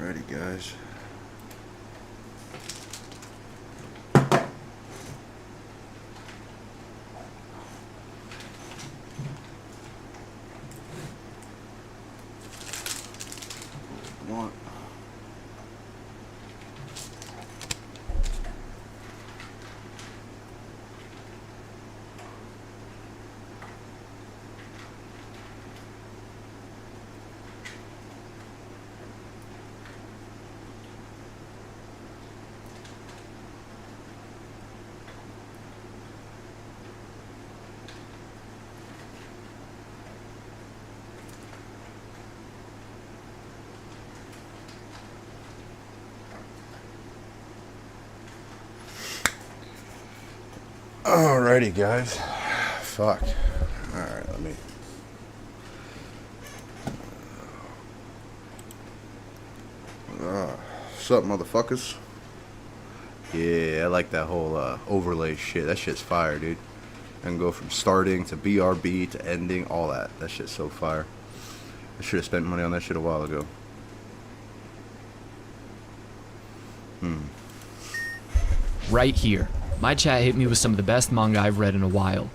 Alrighty, guys. What? Alrighty, guys. Fuck. Alright, let me. What's up, motherfuckers? Yeah, I like that whole overlay shit. That shit's fire, dude. I can go from starting to BRB to ending, all that. That shit's so fire. I should have spent money on that shit a while ago. Right here. My chat hit me with some of the best manga I've read in a while.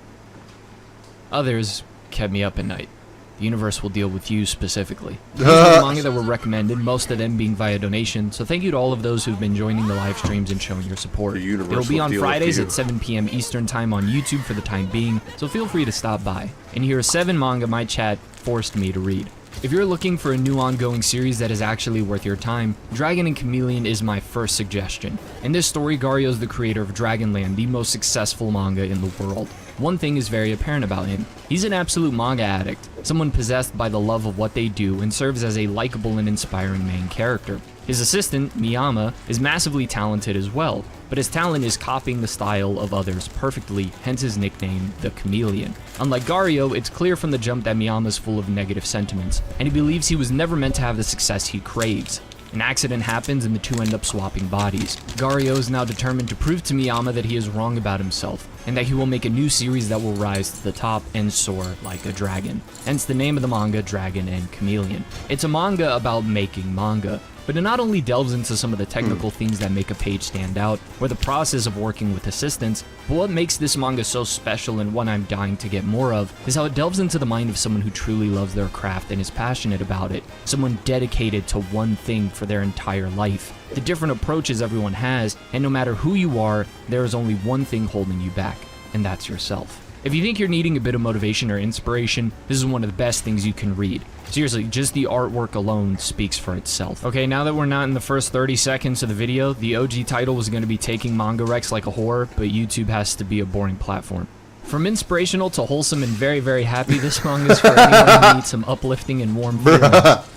Others kept me up at night. The universe will deal with you specifically. These are the manga that were recommended, most of them being via donation, so thank you to all of those who've been joining the live streams and showing your support. It'll be on Fridays at 7 p.m. Eastern Time on YouTube for the time being, so feel free to stop by. And here are 7 manga my chat forced me to read. If you're looking for a new ongoing series that is actually worth your time, Dragon and Chameleon is my first suggestion. In this story, Gario is the creator of Dragonland, the most successful manga in the world. One thing is very apparent about him. He's an absolute manga addict, someone possessed by the love of what they do and serves as a likable and inspiring main character. His assistant, Miyama, is massively talented as well, but his talent is copying the style of others perfectly, hence his nickname, the Chameleon. Unlike Gario, it's clear from the jump that Miyama's full of negative sentiments, and he believes he was never meant to have the success he craves. An accident happens and the two end up swapping bodies. Gario is now determined to prove to Miyama that he is wrong about himself, and that he will make a new series that will rise to the top and soar like a dragon. Hence the name of the manga, Dragon and Chameleon. It's a manga about making manga, but it not only delves into some of the technical things that make a page stand out, or the process of working with assistants, but what makes this manga so special and one I'm dying to get more of, is how it delves into the mind of someone who truly loves their craft and is passionate about it, someone dedicated to one thing for their entire life. The different approaches everyone has, and no matter who you are, there is only one thing holding you back, and that's yourself. If you think you're needing a bit of motivation or inspiration, this is one of the best things you can read. Seriously, just the artwork alone speaks for itself. Okay, now that we're not in the first 30 seconds of the video, the OG title was going to be Taking Manga Rex Like a Whore, but YouTube has to be a boring platform. From inspirational to wholesome and very, very happy, this manga is for anyone who needs some uplifting and warm feeling.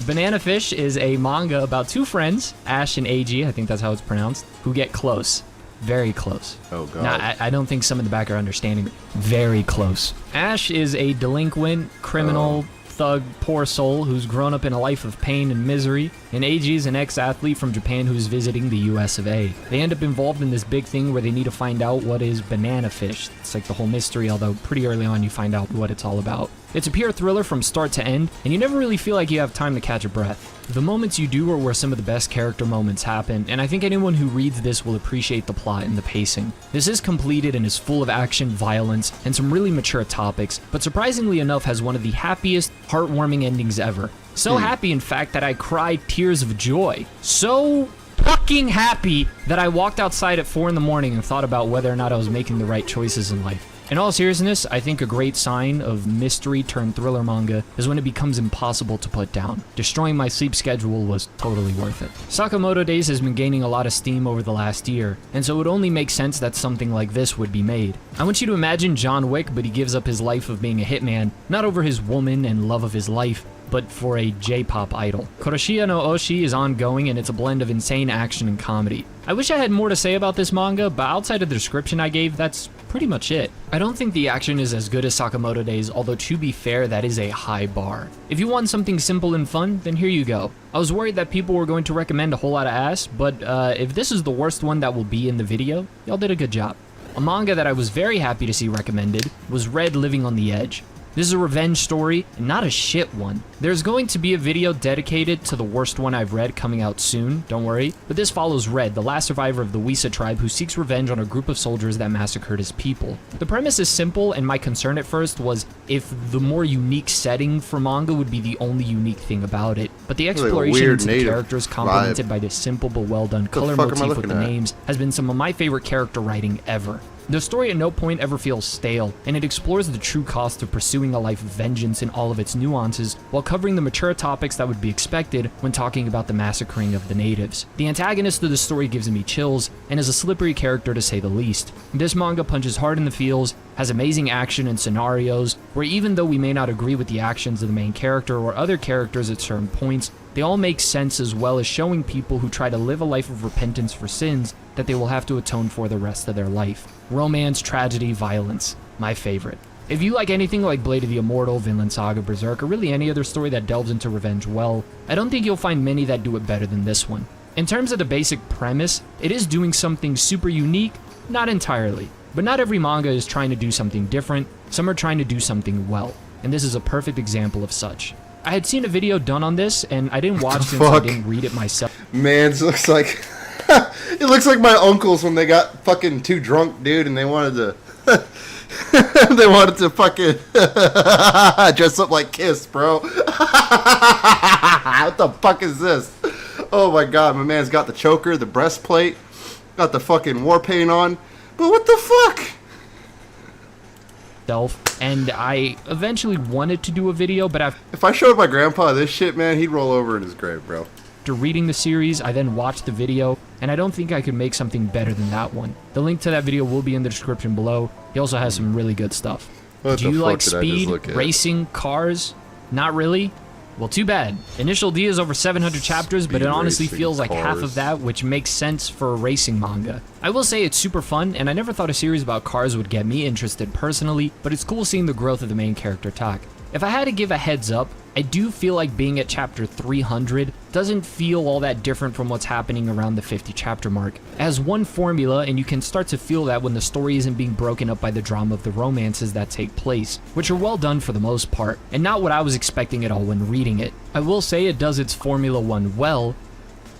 Banana Fish is a manga about 2 friends, Ash and AG, I think that's how it's pronounced, who get close. Very close. Oh, God. Now, I don't think some in the back are understanding. Very close. Ash is a delinquent, criminal, thug, poor soul who's grown up in a life of pain and misery, and AG is an ex-athlete from Japan who's visiting the US of A. They end up involved in this big thing where they need to find out what is Banana Fish. It's like the whole mystery, although pretty early on you find out what it's all about. It's a pure thriller from start to end, and you never really feel like you have time to catch a breath. The moments you do are where some of the best character moments happen, and I think anyone who reads this will appreciate the plot and the pacing. This is completed and is full of action, violence, and some really mature topics, but surprisingly enough has one of the happiest, heartwarming endings ever. So happy, in fact, that I cried tears of joy. So fucking happy that I walked outside at 4 in the morning and thought about whether or not I was making the right choices in life. In all seriousness, I think a great sign of mystery turned thriller manga is when it becomes impossible to put down. Destroying my sleep schedule was totally worth it. Sakamoto Days has been gaining a lot of steam over the last year, and so it would only make sense that something like this would be made. I want you to imagine John Wick, but he gives up his life of being a hitman, not over his woman and love of his life, but for a J-pop idol. Kuroshiya no Oshi is ongoing, and it's a blend of insane action and comedy. I wish I had more to say about this manga, but outside of the description I gave, that's pretty much it. I don't think the action is as good as Sakamoto Days, although to be fair, that is a high bar. If you want something simple and fun, then here you go. I was worried that people were going to recommend a whole lot of ass, but if this is the worst one that will be in the video, y'all did a good job. A manga that I was very happy to see recommended was Red Living on the Edge. This is a revenge story, and not a shit one. There's going to be a video dedicated to the worst one I've read coming out soon, don't worry, but this follows Red, the last survivor of the Wisa tribe who seeks revenge on a group of soldiers that massacred his people. The premise is simple, and my concern at first was if the more unique setting for manga would be the only unique thing about it, but the exploration into the characters complemented by this simple but well done color motif with the names has been some of my favorite character writing ever. The story at no point ever feels stale, and it explores the true cost of pursuing a life of vengeance in all of its nuances, while covering the mature topics that would be expected when talking about the massacring of the natives. The antagonist of the story gives me chills, and is a slippery character to say the least. This manga punches hard in the feels, has amazing action and scenarios, where even though we may not agree with the actions of the main character or other characters at certain points, they all make sense, as well as showing people who try to live a life of repentance for sins that they will have to atone for the rest of their life. Romance, tragedy, violence. My favorite. If you like anything like Blade of the Immortal, Vinland Saga, Berserk, or really any other story that delves into revenge well, I don't think you'll find many that do it better than this one. In terms of the basic premise, it is doing something super unique, not entirely. But not every manga is trying to do something different, some are trying to do something well, and this is a perfect example of such. I had seen a video done on this, and I didn't watch it since I didn't read it myself. Man, it looks like it looks like my uncles when they got fucking too drunk, dude, and they wanted to fucking dress up like Kiss, bro. What the fuck is this? Oh my god, my man's got the choker, the breastplate, got the fucking war paint on. But what the fuck? And I eventually wanted to do a video, but if I showed my grandpa this shit, man, he'd roll over in his grave, bro. After reading the series, I then watched the video, and I don't think I could make something better than that one. The link to that video will be in the description below. He also has some really good stuff. What Do you like did I just speed, look at? racing, cars? Not really? Well, too bad. Initial D is over 700 chapters, but it honestly racing, feels like half cars. of that, which makes sense for a racing manga. I will say it's super fun, and I never thought a series about cars would get me interested personally, but it's cool seeing the growth of the main character Tak. If I had to give a heads up, I do feel like being at chapter 300 doesn't feel all that different from what's happening around the 50 chapter mark. It has one formula, and you can start to feel that when the story isn't being broken up by the drama of the romances that take place, which are well done for the most part, and not what I was expecting at all when reading it. I will say it does its Formula 1 well.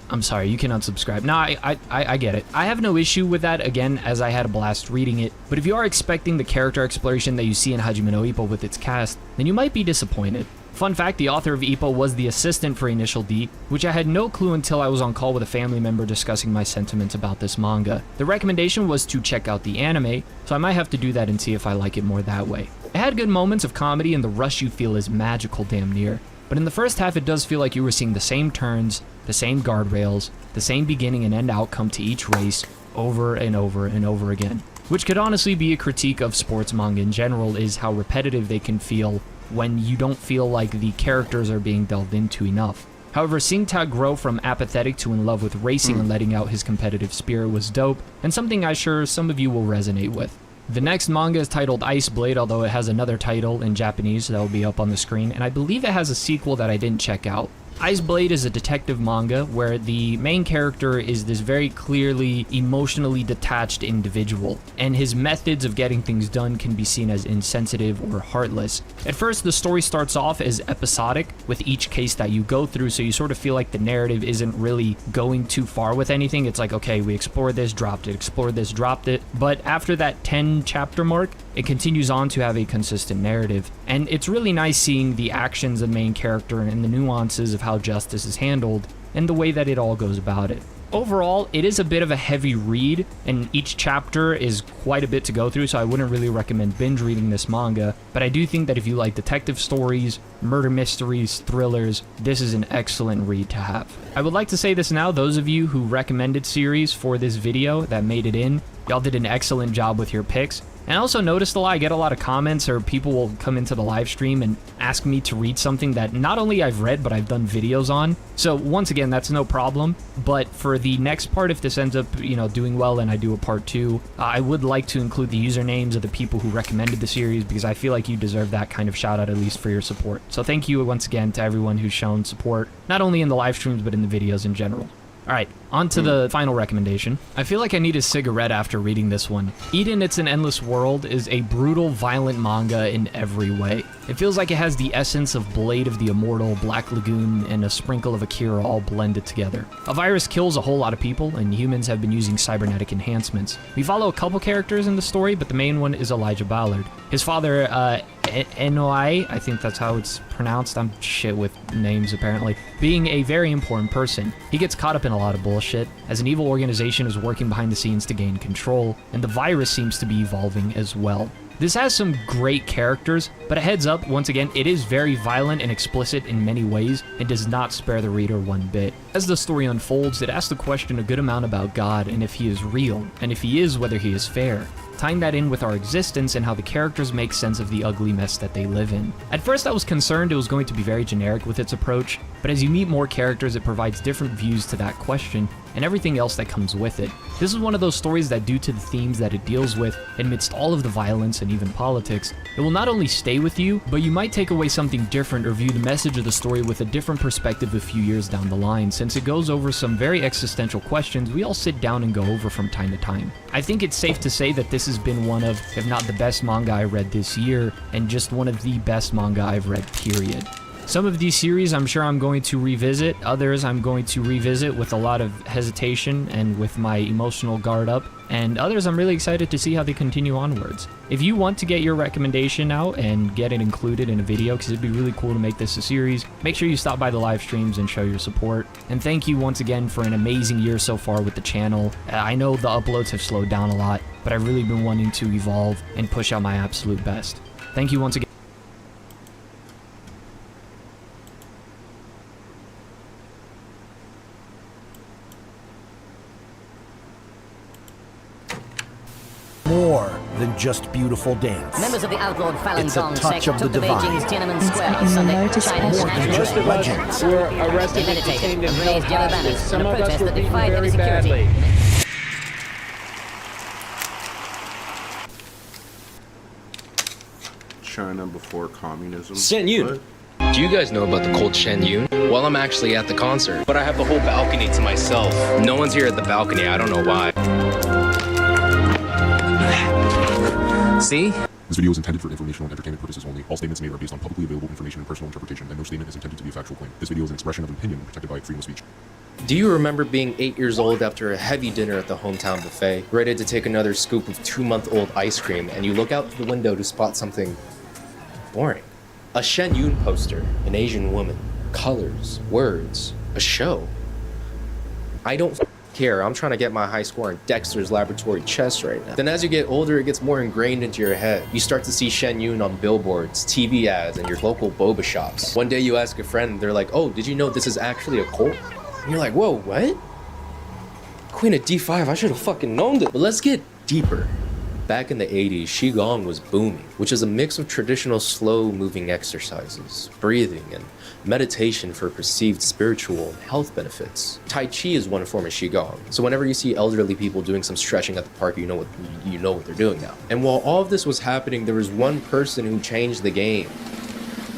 I'm sorry, you can unsubscribe. No, I get it. I have no issue with that, again, as I had a blast reading it, but if you are expecting the character exploration that you see in Hajime no Ippo with its cast, then you might be disappointed. Fun fact, the author of Ippo was the assistant for Initial D, which I had no clue until I was on call with a family member discussing my sentiments about this manga. The recommendation was to check out the anime, so I might have to do that and see if I like it more that way. It had good moments of comedy, and the rush you feel is magical damn near. But in the first half, it does feel like you were seeing the same turns, the same guardrails, the same beginning and end outcome to each race, over and over and over again. Which could honestly be a critique of sports manga in general, is how repetitive they can feel when you don't feel like the characters are being delved into enough. However, seeing Tak grow from apathetic to in love with racing and letting out his competitive spirit was dope, and something I'm sure some of you will resonate with. The next manga is titled Ice Blade, although it has another title in Japanese that will be up on the screen, and I believe it has a sequel that I didn't check out. Ice Blade is a detective manga where the main character is this very clearly emotionally detached individual, and his methods of getting things done can be seen as insensitive or heartless. At first, the story starts off as episodic with each case that you go through, so you sort of feel like the narrative isn't really going too far with anything. It's like, okay, we explored this, dropped it, explored this, dropped it. But after that 10 chapter mark, it continues on to have a consistent narrative. And it's really nice seeing the actions of the main character and the nuances of how justice is handled and the way that it all goes about it. Overall, it is a bit of a heavy read, and each chapter is quite a bit to go through, so I wouldn't really recommend binge reading this manga, but I do think that if you like detective stories, murder mysteries, thrillers, this is an excellent read to have. I would like to say this now, those of you who recommended series for this video that made it in, y'all did an excellent job with your picks. And I also noticed I get a lot of comments, or people will come into the live stream and ask me to read something that not only I've read, but I've done videos on. So once again, that's no problem. But for the next part, if this ends up, doing well and I do a part 2, I would like to include the usernames of the people who recommended the series, because I feel like you deserve that kind of shout out, at least for your support. So thank you once again to everyone who's shown support, not only in the live streams, but in the videos in general. Alright, on to the final recommendation. I feel like I need a cigarette after reading this one. Eden It's an Endless World is a brutal, violent manga in every way. It feels like it has the essence of Blade of the Immortal, Black Lagoon, and a sprinkle of Akira all blended together. A virus kills a whole lot of people, and humans have been using cybernetic enhancements. We follow a couple characters in the story, but the main one is Elijah Ballard. His father, Enoi, I think that's how it's pronounced, I'm shit with names apparently, being a very important person. He gets caught up in a lot of bullshit, as an evil organization is working behind the scenes to gain control, and the virus seems to be evolving as well. This has some great characters, but a heads up, once again, it is very violent and explicit in many ways, and does not spare the reader one bit. As the story unfolds, it asks the question a good amount about God and if he is real, and if he is, whether he is fair, tying that in with our existence and how the characters make sense of the ugly mess that they live in. At first I was concerned it was going to be very generic with its approach, but as you meet more characters it provides different views to that question, and everything else that comes with it. This is one of those stories that, due to the themes that it deals with, amidst all of the violence and even politics, it will not only stay with you, but you might take away something different or view the message of the story with a different perspective a few years down the line, since it goes over some very existential questions we all sit down and go over from time to time. I think it's safe to say that this has been one of, if not the best manga I read this year, and just one of the best manga I've read, period. Some of these series I'm sure I'm going to revisit, others I'm going to revisit with a lot of hesitation and with my emotional guard up, and others I'm really excited to see how they continue onwards. If you want to get your recommendation out and get it included in a video, because it'd be really cool to make this a series, make sure you stop by the live streams and show your support. And thank you once again for an amazing year so far with the channel. I know the uploads have slowed down a lot, but I've really been wanting to evolve and push out my absolute best. Thank you once again. More than just beautiful dance. Members of the outlawed Falun It's a Gong touch sect of the took the divine. Beijing's Tiananmen Square on Sunday, China's More than national just day. legends. were arrested They and detained meditated in and raised yellow banners in Some a of us protest were that beaten defied very heavy security. badly. China before communism. Shen Yun. What? Do you guys know about the cult Shen Yun? Well, I'm actually at the concert, but I have the whole balcony to myself. No one's here at the balcony, I don't know why. See? This video is intended for informational and entertainment purposes only. All statements made are based on publicly available information and personal interpretation, and no statement is intended to be a factual claim. This video is an expression of opinion protected by freedom of speech. Do you remember being 8 years old after a heavy dinner at the hometown buffet, ready to take another scoop of 2-month-old ice cream, and you look out the window to spot something boring? A Shen Yun poster, an Asian woman, colors, words, a show. I don't care. I'm trying to get my high score in Dexter's Laboratory Chess right now. Then as you get older, it gets more ingrained into your head. You start to see Shen Yun on billboards, TV ads, and your local boba shops. One day you ask a friend, they're like, oh, did you know this is actually a cult? And you're like, whoa, what? Queen of D5, I should have fucking known this. But let's get deeper. Back in the 80s, Qigong was booming, which is a mix of traditional slow-moving exercises, breathing, and meditation for perceived spiritual and health benefits. Tai Chi is one form of Qigong, so whenever you see elderly people doing some stretching at the park, you know what they're doing now. And while all of this was happening, there was one person who changed the game.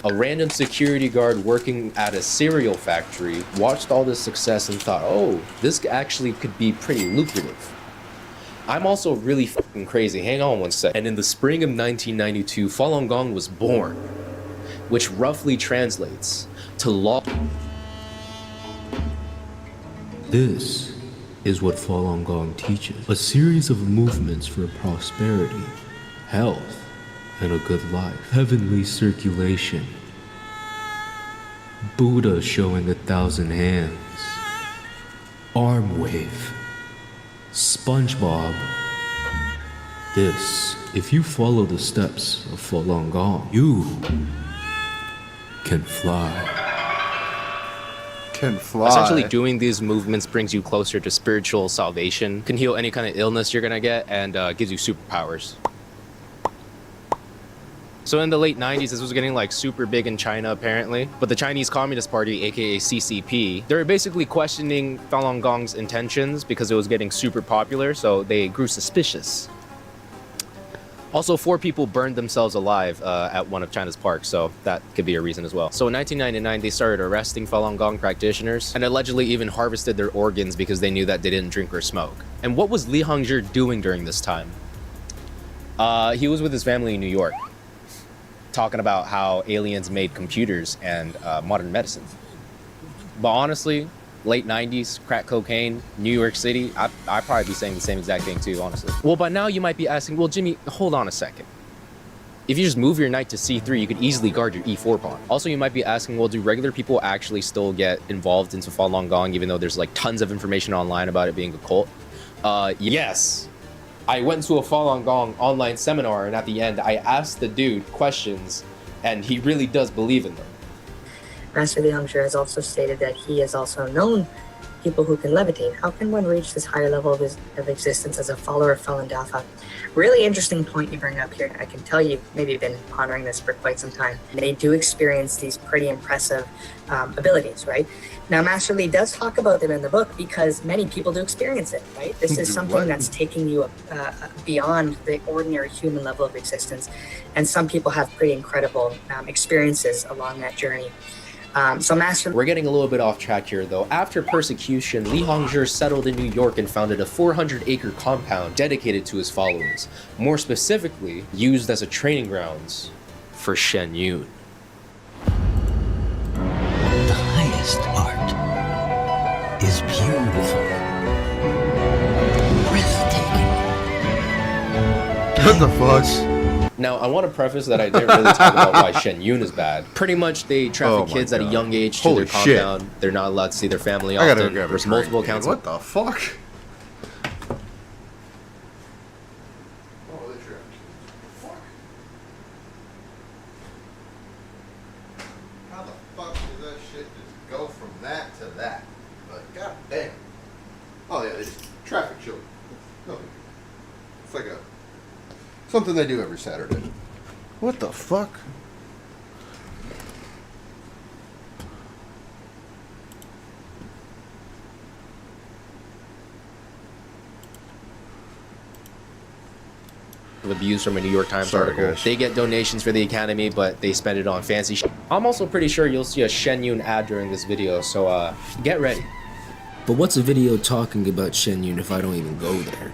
A random security guard working at a cereal factory watched all this success and thought, oh, this actually could be pretty lucrative. I'm also really fucking crazy. Hang on one sec. And in the spring of 1992, Falun Gong was born, which roughly translates to law. This is what Falun Gong teaches. A series of movements for prosperity, health, and a good life. Heavenly circulation. Buddha showing 1,000 hands. Arm wave. SpongeBob. This, if you follow the steps of Falun Gong, you can fly. Can fly. Essentially, doing these movements brings you closer to spiritual salvation, can heal any kind of illness you're gonna get, and gives you superpowers. So in the late 90s, this was getting like super big in China apparently, but the Chinese Communist Party, aka CCP, they were basically questioning Falun Gong's intentions because it was getting super popular, so they grew suspicious. Also, 4 people burned themselves alive at one of China's parks, so that could be a reason as well. So in 1999, they started arresting Falun Gong practitioners and allegedly even harvested their organs because they knew that they didn't drink or smoke. And what was Li Hongzhi doing during this time? He was with his family in New York. talking about how aliens made computers and modern medicine. But honestly, late 90s, crack cocaine, New York City, I'd probably be saying the same exact thing too, honestly. Well, by now you might be asking, well, Jimmy, hold on a second. If you just move your knight to c3, you could easily guard your e4 pawn. Also, you might be asking, well, do regular people actually still get involved into Falun Gong, even though there's like tons of information online about it being a cult? Yes. I went to a Falun Gong online seminar, and at the end, I asked the dude questions, and he really does believe in them. Master Li Hongzhi has also stated that he has also known people who can levitate. How can one reach this higher level of existence as a follower of Falun Dafa? Really interesting point you bring up here. I can tell you've maybe been pondering this for quite some time. They do experience these pretty impressive abilities, right? Now, Master Li does talk about them in the book because many people do experience it, right? This is something that's taking you beyond the ordinary human level of existence. And some people have pretty incredible experiences along that journey. So Master... We're getting a little bit off track here, though. After persecution, Li Hongzhi settled in New York and founded a 400-acre compound dedicated to his followers. More specifically, used as a training grounds for Shen Yun. The highest art is beautiful, breathtaking. What the fuck? Now, I want to preface that I didn't really talk about why Shen Yun is bad. Pretty much, they traffic kids at a young age to their compound. They're not allowed to see their family often. There's multiple accounts. What the fuck? How the fuck does that shit just go from that to that? Like, god damn. Oh yeah, they just traffic children. No, it's like something they do every Saturday. What the fuck? Of abuse from a New York Times article. Guys. They get donations for the academy, but they spend it on fancy shit. I'm also pretty sure you'll see a Shen Yun ad during this video, so get ready. But what's a video talking about Shen Yun if I don't even go there?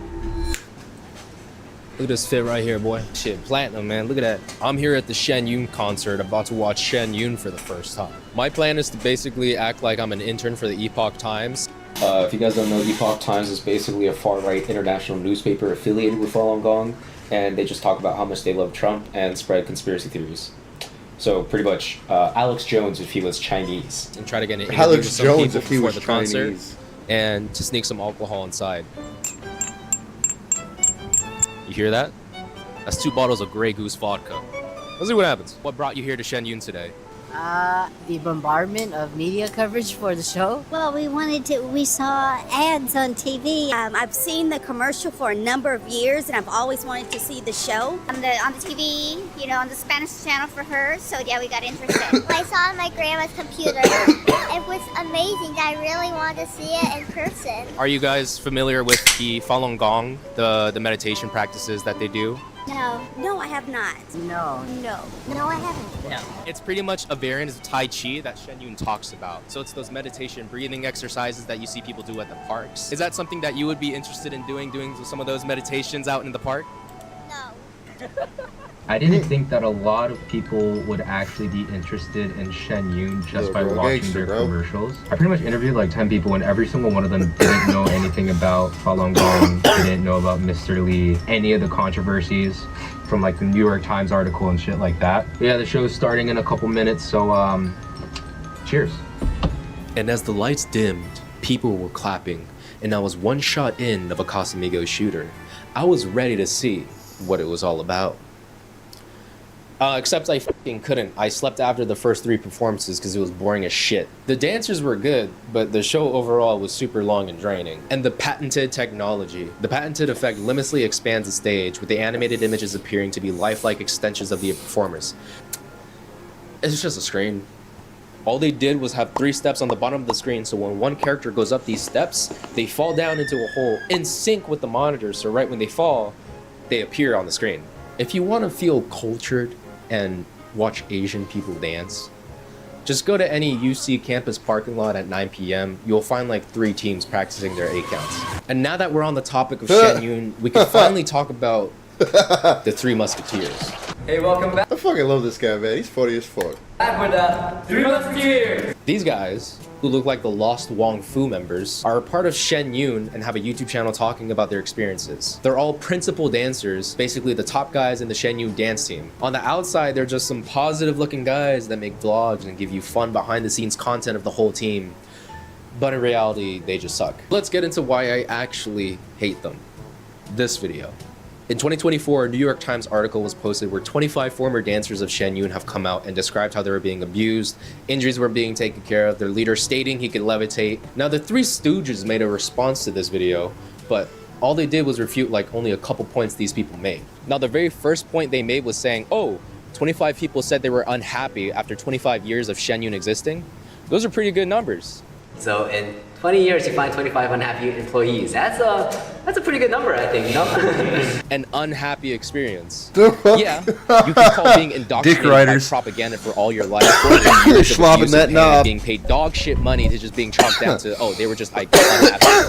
Look at this fit right here, boy. Shit, platinum, man. Look at that. I'm here at the Shen Yun concert, about to watch Shen Yun for the first time. My plan is to basically act like I'm an intern for the Epoch Times. If you guys don't know, Epoch Times is basically a far-right international newspaper affiliated with Falun Gong, and they just talk about how much they love Trump and spread conspiracy theories. So pretty much Alex Jones if he was Chinese. And try to get an interview with some people before the concert, and to sneak some alcohol inside. You hear that? That's 2 bottles of Grey Goose vodka. Let's see what happens. What brought you here to Shen Yun today? The bombardment of media coverage for the show. Well, we saw ads on TV. I've seen the commercial for a number of years, and I've always wanted to see the show. On the TV, you know, on the Spanish channel for her, so yeah, we got interested. I saw it on my grandma's computer. It was amazing. I really wanted to see it in person. Are you guys familiar with the Falun Gong, the meditation practices that they do? No, I have not. No, I haven't. No. It's pretty much a variant of Tai Chi that Shen Yun talks about. So it's those meditation, breathing exercises that you see people do at the parks. Is that something that you would be interested in doing some of those meditations out in the park? No. I didn't think that a lot of people would actually be interested in Shen Yun just by watching their commercials. I pretty much interviewed like 10 people, and every single one of them didn't know anything about Falun Gong, didn't know about Mr. Li, any of the controversies from like the New York Times article and shit like that. But yeah, the show's starting in a couple minutes, so cheers. And as the lights dimmed, people were clapping, and I was one shot in of a Casamigos shooter. I was ready to see what it was all about. Except I fucking couldn't. I slept after the first 3 performances because it was boring as shit. The dancers were good, but the show overall was super long and draining. And the patented technology. The patented effect limitlessly expands the stage, with the animated images appearing to be lifelike extensions of the performers. It's just a screen. All they did was have 3 steps on the bottom of the screen, so when one character goes up these steps, they fall down into a hole in sync with the monitor, so right when they fall, they appear on the screen. If you want to feel cultured and watch Asian people dance, just go to any UC campus parking lot at 9 p.m. You'll find like 3 teams practicing their 8 counts. And now that we're on the topic of Shen Yun, we can finally talk about the 3 Musketeers. Hey, welcome back. I fucking love this guy, man. He's funny as fuck. Back with 3 Musketeers. These guys, who look like the Lost Wong Fu members, are a part of Shen Yun and have a YouTube channel talking about their experiences. They're all principal dancers, basically the top guys in the Shen Yun dance team. On the outside, they're just some positive looking guys that make vlogs and give you fun behind the scenes content of the whole team. But in reality, they just suck. Let's get into why I actually hate them. This video. In 2024, a New York Times article was posted where 25 former dancers of Shen Yun have come out and described how they were being abused, injuries were being taken care of, their leader stating he could levitate. Now, the Three Stooges made a response to this video, but all they did was refute like only a couple points these people made. Now, the very first point they made was saying, oh, 25 people said they were unhappy after 25 years of Shen Yun existing. Those are pretty good numbers. So in 20 years, you find 25 unhappy employees. That's a pretty good number, I think. No? An unhappy experience. Yeah, you can call being indoctrinated by propaganda for all your life. Slobbing that knob. Being paid dog shit money to just being chalked down to, oh, they were just unhappy.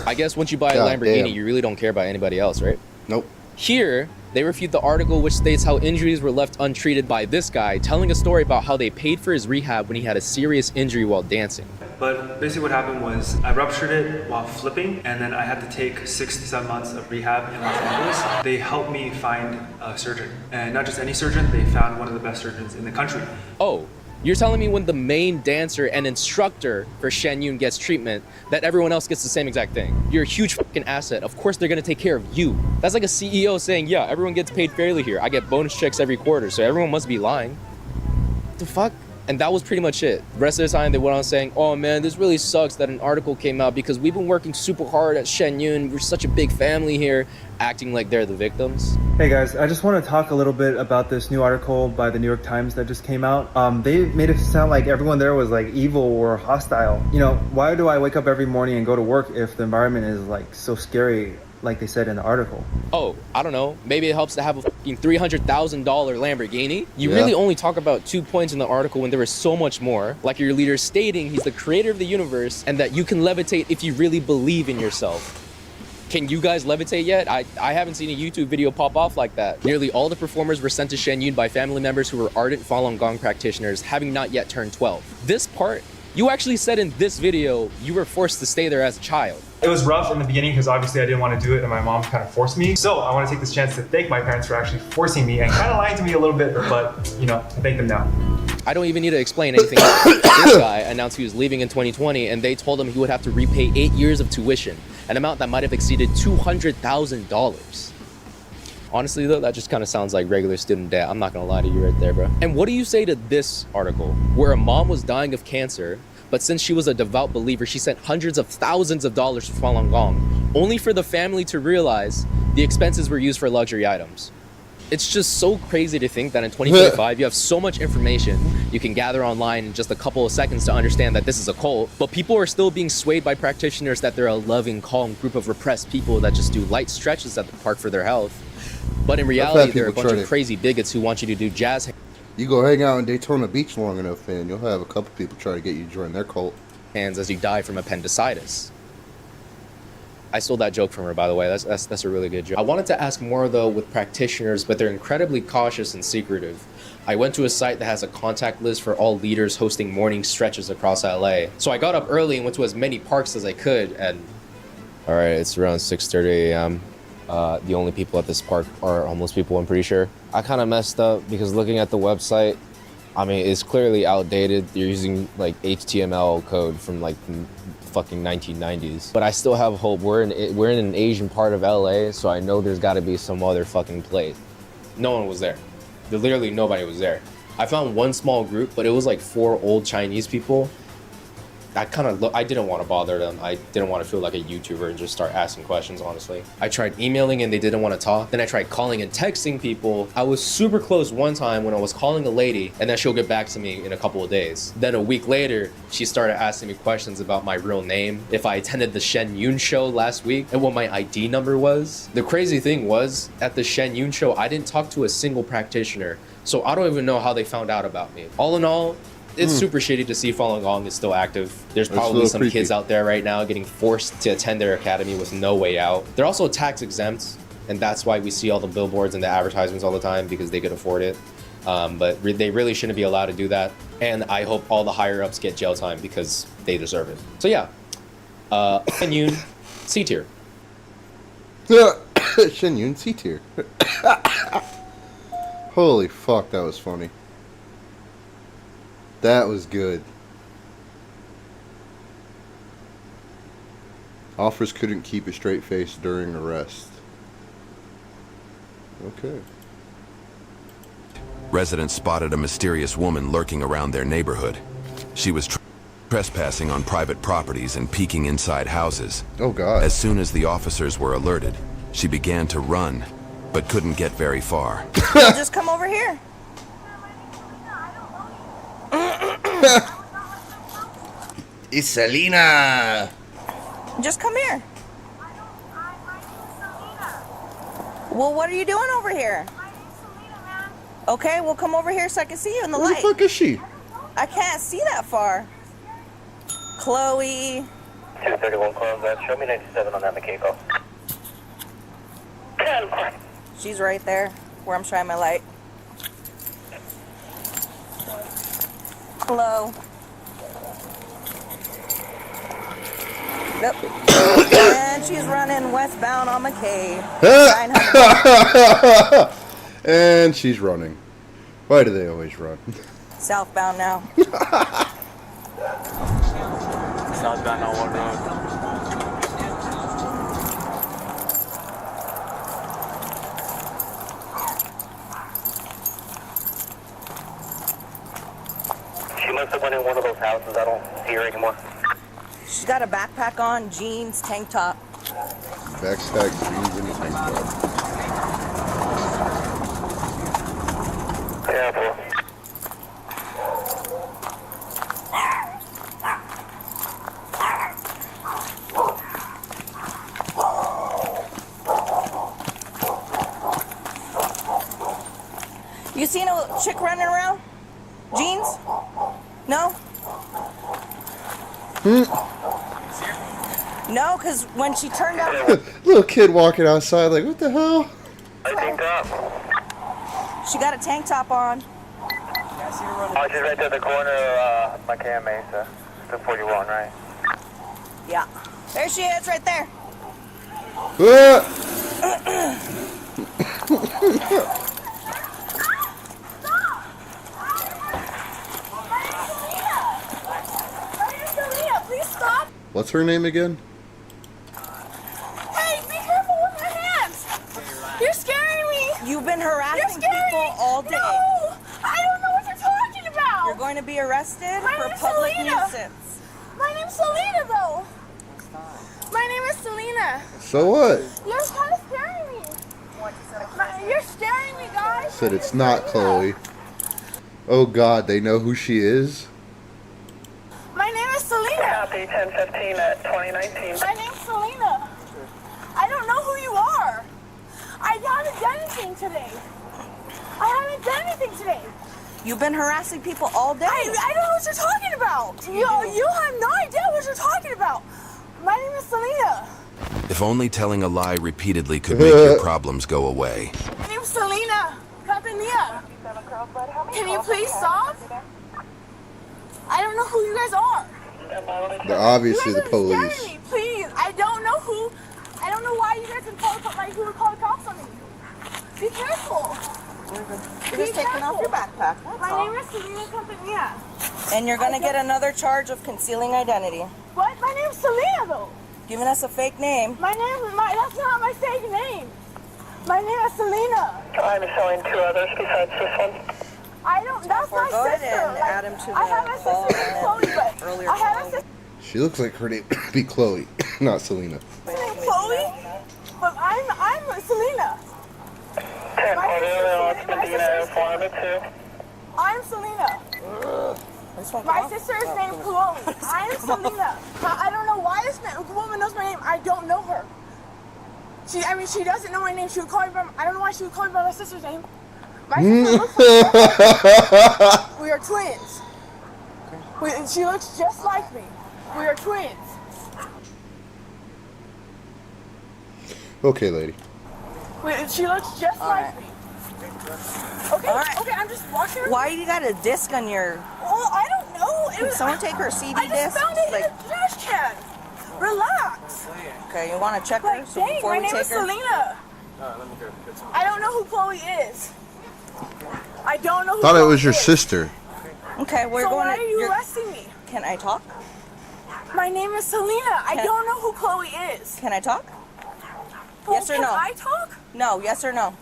I guess once you buy a Lamborghini, you really don't care about anybody else, right? Nope. Here, they refute the article which states how injuries were left untreated by this guy, telling a story about how they paid for his rehab when he had a serious injury while dancing. But basically what happened was I ruptured it while flipping, and then I had to take 6 to 7 months of rehab in Los Angeles. They helped me find a surgeon, and not just any surgeon, they found one of the best surgeons in the country. Oh, you're telling me when the main dancer and instructor for Shen Yun gets treatment, that everyone else gets the same exact thing? You're a huge fucking asset. Of course they're gonna take care of you. That's like a CEO saying, yeah, everyone gets paid fairly here. I get bonus checks every quarter, so everyone must be lying. What the fuck? And that was pretty much it. The rest of the time they went on saying, oh man, this really sucks that an article came out because we've been working super hard at Shen Yun. We're such a big family here, acting like they're the victims. Hey guys, I just want to talk a little bit about this new article by the New York Times that just came out. They made it sound like everyone there was like evil or hostile. You know, why do I wake up every morning and go to work if the environment is like so scary, like they said in the article? Oh, I don't know. Maybe it helps to have a fucking $300,000 Lamborghini. You really only talk about 2 points in the article when there was so much more. Like your leader stating he's the creator of the universe and that you can levitate if you really believe in yourself. Can you guys levitate yet? I haven't seen a YouTube video pop off like that. Nearly all the performers were sent to Shen Yun by family members who were ardent Falun Gong practitioners, having not yet turned 12. This part, you actually said in this video you were forced to stay there as a child. It was rough in the beginning because obviously I didn't want to do it and my mom kind of forced me. So I want to take this chance to thank my parents for actually forcing me and kind of lying to me a little bit, but you know, I thank them now. I don't even need to explain anything else. This guy announced he was leaving in 2020 and they told him he would have to repay 8 years of tuition, an amount that might have exceeded $200,000. Honestly though, that just kind of sounds like regular student debt. I'm not gonna lie to you right there, bro. And what do you say to this article where a mom was dying of cancer, but since she was a devout believer, she sent hundreds of thousands of dollars to Falun Gong, only for the family to realize the expenses were used for luxury items? It's just so crazy to think that in 2025, you have so much information you can gather online in just a couple of seconds to understand that this is a cult, but people are still being swayed by practitioners that they're a loving, calm group of repressed people that just do light stretches at the park for their health. But in reality, they're a bunch of crazy bigots who want you to do jazz. You go hang out in Daytona Beach long enough, and you'll have a couple people try to get you to join their cult. Hands as you die from appendicitis. I stole that joke from her, by the way. That's a really good joke. I wanted to ask more though with practitioners, but they're incredibly cautious and secretive. I went to a site that has a contact list for all leaders hosting morning stretches across LA. So I got up early and went to as many parks as I could, and all right, it's around 6:30 a.m. The only people at this park are homeless people, I'm pretty sure. I kind of messed up because looking at the website, I mean, it's clearly outdated. You're using like HTML code from like fucking 1990s. But I still have hope. We're in an Asian part of LA, so I know there's got to be some other fucking place. No one was there. Literally nobody was there. I found one small group, but it was like 4 old Chinese people. I didn't want to bother them. I didn't want to feel like a YouTuber and just start asking questions, honestly. I tried emailing and they didn't want to talk. Then I tried calling and texting people. I was super close one time when I was calling a lady and then she'll get back to me in a couple of days. Then a week later, she started asking me questions about my real name, if I attended the Shen Yun show last week, and what my ID number was. The crazy thing was, at the Shen Yun show, I didn't talk to a single practitioner, so I don't even know how they found out about me. All in all, it's super shitty to see Falun Gong is still active. There's probably some kids out there right now getting forced to attend their academy with no way out. They're also tax exempt, and that's why we see all the billboards and the advertisements all the time, because they could afford it. But they really shouldn't be allowed to do that. And I hope all the higher ups get jail time because they deserve it. So yeah, Shen Yun, C tier. Shen Yun, C tier. Holy fuck, that was funny. That was good. Officers couldn't keep a straight face during arrest. Okay. Residents spotted a mysterious woman lurking around their neighborhood. She was trespassing on private properties and peeking inside houses. Oh God. As soon as the officers were alerted, she began to run, but couldn't get very far. Just come over here. It's Selena. Just come here. Well, what are you doing over here? Okay, well, come over here so I can see you in the Where light. the fuck is she? I can't see that far. Chloe. 231 Close, show me 97 on that McCaco. She's right there where I'm shining my light. Hello. Yep. And she's running westbound on McKay. 900. And she's running. Why do they always run? Southbound now. Southbound on what road? She must have went in one of those houses. I don't see her anymore. She's got a backpack on, jeans, tank top. Backpack, jeans, and a tank top. Careful. You seen a chick running around? Jeans? No? No, because when she turned out... Little kid walking outside like, what the hell? She got a tank top on. Oh, she's right there at the corner of McCann Mesa. 241, right? Yeah. There she is, right there. Please stop. What's her name again? Hey, be careful with your hands. You're scaring me. You've been harassing You're scaring people me. all day. No, I don't know what you're talking about. You're going to be arrested My for name's public Selena. nuisance. My name's Selena, though. My name is Selena. So what? You're kind of scaring me. You're scaring me, guys. Said it's not Chloe. Oh God, they know who she is? My name is Selena. Copy 1015 at 2019. My name's Selena. I don't know who you are. I haven't done anything today. I haven't done anything today. You've been harassing people all day. I don't know what you're talking about. You have no idea what you're talking about. My name is Selena. If only telling a lie repeatedly could make your problems go away. My name's Selena. Campania. Can you please stop? I don't know who you guys are. They're obviously the Scaring police. me, please. I don't know who. I don't know why you guys would call the cops on me. Be careful. You're just taking off your backpack. My name is Selena Campania. And you're going to get another charge of concealing identity. What? My name's Selena, though. Giving us a fake name. That's not my fake name. My name is Selena. I'm showing two others besides this one. That's my Go ahead sister. and add him to I have the a call. sister named Chloe, but Earlier I have a sister She looks like her name be Chloe, not Selena. named Chloe, but I'm Selena. I'm Selena. My sister is named Chloe. I'm Selena. I don't know why this woman knows my name. I don't know her. She doesn't know my name. She would call me by. I don't know why she would call me by my sister's name. My sister looks like we are twins. She looks just like me. We are twins. Okay, lady. She looks just like me. Okay, okay, I'm just walking. Why you got a disc on your... Well, I don't know. Can someone take her CD I just disc? found it in the trash can. Relax. Okay, you want to check her so Dang, before my we name take is her? Selena. Let me get some. I don't know who Chloe is. I don't know who Thought it Chloe was your is. sister. Okay, we're So going why to... are you arresting me? Can I talk? My name is Selena. I don't know who Chloe is. Can I talk? Well, Yes or no? Can I talk? No, yes or no?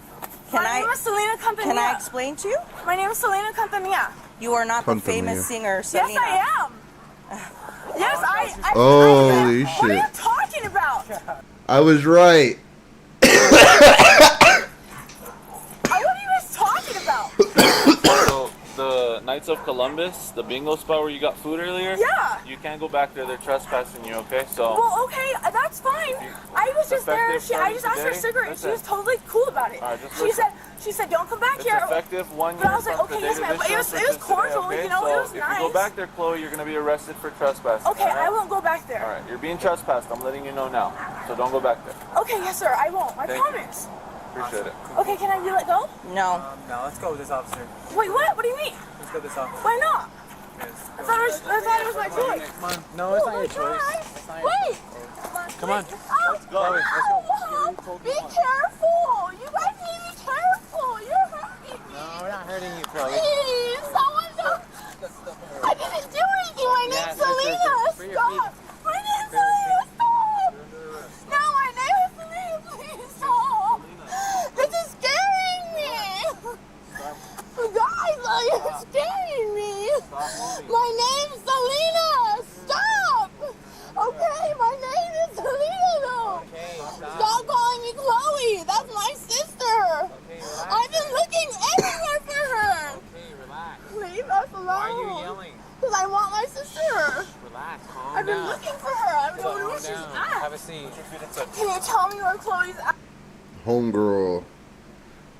My name is Selena Campanilla. Can I explain to you? My name is Selena Campanilla. You are not the Campanilla. famous singer, Selena. Yes, I am. Yes, I Holy What are you shit. talking about? I was right. What are you guys talking about? So, the Knights of Columbus, the bingo spot where you got food earlier? Yeah. You can't go back there. They're trespassing you, okay? So, Well, okay, that's fine. I was just there. I just asked for a cigarette, and she was totally cool about it. Alright, just She said, "Don't come back it's here." effective 1 year But I was like, from okay, today yes, to ma'am. But this it was today, cordial, okay? you know, So, it was if nice. you go back there, Chloe, you're gonna be arrested for trespassing. Okay, I won't go back there. Alright, you're being trespassed. I'm letting you know now. So don't go back there. Okay, yes, sir, I won't. I Thank you. promise. Appreciate it. Okay, can I be let go? No. No, let's go with this officer. Wait, what? What do you mean? Let's go with this officer. Why not? I thought it was my choice. Come on. No, it's not your choice. It's not your Wait. Come on. Let's go. Let's go. Be careful. You guys need to be careful. You're hurting me. No, we're not hurting you, Chloe. Please, someone don't. I didn't do anything. My name's Selena. Stop. My name's Selena. Stop. No, my name is Selena. Please stop. This is scaring me. Guys, you're scaring me. My name's Selena. Stop. Okay, my name is Selena though. Stop calling me Chloe. That's my sister. I've been looking everywhere for her. Leave us alone. Why are you yelling? Because I want my sister. Relax, calm I've been looking for her. I don't know where she's at. Have a seat. Can you tell me where Chloe's at? Homegirl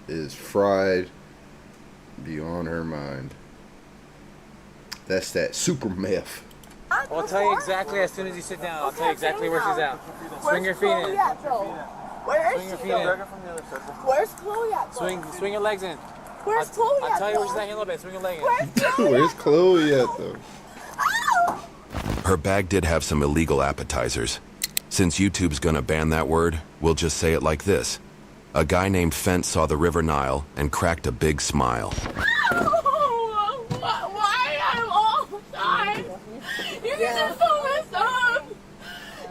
is fried beyond her mind. That's that super meth. I'll tell you exactly as soon as you sit down. I'll tell you exactly where she's at. Swing your feet Chloe in. at, though? Where is Swing your she? feet in. Where's Chloe at, though? Swing your legs in. Where's Chloe at, I'll tell you where though? she's at in a little bit. Swing your leg in. Where's Chloe at though? Her bag did have some illegal appetizers. Since YouTube's gonna ban that word, we'll just say it like this. A guy named Fent saw the River Nile and cracked a big smile. Why I'm all time? You guys are so messed up.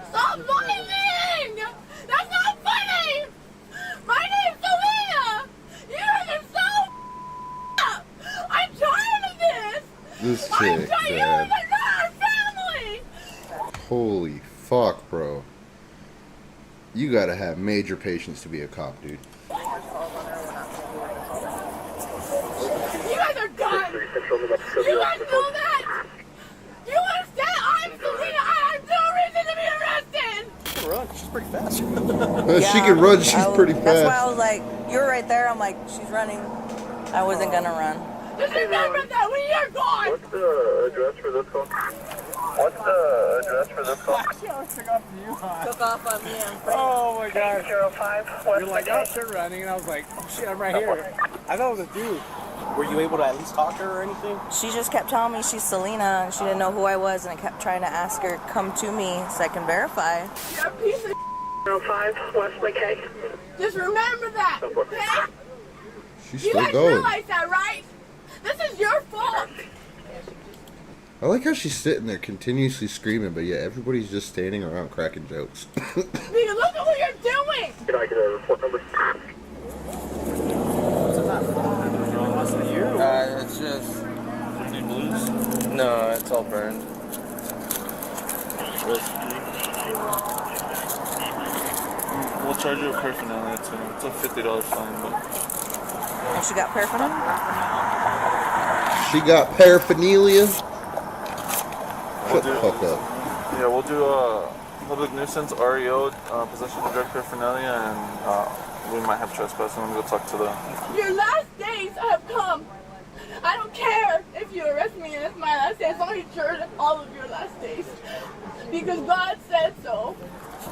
Stop fighting! That's not funny! My name's Selena! You guys are so up! I'm tired of this! This I'm chick, tired! You man. guys are not our family! Holy fuck, bro. You gotta have major patience to be a cop, dude. You guys are done! You guys know that! You understand? I'm Selena! I have no reason to be arrested! Run, she's pretty fast. She can run, she's pretty That's why I fast. was like, you're right there. I'm like, she's running. I wasn't gonna run. Just remember that when you're gone! What's the address for this call? What's the address for this call? Took off on me. Oh my gosh. 05 You're like, oh, shit, running. And I was like, oh shit, I'm right here. I thought it was a dude. Were you able to at least talk to her or anything? She just kept telling me she's Selena, and she didn't know who I was, and I kept trying to ask her, come to me so I can verify. You're a piece of 05 West McKay. Just remember that, okay? She's You still guys going. realize that, right? This is your fault! I like how she's sitting there continuously screaming, but yeah, everybody's just standing around cracking jokes. Because look at what you're doing! Can I get a report number? It's just... Any blues? No, it's all burned. We'll charge you a paraphernalia too. It's a $50 fine, but... And she got paraphernalia? She got paraphernalia? Shut the fuck up. Yeah, we'll do public nuisance, REO, possession of drug paraphernalia, and we might have trespass. I'm gonna go talk to the... Your last days have come! I don't care if you arrest me and it's my last day, as long as you turn all of your last days. Because God said so.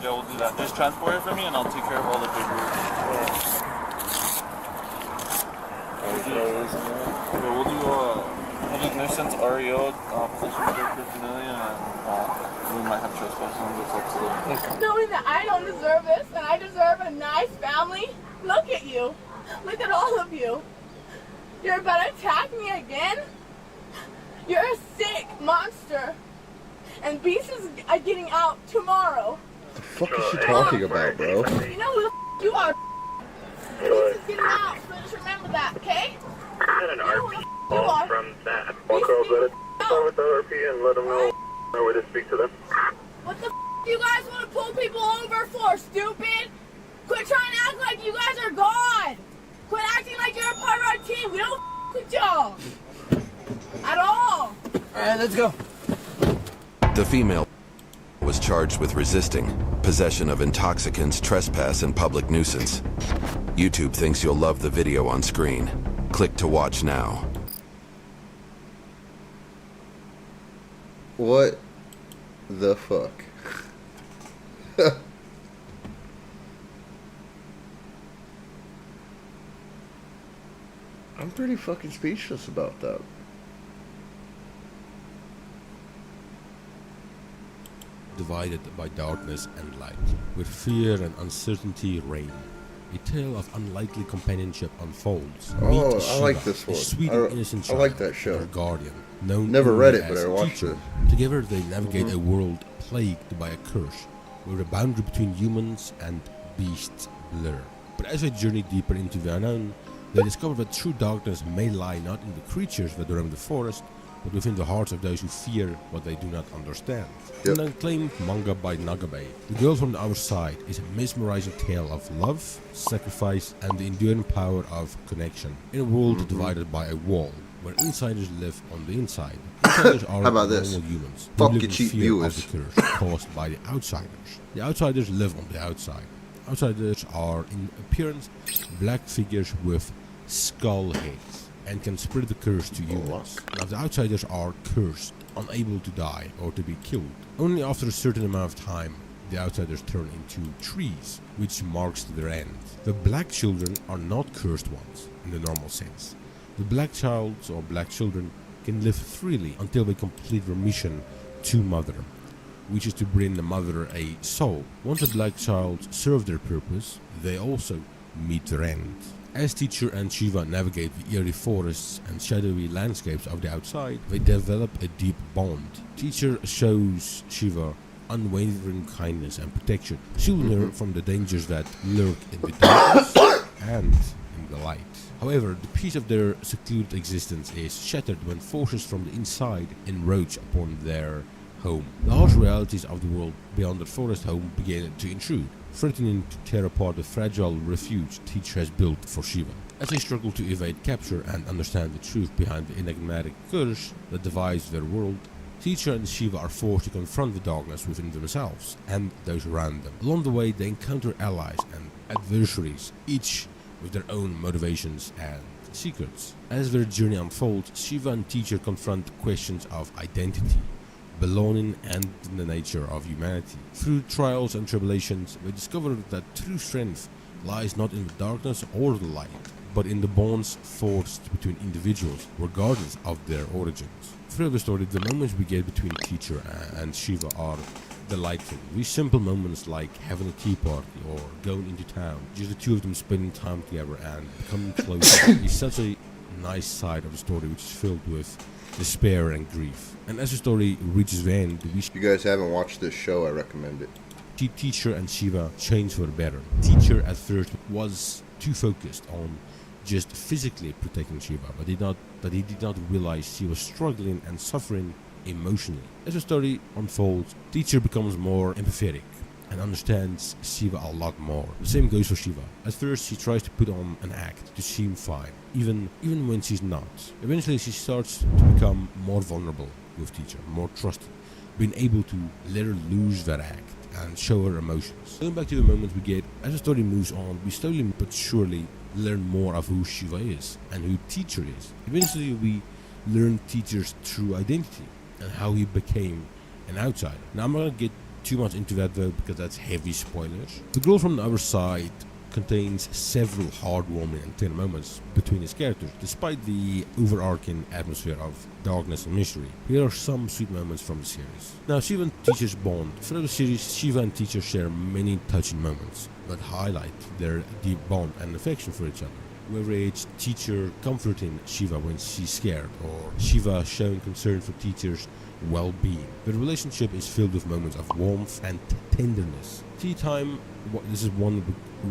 Yeah, we'll do that. Just transport it for me, and I'll take care of all the paperwork. Okay, we'll do public nuisance, REO, possession of drug paraphernalia, and we might have trespassing. That's up to them. Knowing that I don't deserve this and I deserve a nice family. Look at you. Look at all of you. You're about to attack me again? You're a sick monster. And Beast is getting out tomorrow. What the fuck is she talking about, bro? You know who the f you are. Beast is getting out, so just remember that, okay? I had an RP call from that. Walk over with the RP and let them know where to speak to them. What the f you guys want to pull people over for, stupid? Quit trying to act like you guys are God. Quit acting like you're a part of our team. We don't f with y'all. At all. Alright, let's go. The female was charged with resisting, possession of intoxicants, trespass, and public nuisance. YouTube thinks you'll love the video on screen. Click to watch now. What the fuck? I'm pretty fucking speechless about that. Divided by darkness and light, where fear and uncertainty reign. A tale of unlikely companionship unfolds. Oh, Meet I like Shiva, this a one. sweet and innocent I like child, that show. and her guardian, known Never only read it, but as I watched Teacher. it. Together they navigate a world plagued by a curse, where the boundary between humans and beasts blur. But as they journey deeper into the unknown, they discover that true darkness may lie not in the creatures that roam the forest, but within the hearts of those who fear what they do not understand. Yep. An acclaimed manga by Nagabe, The Girl from the Other Side is a mesmerizing tale of love, sacrifice, and the enduring power of connection. In a world divided by a wall, where insiders live on the inside. Insiders are How about this? normal humans who Fuck live your in cheap fear viewers. of the curse caused by the outsiders. The outsiders live on the outside. Outsiders are, in appearance, black figures with skull heads and can spread the curse to humans. Now the outsiders are cursed, unable to die or to be killed. Only after a certain amount of time, the outsiders turn into trees, which marks their end. The black children are not cursed ones, in the normal sense. The black childs or black children can live freely until they complete remission to mother, which is to bring the mother a soul. Once the black child serve their purpose, they also meet their end. As Teacher and Shiva navigate the eerie forests and shadowy landscapes of the outside, they develop a deep bond. Teacher shows Shiva unwavering kindness and protection, shielding her from the dangers that lurk in the darkness and in the light. However, the peace of their secluded existence is shattered when forces from the inside encroach upon their home. The harsh realities of the world beyond the forest home begin to intrude, threatening to tear apart the fragile refuge Teacher has built for Shiva. As they struggle to evade capture and understand the truth behind the enigmatic curse that divides their world, Teacher and Shiva are forced to confront the darkness within themselves and those around them. Along the way, they encounter allies and adversaries, each with their own motivations and secrets. As their journey unfolds, Shiva and Teacher confront questions of identity, belonging, and the nature of humanity. Through trials and tribulations, they discover that true strength lies not in the darkness or the light, but in the bonds forged between individuals, regardless of their origins. Throughout the story, the moments we get between Teacher and Shiva are delightful. These simple moments like having a tea party or going into town, just the two of them spending time together and becoming closer, is such a nice side of the story which is filled with despair and grief. And as the story reaches the end, if you guys haven't watched this show, I recommend it. Teacher and Shiva change for the better. Teacher at first was too focused on just physically protecting Shiva, but he did not realize she was struggling and suffering emotionally. As the story unfolds, Teacher becomes more empathetic and understands Shiva a lot more. The same goes for Shiva. At first, she tries to put on an act to seem fine, even when she's not. Eventually, she starts to become more vulnerable with Teacher, more trusting, being able to let her lose that act and show her emotions. Going back to the moments we get, as the story moves on, we slowly but surely learn more of who Shiva is and who Teacher is. Eventually, we learn Teacher's true identity and how he became an outsider. Now, I'm not gonna get too much into that though, because that's heavy spoilers. The Girl from the Other Side contains several heartwarming and tender moments between its characters, despite the overarching atmosphere of darkness and mystery. Here are some sweet moments from the series. Now, Shiva and Teacher's bond. Throughout the series, Shiva and Teacher share many touching moments that highlight their deep bond and affection for each other. Whether it's Teacher comforting Shiva when she's scared, or Shiva showing concern for Teacher's well-being. The relationship is filled with moments of warmth and tenderness. Tea time, this is one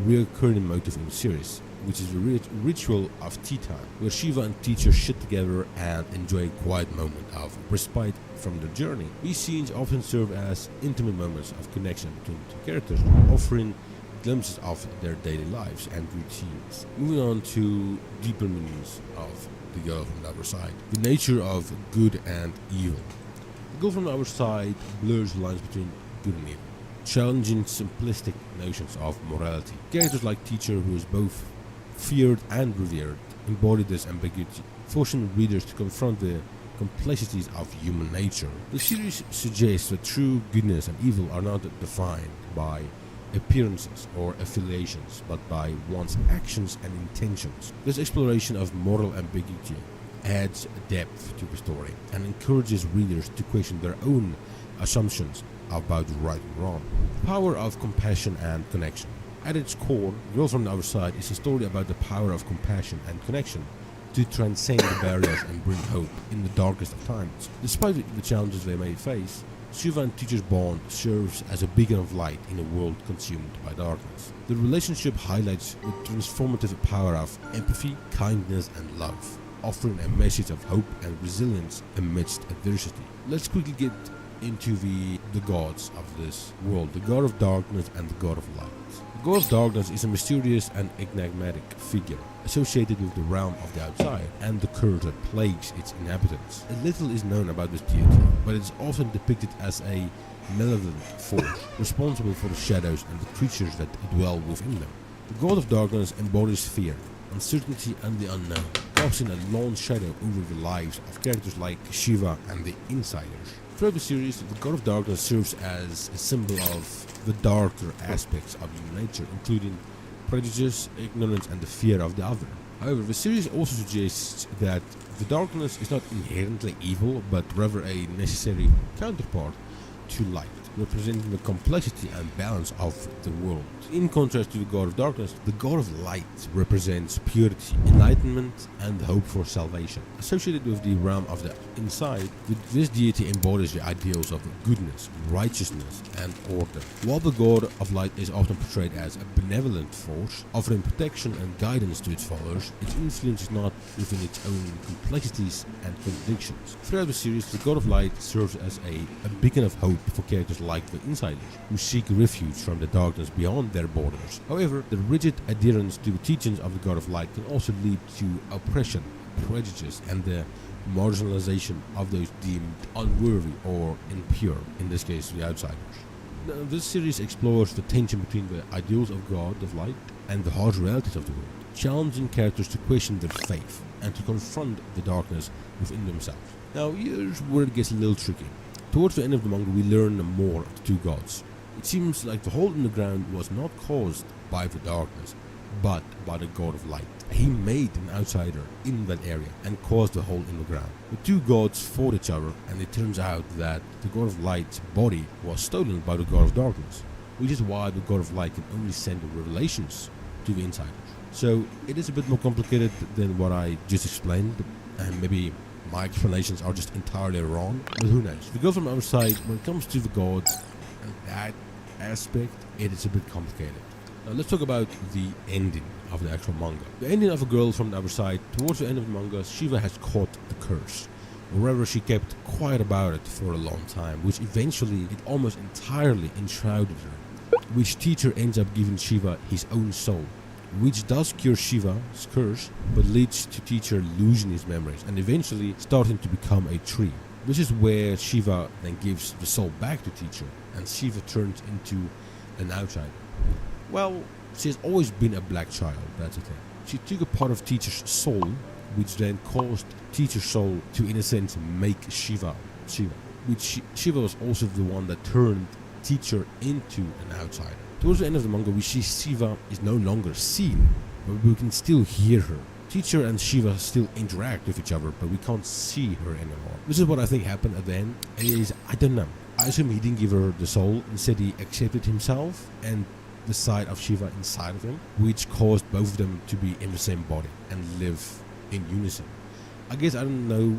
recurring motif in the series, which is the ritual of tea time, where Shiva and Teacher sit together and enjoy a quiet moment of respite from their journey. These scenes often serve as intimate moments of connection between the two characters, offering glimpses of their daily lives and routines. Moving on to deeper meanings of The Girl from the Other Side. The nature of good and evil. The Girl from the Other Side blurs the lines between good and evil, challenging simplistic notions of morality. Characters like Teacher, who is both feared and revered, embody this ambiguity, forcing readers to confront the complexities of human nature. The series suggests that true goodness and evil are not defined by appearances or affiliations, but by one's actions and intentions. This exploration of moral ambiguity adds depth to the story and encourages readers to question their own assumptions about right and wrong. The power of compassion and connection. At its core, Girl from the Other Side is a story about the power of compassion and connection to transcend the barriers and bring hope in the darkest of times. Despite the challenges they may face, Shiva and Teacher's bond serves as a beacon of light in a world consumed by darkness. The relationship highlights the transformative power of empathy, kindness, and love, offering a message of hope and resilience amidst adversity. Let's quickly get into the gods of this world, the god of darkness and the god of light. The god of darkness is a mysterious and enigmatic figure associated with the realm of the outside and the curse that plagues its inhabitants. Little is known about this deity, but it is often depicted as a malevolent force responsible for the shadows and the creatures that dwell within them. The god of darkness embodies fear, uncertainty, and the unknown, casting a long shadow over the lives of characters like Shiva and the Insiders. Throughout the series, the God of Darkness serves as a symbol of the darker aspects of human nature, including prejudice, ignorance, and the fear of the other. However, the series also suggests that the darkness is not inherently evil, but rather a necessary counterpart to light, representing the complexity and balance of the world. In contrast to the God of Darkness, the God of Light represents purity, enlightenment, and hope for salvation. Associated with the realm of the inside, this deity embodies the ideals of goodness, righteousness, and order. While the God of Light is often portrayed as a benevolent force, offering protection and guidance to its followers, its influence is not within its own complexities and contradictions. Throughout the series, the God of Light serves as a beacon of hope for characters like the Insiders, who seek refuge from the darkness beyond their borders. However, the rigid adherence to the teachings of the God of Light can also lead to oppression, prejudice, and the marginalization of those deemed unworthy or impure, in this case the outsiders. Now, this series explores the tension between the ideals of God of Light and the harsh realities of the world, challenging characters to question their faith and to confront the darkness within themselves. Now, here's where it gets a little tricky. Towards the end of the manga, we learn more of the two gods. It seems like the hole in the ground was not caused by the darkness, but by the God of Light. He made an outsider in that area and caused the hole in the ground. The two gods fought each other, and it turns out that the God of Light's body was stolen by the God of Darkness, which is why the God of Light can only send revelations to the Insiders. So it is a bit more complicated than what I just explained, and maybe my explanations are just entirely wrong, but who knows. If we go from the other side, when it comes to the gods and that aspect, it is a bit complicated. Now let's talk about the ending of the actual manga. The ending of A Girl from the Other Side. Towards the end of the manga, Shiva has caught the curse, or rather she kept quiet about it for a long time, which eventually it almost entirely enshrouded her, which Teacher ends up giving Shiva his own soul, which does cure Shiva's curse, but leads to Teacher losing his memories and eventually starting to become a tree. This is where Shiva then gives the soul back to Teacher, and Shiva turns into an outsider. Well, she has always been a black child, that's the thing. She took a part of Teacher's soul, which then caused Teacher's soul to, in a sense, make Shiva. Which Shiva was also the one that turned Teacher into an outsider. Towards the end of the manga, we see Shiva is no longer seen, but we can still hear her. Teacher and Shiva still interact with each other, but we can't see her anymore. This is what I think happened at the end. And it is, I don't know. I assume he didn't give her the soul. Instead, he accepted himself and the side of Shiva inside of him, which caused both of them to be in the same body and live in unison. I guess I don't know.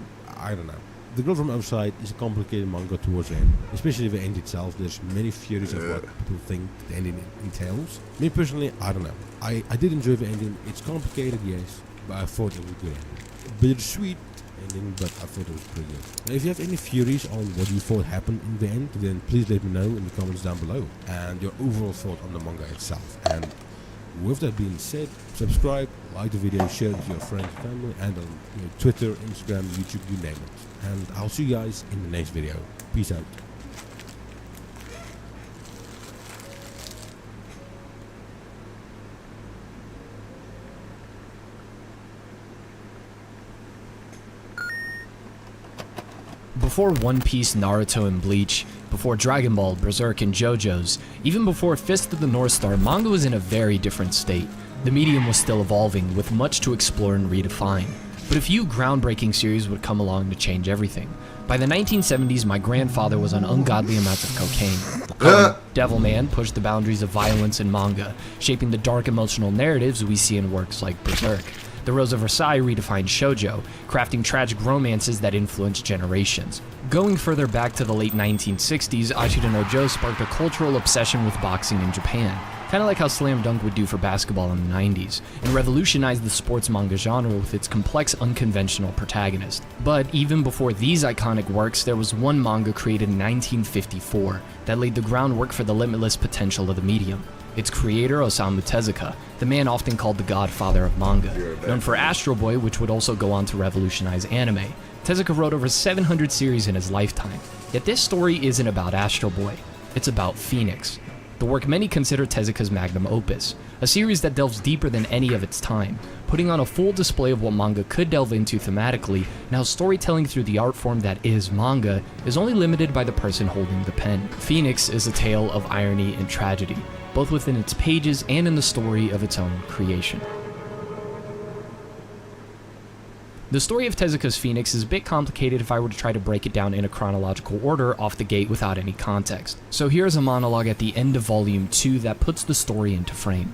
The Girl from Outside is a complicated manga towards the end, especially the end itself. There's many theories of what people think the ending entails. Me personally, I don't know. I did enjoy the ending. It's complicated, yes, but I thought it was good. Bittersweet ending, but I thought it was pretty good. Now, if you have any theories on what you thought happened in the end, then please let me know in the comments down below, and your overall thought on the manga itself. And with that being said, subscribe, like the video, share it with your friends and family, and on Twitter, Instagram, YouTube, you name it. And I'll see you guys in the next video. Peace out. Before One Piece, Naruto, and Bleach, before Dragon Ball, Berserk, and JoJo's, even before Fist of the North Star, manga was in a very different state. The medium was still evolving, with much to explore and redefine. But a few groundbreaking series would come along to change everything. By the 1970s, my grandfather was on ungodly amounts of cocaine. Devilman pushed the boundaries of violence in manga, shaping the dark emotional narratives we see in works like Berserk. The Rose of Versailles redefined shoujo, crafting tragic romances that influenced generations. Going further back to the late 1960s, Ashita no Joe sparked a cultural obsession with boxing in Japan, kind of like how Slam Dunk would do for basketball in the 90s, and revolutionized the sports manga genre with its complex, unconventional protagonist. But even before these iconic works, there was one manga created in 1954 that laid the groundwork for the limitless potential of the medium. Its creator, Osamu Tezuka, the man often called the godfather of manga. Known for Astro Boy, which would also go on to revolutionize anime, Tezuka wrote over 700 series in his lifetime. Yet this story isn't about Astro Boy, it's about Phoenix. The work many consider Tezuka's magnum opus, a series that delves deeper than any of its time, putting on a full display of what manga could delve into thematically, and how storytelling through the art form that is manga is only limited by the person holding the pen. Phoenix is a tale of irony and tragedy, both within its pages and in the story of its own creation. The story of Tezuka's Phoenix is a bit complicated if I were to try to break it down in a chronological order off the gate without any context. So here's a monologue at the end of Volume 2 that puts the story into frame.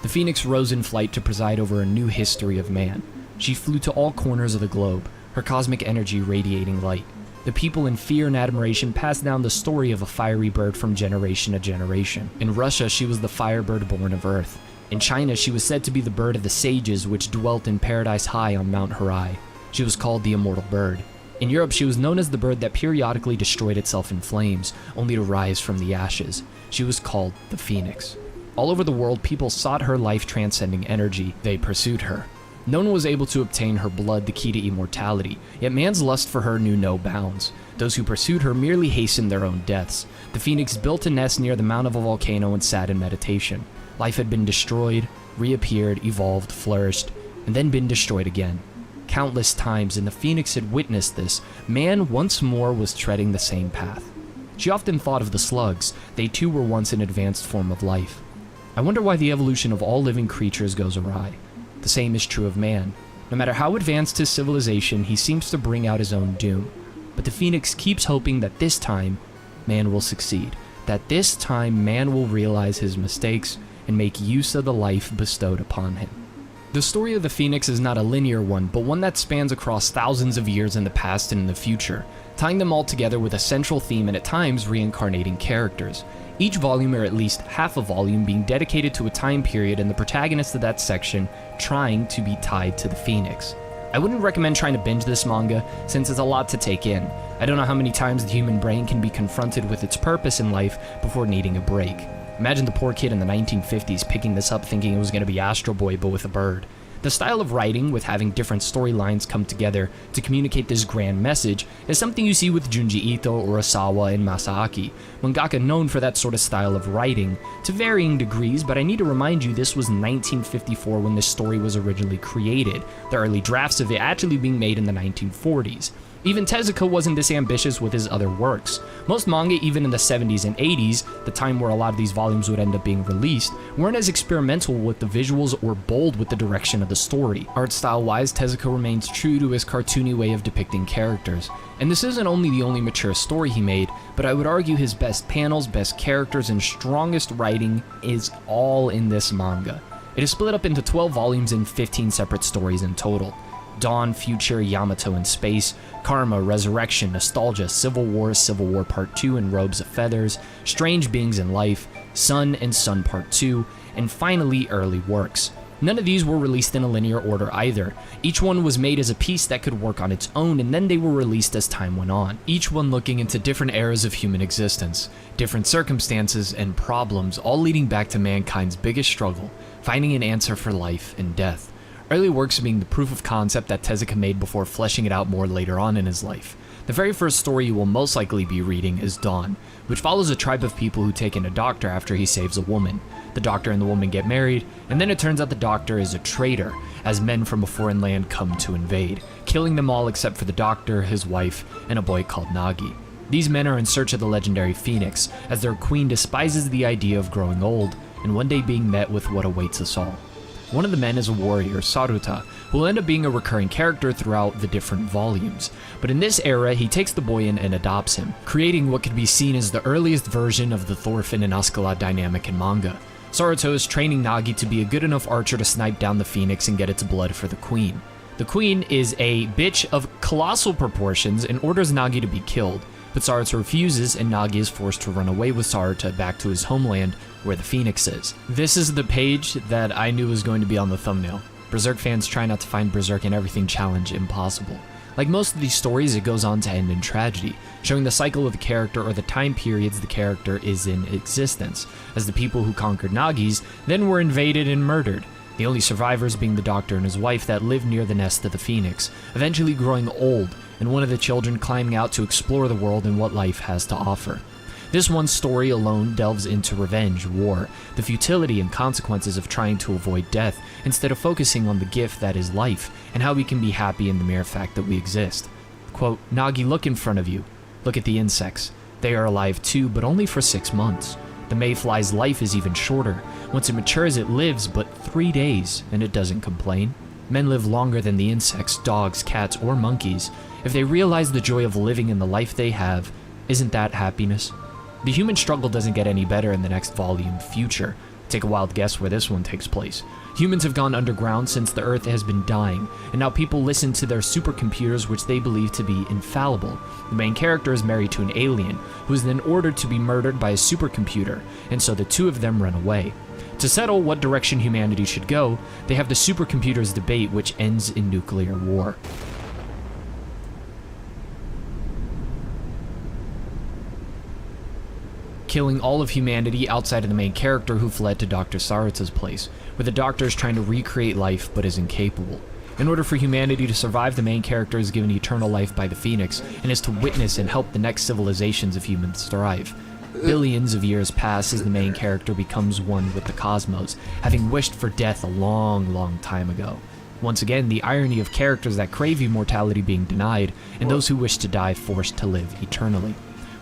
The Phoenix rose in flight to preside over a new history of man. She flew to all corners of the globe, her cosmic energy radiating light. The people in fear and admiration passed down the story of a fiery bird from generation to generation. In Russia, she was the firebird born of Earth. In China, she was said to be the bird of the sages which dwelt in Paradise High on Mount Harai. She was called the immortal bird. In Europe, she was known as the bird that periodically destroyed itself in flames, only to rise from the ashes. She was called the Phoenix. All over the world, people sought her life-transcending energy. They pursued her. No one was able to obtain her blood, the key to immortality, yet man's lust for her knew no bounds. Those who pursued her merely hastened their own deaths. The Phoenix built a nest near the mount of a volcano and sat in meditation. Life had been destroyed, reappeared, evolved, flourished, and then been destroyed again. Countless times, and the Phoenix had witnessed this, man once more was treading the same path. She often thought of the slugs. They too were once an advanced form of life. I wonder why the evolution of all living creatures goes awry. The same is true of man. No matter how advanced his civilization, he seems to bring out his own doom. But the Phoenix keeps hoping that this time, man will succeed. That this time, man will realize his mistakes and make use of the life bestowed upon him. The story of the Phoenix is not a linear one, but one that spans across thousands of years in the past and in the future, tying them all together with a central theme and at times reincarnating characters. Each volume, or at least half a volume, being dedicated to a time period and the protagonist of that section trying to be tied to the Phoenix. I wouldn't recommend trying to binge this manga, since it's a lot to take in. I don't know how many times the human brain can be confronted with its purpose in life before needing a break. Imagine the poor kid in the 1950s picking this up thinking it was going to be Astro Boy but with a bird. The style of writing, with having different storylines come together to communicate this grand message, is something you see with Junji Ito, Urasawa, and Masaaki, mangaka known for that sort of style of writing, to varying degrees, but I need to remind you this was 1954 when this story was originally created, the early drafts of it actually being made in the 1940s. Even Tezuka wasn't this ambitious with his other works. Most manga, even in the 70s and 80s, the time where a lot of these volumes would end up being released, weren't as experimental with the visuals or bold with the direction of the story. Art style-wise, Tezuka remains true to his cartoony way of depicting characters. And this isn't only the only mature story he made, but I would argue his best panels, best characters, and strongest writing is all in this manga. It is split up into 12 volumes and 15 separate stories in total. Dawn, Future, Yamato in Space, Karma, Resurrection, Nostalgia, Civil War Part 2 and Robes of Feathers, Strange Beings in Life, Sun and Sun Part 2, and finally Early Works. None of these were released in a linear order either. Each one was made as a piece that could work on its own, and then they were released as time went on, each one looking into different eras of human existence, different circumstances and problems, all leading back to mankind's biggest struggle, finding an answer for life and death. Early Works being the proof of concept that Tezuka made before fleshing it out more later on in his life. The very first story you will most likely be reading is Dawn, which follows a tribe of people who take in a doctor after he saves a woman. The doctor and the woman get married, and then it turns out the doctor is a traitor, as men from a foreign land come to invade, killing them all except for the doctor, his wife, and a boy called Nagi. These men are in search of the legendary Phoenix, as their queen despises the idea of growing old, and one day being met with what awaits us all. One of the men is a warrior, Saruta, who will end up being a recurring character throughout the different volumes. But in this era, he takes the boy in and adopts him, creating what could be seen as the earliest version of the Thorfinn and Askeladd dynamic in manga. Saruto is training Nagi to be a good enough archer to snipe down the Phoenix and get its blood for the queen. The queen is a bitch of colossal proportions and orders Nagi to be killed, but Saruto refuses and Nagi is forced to run away with Saruta back to his homeland where the Phoenix is. This is the page that I knew was going to be on the thumbnail. Berserk fans try not to find Berserk in everything challenge impossible. Like most of these stories, it goes on to end in tragedy, showing the cycle of the character or the time periods the character is in existence, as the people who conquered Nagis then were invaded and murdered, the only survivors being the doctor and his wife that lived near the nest of the Phoenix, eventually growing old, and one of the children climbing out to explore the world and what life has to offer. This one story alone delves into revenge, war, the futility and consequences of trying to avoid death, instead of focusing on the gift that is life, and how we can be happy in the mere fact that we exist. Quote, Nagi, look in front of you. Look at the insects. They are alive too, but only for 6 months. The mayfly's life is even shorter. Once it matures, it lives but 3 days, and it doesn't complain. Men live longer than the insects, dogs, cats, or monkeys. If they realize the joy of living in the life they have, isn't that happiness? The human struggle doesn't get any better in the next volume, Future. Take a wild guess where this one takes place. Humans have gone underground since the Earth has been dying, and now people listen to their supercomputers which they believe to be infallible. The main character is married to an alien, who is then ordered to be murdered by a supercomputer, and so the two of them run away. To settle what direction humanity should go, they have the supercomputers debate which ends in nuclear war. Killing all of humanity outside of the main character who fled to Dr. Saruta's place, where the doctor is trying to recreate life but is incapable. In order for humanity to survive, the main character is given eternal life by the Phoenix and is to witness and help the next civilizations of humans thrive. Billions of years pass as the main character becomes one with the cosmos, having wished for death a long, long time ago. Once again, the irony of characters that crave immortality being denied, and those who wish to die forced to live eternally.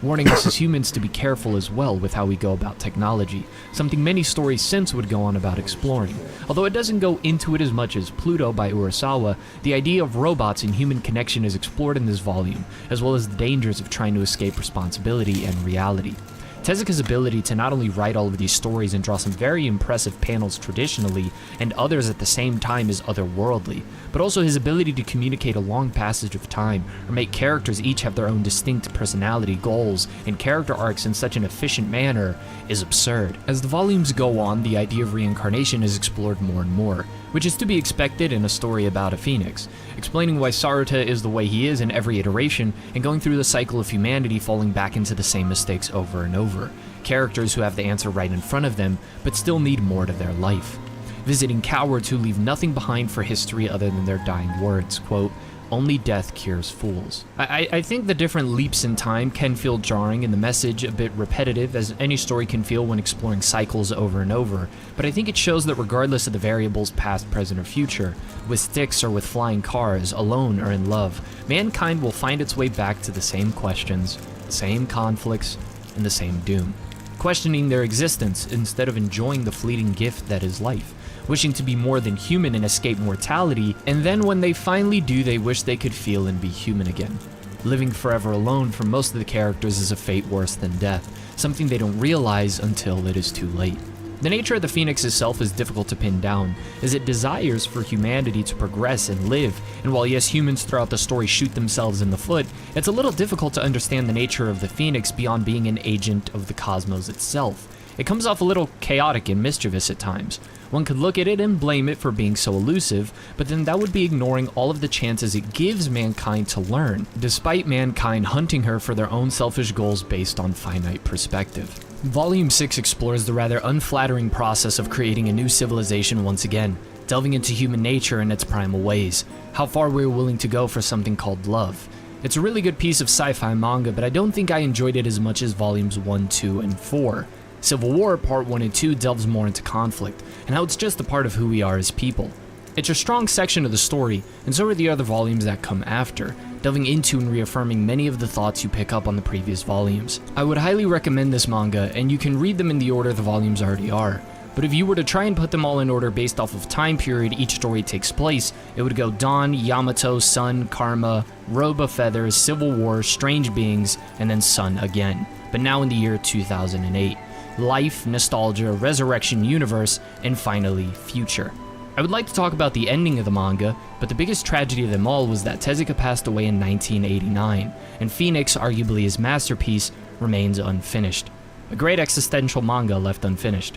Warning us as humans to be careful as well with how we go about technology, something many stories since would go on about exploring. Although it doesn't go into it as much as Pluto by Urasawa, the idea of robots and human connection is explored in this volume, as well as the dangers of trying to escape responsibility and reality. Tezuka's ability to not only write all of these stories and draw some very impressive panels traditionally, and others at the same time is otherworldly, but also his ability to communicate a long passage of time, or make characters each have their own distinct personality, goals, and character arcs in such an efficient manner, is absurd. As the volumes go on, the idea of reincarnation is explored more and more, which is to be expected in a story about a phoenix, explaining why Saruta is the way he is in every iteration, and going through the cycle of humanity falling back into the same mistakes over and over. Characters who have the answer right in front of them, but still need more to their life. Visiting cowards who leave nothing behind for history other than their dying words, quote, only death cures fools. I think the different leaps in time can feel jarring and the message a bit repetitive, as any story can feel when exploring cycles over and over, but I think it shows that regardless of the variables past, present, or future, with sticks or with flying cars, alone or in love, mankind will find its way back to the same questions, the same conflicts, and the same doom. Questioning their existence instead of enjoying the fleeting gift that is life, wishing to be more than human and escape mortality, and then when they finally do, they wish they could feel and be human again. Living forever alone for most of the characters is a fate worse than death, something they don't realize until it is too late. The nature of the Phoenix itself is difficult to pin down, as it desires for humanity to progress and live, and while yes, humans throughout the story shoot themselves in the foot, it's a little difficult to understand the nature of the Phoenix beyond being an agent of the cosmos itself. It comes off a little chaotic and mischievous at times. One could look at it and blame it for being so elusive, but then that would be ignoring all of the chances it gives mankind to learn, despite mankind hunting her for their own selfish goals based on finite perspective. Volume 6 explores the rather unflattering process of creating a new civilization once again, delving into human nature in its primal ways, how far we're willing to go for something called love. It's a really good piece of sci-fi manga, but I don't think I enjoyed it as much as volumes 1, 2, and 4. Civil War Part 1 and 2 delves more into conflict, and how it's just a part of who we are as people. It's a strong section of the story, and so are the other volumes that come after, delving into and reaffirming many of the thoughts you pick up on the previous volumes. I would highly recommend this manga, and you can read them in the order the volumes already are, but if you were to try and put them all in order based off of time period each story takes place, it would go Dawn, Yamato, Sun, Karma, Robe of Feathers, Civil War, Strange Beings, and then Sun again, but now in the year 2008. Life, Nostalgia, Resurrection Universe, and finally, Future. I would like to talk about the ending of the manga, but the biggest tragedy of them all was that Tezuka passed away in 1989, and Phoenix, arguably his masterpiece, remains unfinished. A great existential manga left unfinished.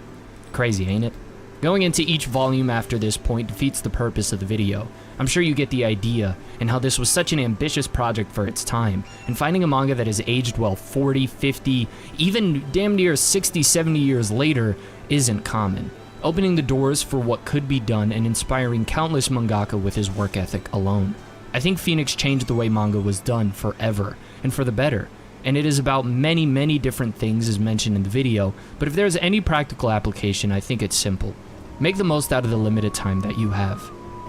Crazy, ain't it? Going into each volume after this point defeats the purpose of the video. I'm sure you get the idea, and how this was such an ambitious project for its time, and finding a manga that has aged well 40, 50, even damn near 60, 70 years later isn't common, opening the doors for what could be done and inspiring countless mangaka with his work ethic alone. I think Phoenix changed the way manga was done forever, and for the better, and it is about many, many different things as mentioned in the video, but if there's any practical application, I think it's simple. Make the most out of the limited time that you have.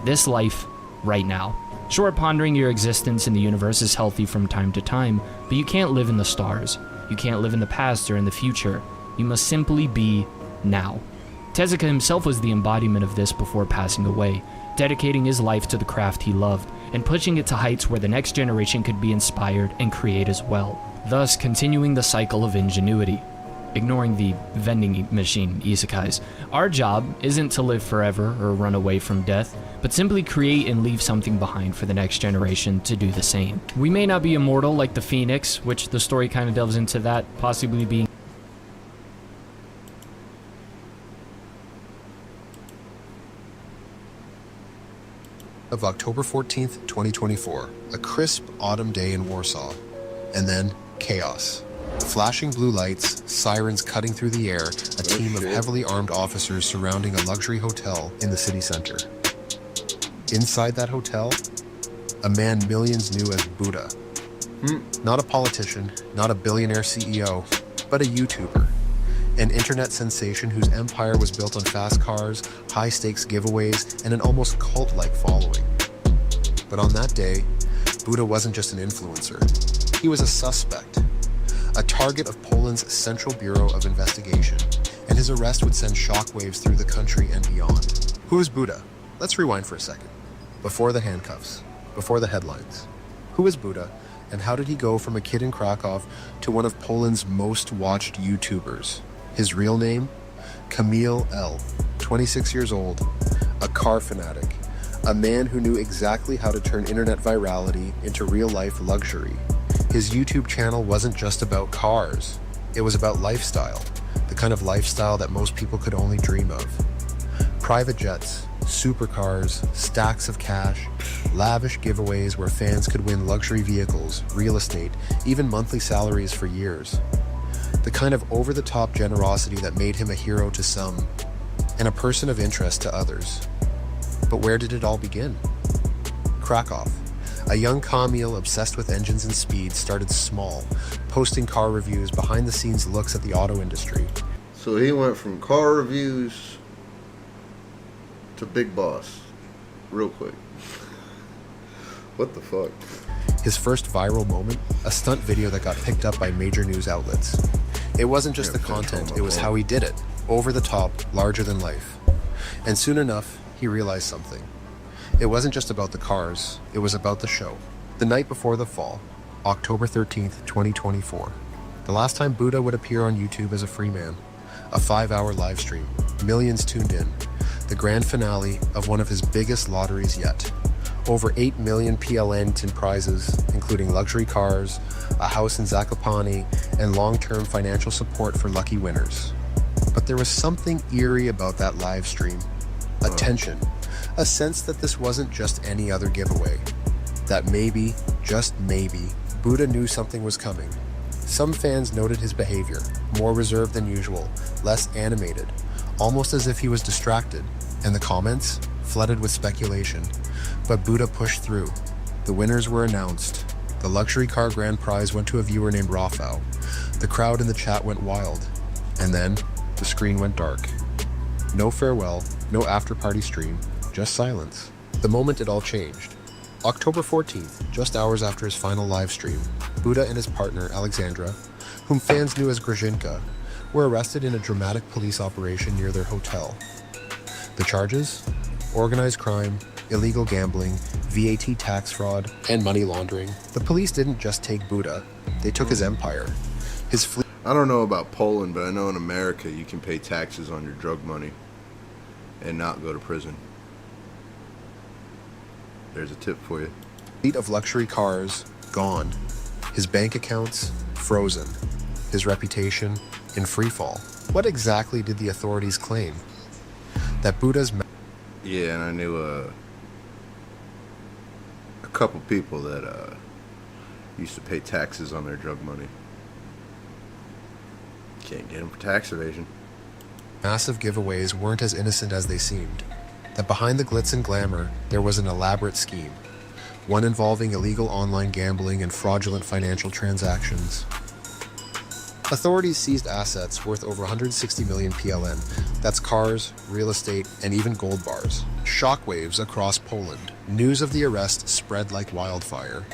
This life, right now. Sure, pondering your existence in the universe is healthy from time to time, but you can't live in the stars. You can't live in the past or in the future. You must simply be now. Tezuka himself was the embodiment of this before passing away, dedicating his life to the craft he loved, and pushing it to heights where the next generation could be inspired and create as well, thus continuing the cycle of ingenuity. Ignoring the vending machine isekais, our job isn't to live forever or run away from death, but simply create and leave something behind for the next generation to do the same. We may not be immortal like the Phoenix, which the story kind of delves into that, possibly being of October 14th, 2024, a crisp autumn day in Warsaw, and then chaos. Flashing blue lights, sirens cutting through the air, a team of heavily armed officers surrounding a luxury hotel in the city center. Inside that hotel, a man millions knew as Buddha. Not a politician, not a billionaire CEO, but a YouTuber. An internet sensation whose empire was built on fast cars, high-stakes giveaways, and an almost cult-like following. But on that day, Buddha wasn't just an influencer. He was a suspect, a target of Poland's Central Bureau of Investigation, and his arrest would send shockwaves through the country and beyond. Who is Buddha? Let's rewind for a second. Before the handcuffs, before the headlines. Who is Buddha, and how did he go from a kid in Krakow to one of Poland's most watched YouTubers? His real name? Kamil L., 26 years old, a car fanatic, a man who knew exactly how to turn internet virality into real-life luxury. His YouTube channel wasn't just about cars. It was about lifestyle, the kind of lifestyle that most people could only dream of. Private jets, supercars, stacks of cash, lavish giveaways where fans could win luxury vehicles, real estate, even monthly salaries for years. The kind of over-the-top generosity that made him a hero to some, and a person of interest to others. But where did it all begin? Krakow, A young Camille obsessed with engines and speed started small, posting car reviews, behind-the-scenes looks at the auto industry. So he went from car reviews to Big Boss, real quick. What the fuck? His first viral moment, a stunt video that got picked up by major news outlets. It wasn't just the content, it was how he did it. Over the top, larger than life. And soon enough, he realized something. It wasn't just about the cars, it was about the show. The night before the fall, October 13th, 2024. The last time Buddha would appear on YouTube as a free man. A 5-hour live stream, millions tuned in. The grand finale of one of his biggest lotteries yet. Over 8 million PLN in prizes, including luxury cars, a house in Zakopane, and long-term financial support for lucky winners. But there was something eerie about that live stream. A tension. A sense that this wasn't just any other giveaway. That maybe, just maybe, Buddha knew something was coming. Some fans noted his behavior, more reserved than usual, less animated, almost as if he was distracted, and the comments flooded with speculation. But Buddha pushed through. The winners were announced. The luxury car grand prize went to a viewer named Rafał. The crowd in the chat went wild. And then, the screen went dark. No farewell, no after-party stream, just silence. The moment it all changed. October 14th, just hours after his final live stream, Buddha and his partner, Alexandra, whom fans knew as Grażynka, were arrested in a dramatic police operation near their hotel. The charges? Organized crime, illegal gambling, VAT tax fraud, and money laundering. The police didn't just take Buddha, they took his empire. His fleet. I don't know about Poland, but I know in America you can pay taxes on your drug money and not go to prison. There's a tip for you. Fleet of luxury cars, gone. His bank accounts, frozen. His reputation, in freefall. What exactly did the authorities claim? That Buddha's... Yeah, and I knew a couple people that used to pay taxes on their drug money. Can't get them for tax evasion. Massive giveaways weren't as innocent as they seemed. That behind the glitz and glamour, there was an elaborate scheme. One involving illegal online gambling and fraudulent financial transactions. Authorities seized assets worth over 160 million PLN. That's cars, real estate, and even gold bars. Shockwaves across Poland. News of the arrest spread like wildfire.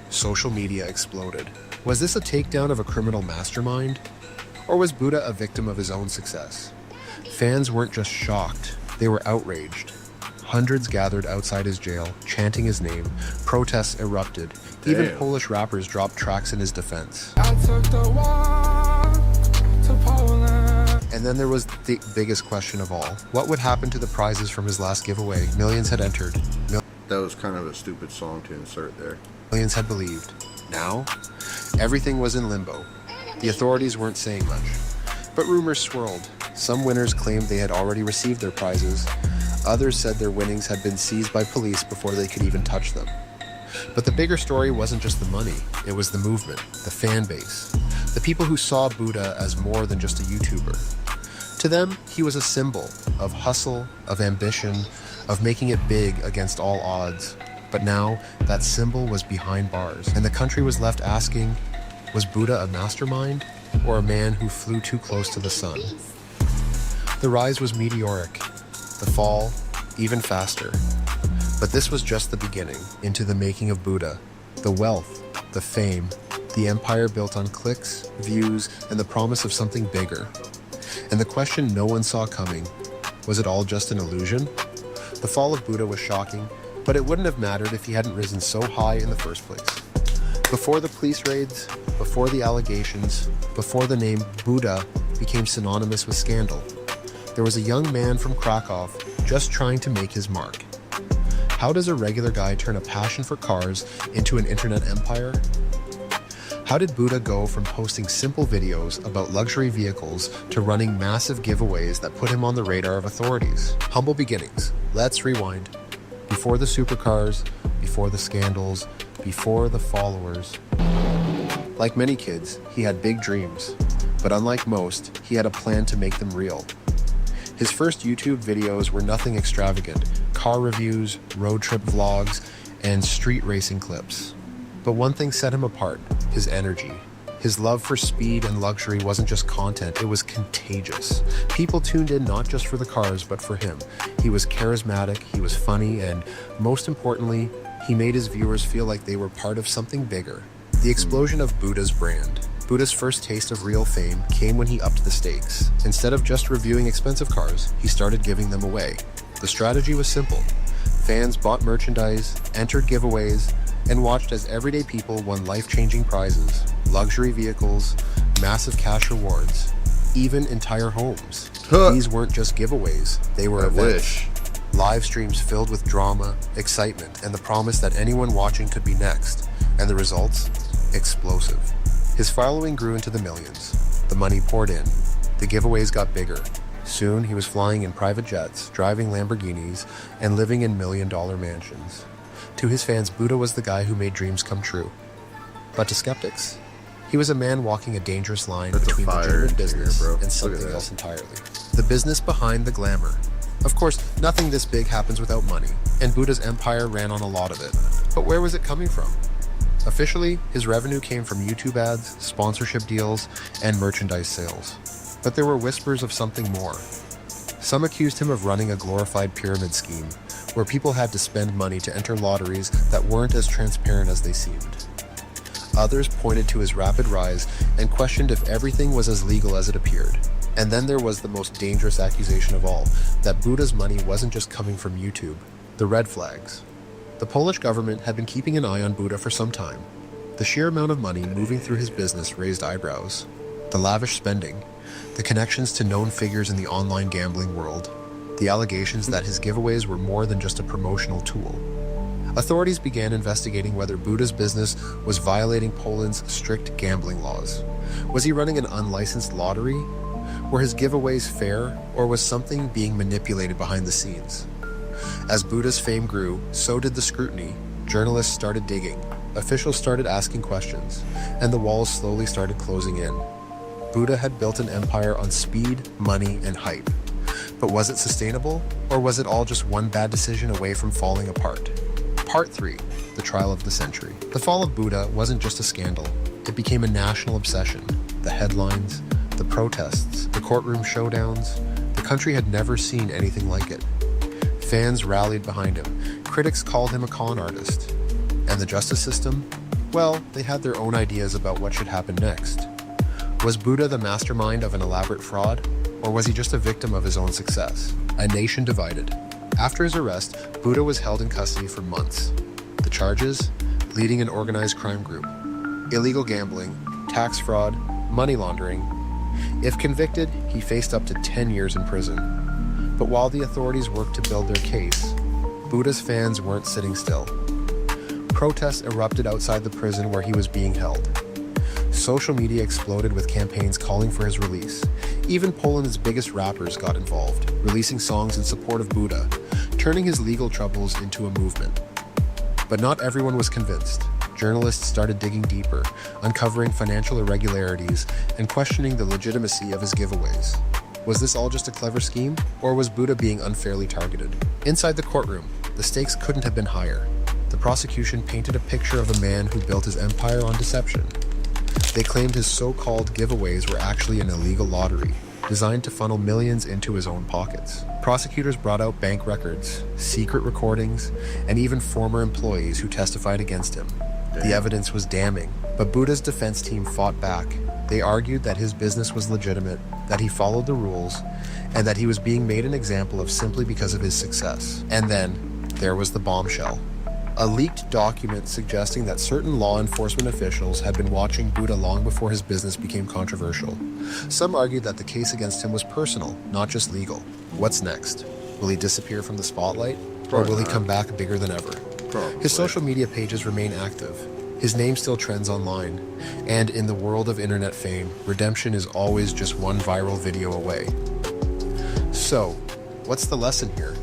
Social media exploded. Was this a takedown of a criminal mastermind? Or was Buddha a victim of his own success? Fans weren't just shocked, they were outraged. Hundreds gathered outside his jail, chanting his name. Protests erupted. Damn. Even Polish rappers dropped tracks in his defense. I took the walk to Poland. And then there was the biggest question of all. What would happen to the prizes from his last giveaway? Millions had entered. That was kind of a stupid song to insert there. Millions had believed. Now, everything was in limbo. The authorities weren't saying much. But rumors swirled. Some winners claimed they had already received their prizes. Others said their winnings had been seized by police before they could even touch them. But the bigger story wasn't just the money, it was the movement, the fan base, the people who saw Buddha as more than just a YouTuber. To them, he was a symbol of hustle, of ambition, of making it big against all odds. But now, that symbol was behind bars, and the country was left asking, was Buddha a mastermind, or a man who flew too close to the sun? The rise was meteoric, the fall even faster. But this was just the beginning into the making of Buddha. The wealth, the fame, the empire built on clicks, views, and the promise of something bigger. And the question no one saw coming, was it all just an illusion? The fall of Buddha was shocking, but it wouldn't have mattered if he hadn't risen so high in the first place. Before the police raids, before the allegations, before the name Buddha became synonymous with scandal, there was a young man from Krakow just trying to make his mark. How does a regular guy turn a passion for cars into an internet empire? How did Buddha go from posting simple videos about luxury vehicles to running massive giveaways that put him on the radar of authorities? Humble beginnings. Let's rewind. Before the supercars, before the scandals, before the followers. Like many kids, he had big dreams, but unlike most, he had a plan to make them real. His first YouTube videos were nothing extravagant, car reviews, road trip vlogs, and street racing clips. But one thing set him apart, his energy. His love for speed and luxury wasn't just content, it was contagious. People tuned in not just for the cars, but for him. He was charismatic, he was funny, and most importantly, he made his viewers feel like they were part of something bigger. The explosion of Buddha's brand. Buddha's first taste of real fame came when he upped the stakes. Instead of just reviewing expensive cars, he started giving them away. The strategy was simple. Fans bought merchandise, entered giveaways, and watched as everyday people won life-changing prizes, luxury vehicles, massive cash rewards, even entire homes. These weren't just giveaways, they were events. Live streams filled with drama, excitement, and the promise that anyone watching could be next. And the results? Explosive. His following grew into the millions. The money poured in. The giveaways got bigger. Soon he was flying in private jets, driving Lamborghinis, and living in million-dollar mansions. To his fans, Buddha was the guy who made dreams come true. But to skeptics, he was a man walking a dangerous line between legitimate business and something else entirely. The business behind the glamour. Of course, nothing this big happens without money, and Buddha's empire ran on a lot of it. But where was it coming from? Officially, his revenue came from YouTube ads, sponsorship deals, and merchandise sales. But there were whispers of something more. Some accused him of running a glorified pyramid scheme, where people had to spend money to enter lotteries that weren't as transparent as they seemed. Others pointed to his rapid rise and questioned if everything was as legal as it appeared. And then there was the most dangerous accusation of all, that Buddha's money wasn't just coming from YouTube. The red flags. The Polish government had been keeping an eye on Buddha for some time. The sheer amount of money moving through his business raised eyebrows. The lavish spending, the connections to known figures in the online gambling world, the allegations that his giveaways were more than just a promotional tool. Authorities began investigating whether Buddha's business was violating Poland's strict gambling laws. Was he running an unlicensed lottery? Were his giveaways fair, or was something being manipulated behind the scenes? As Buddha's fame grew, so did the scrutiny. Journalists started digging, officials started asking questions, and the walls slowly started closing in. Buddha had built an empire on speed, money, and hype. But was it sustainable, or was it all just one bad decision away from falling apart? Part 3, the trial of the century. The fall of Buddha wasn't just a scandal. It became a national obsession. The headlines, the protests, the courtroom showdowns. The country had never seen anything like it. Fans rallied behind him. Critics called him a con artist. And the justice system? Well, they had their own ideas about what should happen next. Was Buddha the mastermind of an elaborate fraud? Or was he just a victim of his own success? A nation divided. After his arrest, Buddha was held in custody for months. The charges? Leading an organized crime group, illegal gambling, tax fraud, money laundering. If convicted, he faced up to 10 years in prison. But while the authorities worked to build their case, Buddha's fans weren't sitting still. Protests erupted outside the prison where he was being held. Social media exploded with campaigns calling for his release. Even Poland's biggest rappers got involved, releasing songs in support of Buddha, turning his legal troubles into a movement. But not everyone was convinced. Journalists started digging deeper, uncovering financial irregularities and questioning the legitimacy of his giveaways. Was this all just a clever scheme, or was Buddha being unfairly targeted? Inside the courtroom, the stakes couldn't have been higher. The prosecution painted a picture of a man who built his empire on deception. They claimed his so-called giveaways were actually an illegal lottery, designed to funnel millions into his own pockets. Prosecutors brought out bank records, secret recordings, and even former employees who testified against him. The evidence was damning, but Buddha's defense team fought back. They argued that his business was legitimate, that he followed the rules, and that he was being made an example of simply because of his success. And then, there was the bombshell. A leaked document suggesting that certain law enforcement officials had been watching Buddha long before his business became controversial. Some argued that the case against him was personal, not just legal. What's next? Will he disappear from the spotlight? Or will he come back bigger than ever? His social media pages remain active. His name still trends online. And in the world of internet fame, redemption is always just one viral video away. So, what's the lesson here?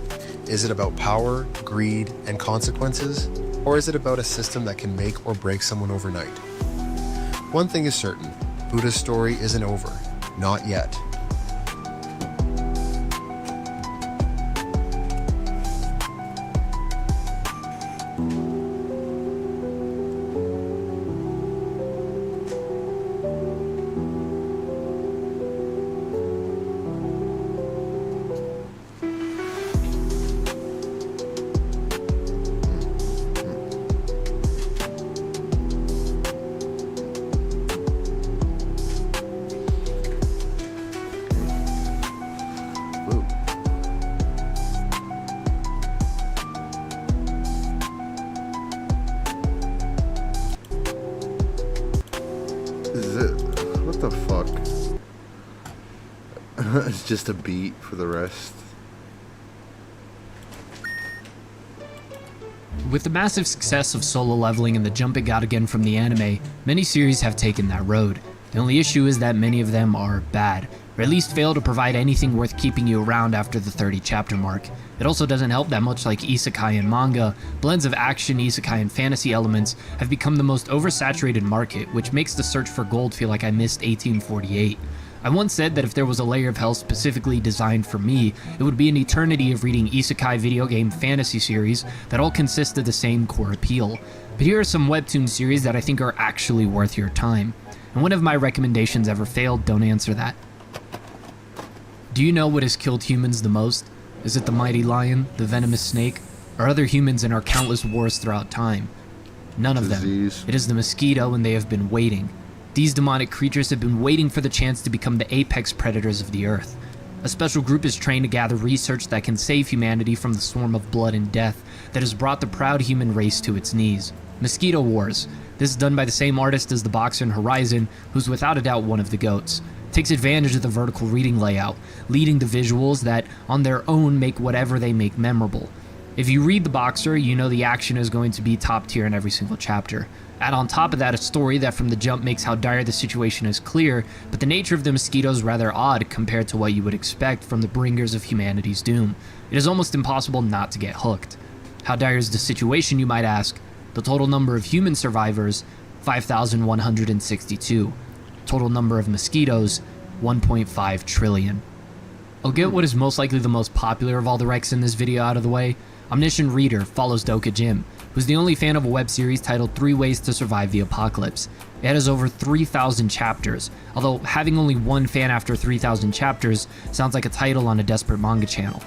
Is it about power, greed, and consequences? Or is it about a system that can make or break someone overnight? One thing is certain, Buddha's story isn't over. Not yet. It's just a beat for the rest. With the massive success of Solo Leveling and the jump it got again from the anime, many series have taken that road. The only issue is that many of them are bad, or at least fail to provide anything worth keeping you around after the 30 chapter mark. It also doesn't help that much like isekai and manga, blends of action, isekai, and fantasy elements have become the most oversaturated market, which makes the search for gold feel like I missed 1848. I once said that if there was a layer of hell specifically designed for me, it would be an eternity of reading isekai video game fantasy series that all consist of the same core appeal. But here are some webtoon series that I think are actually worth your time. And when have my recommendations ever failed? Don't answer that. Do you know what has killed humans the most? Is it the mighty lion, the venomous snake, or other humans in our countless wars throughout time? None of them. It is the mosquito, and they have been waiting. These demonic creatures have been waiting for the chance to become the apex predators of the earth. A special group is trained to gather research that can save humanity from the swarm of blood and death that has brought the proud human race to its knees. Mosquito Wars. This is done by the same artist as the boxer in Horizon, who's without a doubt one of the GOATs. Takes advantage of the vertical reading layout, leading to visuals that, on their own, make whatever they make memorable. If you read The Boxer, you know the action is going to be top tier in every single chapter. Add on top of that a story that from the jump makes how dire the situation is clear, but the nature of the mosquito is rather odd compared to what you would expect from the bringers of humanity's doom. It is almost impossible not to get hooked. How dire is the situation, you might ask? The total number of human survivors, 5,162. Total number of mosquitoes, 1.5 trillion. I'll get what is most likely the most popular of all the recs in this video out of the way. Omniscient Reader follows Doka Jim, who's the only fan of a web series titled 3 Ways to Survive the Apocalypse. It has over 3,000 chapters, although having only one fan after 3,000 chapters sounds like a title on a desperate manga channel.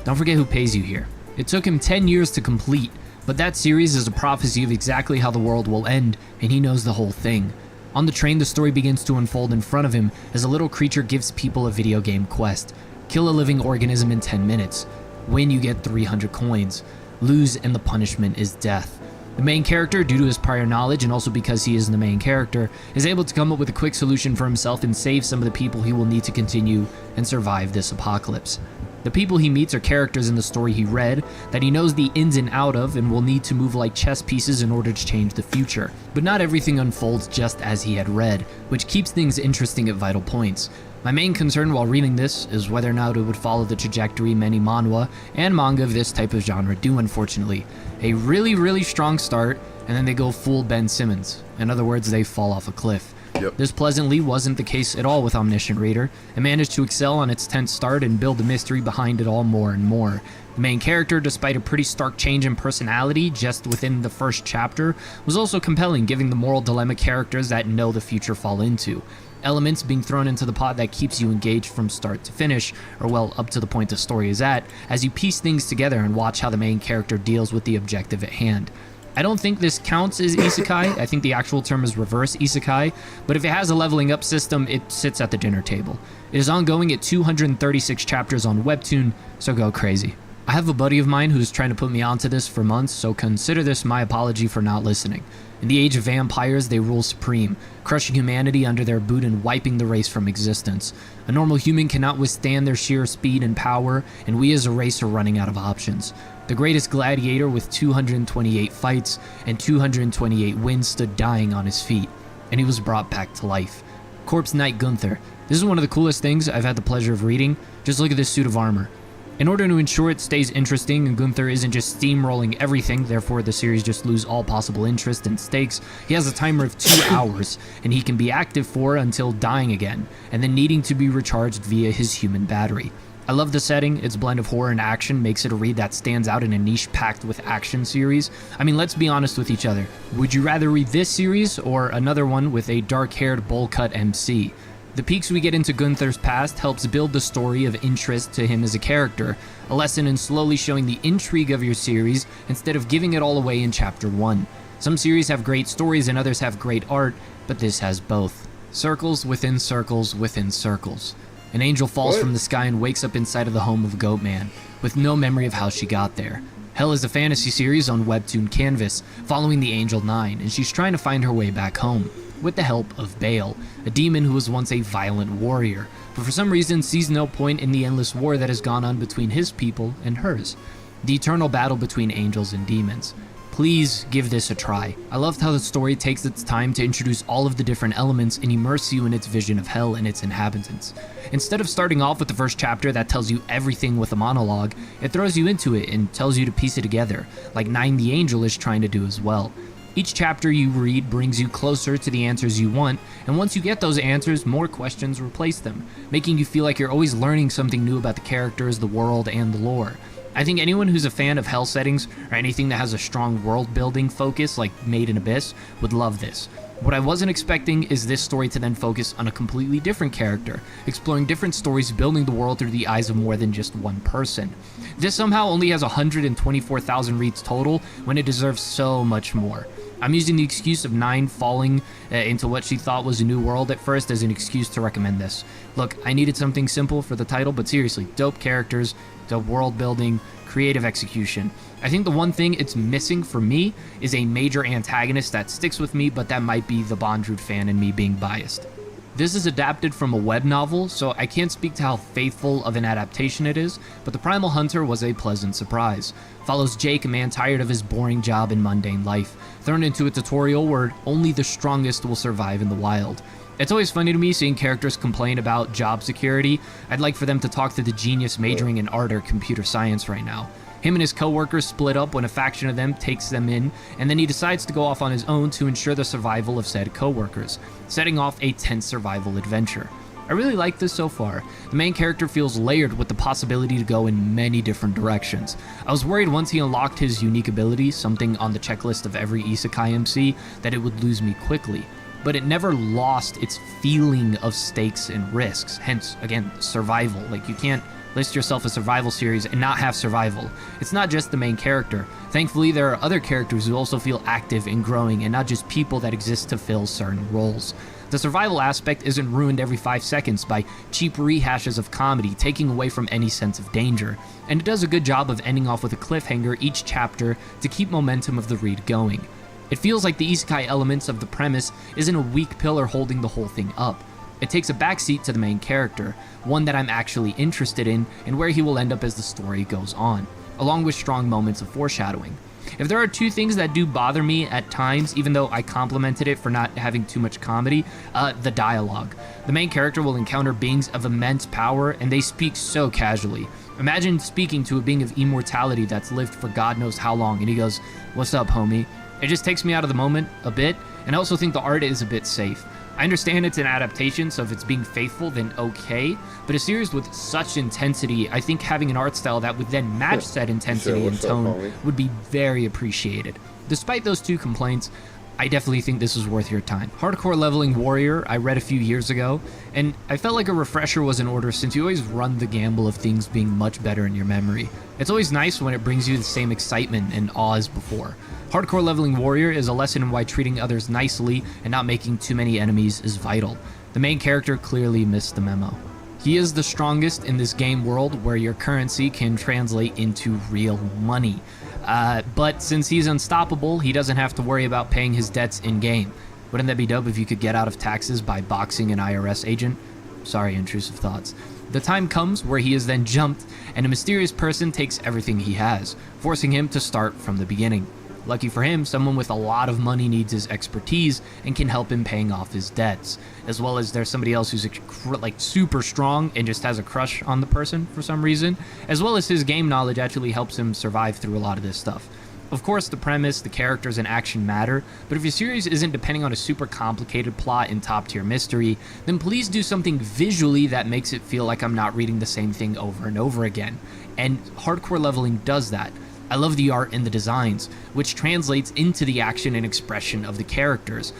Don't forget who pays you here. It took him 10 years to complete, but that series is a prophecy of exactly how the world will end, and he knows the whole thing. On the train, the story begins to unfold in front of him as a little creature gives people a video game quest. Kill a living organism in 10 minutes. Win, you get 300 coins. Lose, and the punishment is death. The main character, due to his prior knowledge and also because he is the main character, is able to come up with a quick solution for himself and save some of the people he will need to continue and survive this apocalypse. The people he meets are characters in the story he read that he knows the ins and out of and will need to move like chess pieces in order to change the future. But not everything unfolds just as he had read, which keeps things interesting at vital points. My main concern while reading this is whether or not it would follow the trajectory many manhwa and manga of this type of genre do, unfortunately. A really strong start, and then they go full Ben Simmons. In other words, they fall off a cliff. This pleasantly wasn't the case at all with Omniscient Reader. It managed to excel on its tense start and build the mystery behind it all more and more. The main character, despite a pretty stark change in personality just within the first chapter, was also compelling, giving the moral dilemma characters that know the future fall into. Elements being thrown into the pot that keeps you engaged from start to finish, or well, up to the point the story is at, as you piece things together and watch how the main character deals with the objective at hand. I don't think this counts as isekai. I think the actual term is reverse isekai, but if it has a leveling up system, it sits at the dinner table. It is ongoing at 236 chapters on Webtoon, so go crazy. I have a buddy of mine who's trying to put me onto this for months, so consider this my apology for not listening. In the age of vampires, they rule supreme, crushing humanity under their boot and wiping the race from existence. A normal human cannot withstand their sheer speed and power, and we as a race are running out of options. The greatest gladiator with 228 fights and 228 wins stood dying on his feet, and he was brought back to life. Corpse Knight Gunther. This is one of the coolest things I've had the pleasure of reading. Just look at this suit of armor. In order to ensure it stays interesting and Gunther isn't just steamrolling everything, therefore the series just lose all possible interest and stakes, he has a timer of 2 hours, and he can be active for until dying again, and then needing to be recharged via his human battery. I love the setting. Its blend of horror and action makes it a read that stands out in a niche packed with action series. I mean, let's be honest with each other. Would you rather read this series or another one with a dark-haired bowl-cut MC? The peeks we get into Gunther's past helps build the story of interest to him as a character, a lesson in slowly showing the intrigue of your series instead of giving it all away in chapter 1. Some series have great stories and others have great art, but this has both. Circles within circles within circles. An angel falls from the sky and wakes up inside of the home of Goatman, with no memory of how she got there. Hell is a fantasy series on Webtoon Canvas, following the Angel 9, and she's trying to find her way back home. with the help of Baal, a demon who was once a violent warrior, but for some reason sees no point in the endless war that has gone on between his people and hers. The eternal battle between angels and demons. Please give this a try. I loved how the story takes its time to introduce all of the different elements and immerse you in its vision of hell and its inhabitants. Instead of starting off with the first chapter that tells you everything with a monologue, it throws you into it and tells you to piece it together, like Nine the Angel is trying to do as well. Each chapter you read brings you closer to the answers you want, and once you get those answers, more questions replace them, making you feel like you're always learning something new about the characters, the world, and the lore. I think anyone who's a fan of hell settings, or anything that has a strong world-building focus like Made in Abyss, would love this. What I wasn't expecting is this story to then focus on a completely different character, exploring different stories, building the world through the eyes of more than just one person. This somehow only has 124,000 reads total, when it deserves so much more. I'm using the excuse of Nine falling into what she thought was a new world at first as an excuse to recommend this. Look, I needed something simple for the title, but seriously, dope characters, dope world building, creative execution. I think the one thing it's missing for me is a major antagonist that sticks with me, but that might be the Bondrewd fan and me being biased. This is adapted from a web novel, so I can't speak to how faithful of an adaptation it is, but The Primal Hunter was a pleasant surprise. Follows Jake, a man tired of his boring job and mundane life, thrown into a tutorial where only the strongest will survive in the wild. It's always funny to me seeing characters complain about job security. I'd like for them to talk to the genius majoring in art or computer science right now. Him and his co-workers split up when a faction of them takes them in, and then he decides to go off on his own to ensure the survival of said co-workers, setting off a tense survival adventure. I really like this so far. The main character feels layered with the possibility to go in many different directions. I was worried once he unlocked his unique ability, something on the checklist of every Isekai MC, that it would lose me quickly. But it never lost its feeling of stakes and risks, hence, again, survival. Like, you can't list yourself a survival series and not have survival. It's not just the main character. Thankfully, there are other characters who also feel active and growing, and not just people that exist to fill certain roles. The survival aspect isn't ruined every 5 seconds by cheap rehashes of comedy, taking away from any sense of danger, and it does a good job of ending off with a cliffhanger each chapter to keep momentum of the read going. It feels like the isekai elements of the premise isn't a weak pillar holding the whole thing up. It takes a backseat to the main character, one that I'm actually interested in and where he will end up as the story goes on, along with strong moments of foreshadowing. If there are two things that do bother me at times, even though I complimented it for not having too much comedy, the dialogue. The main character will encounter beings of immense power and they speak so casually. Imagine speaking to a being of immortality that's lived for God knows how long and he goes, "What's up, homie?" It just takes me out of the moment a bit, and I also think the art is a bit safe. I understand it's an adaptation, so if it's being faithful, then okay, but a series with such intensity, I think having an art style that would then match said intensity and tone would be very appreciated. Despite those two complaints, I definitely think this is worth your time. Hardcore Leveling Warrior, I read a few years ago, and I felt like a refresher was in order since you always run the gamble of things being much better in your memory. It's always nice when it brings you the same excitement and awe as before. Hardcore Leveling Warrior is a lesson in why treating others nicely and not making too many enemies is vital. The main character clearly missed the memo. He is the strongest in this game world where your currency can translate into real money. But since he's unstoppable, he doesn't have to worry about paying his debts in-game. Wouldn't that be dope if you could get out of taxes by boxing an IRS agent? Sorry, intrusive thoughts. The time comes where he is then jumped, and a mysterious person takes everything he has, forcing him to start from the beginning. Lucky for him, someone with a lot of money needs his expertise and can help him paying off his debts, as well as there's somebody else who's like super strong and just has a crush on the person for some reason, as well as his game knowledge actually helps him survive through a lot of this stuff. Of course, the premise, the characters, and action matter, but if your series isn't depending on a super complicated plot and top-tier mystery, then please do something visually that makes it feel like I'm not reading the same thing over and over again. And Hardcore Leveling does that. I love the art and the designs, which translates into the action and expression of the characters.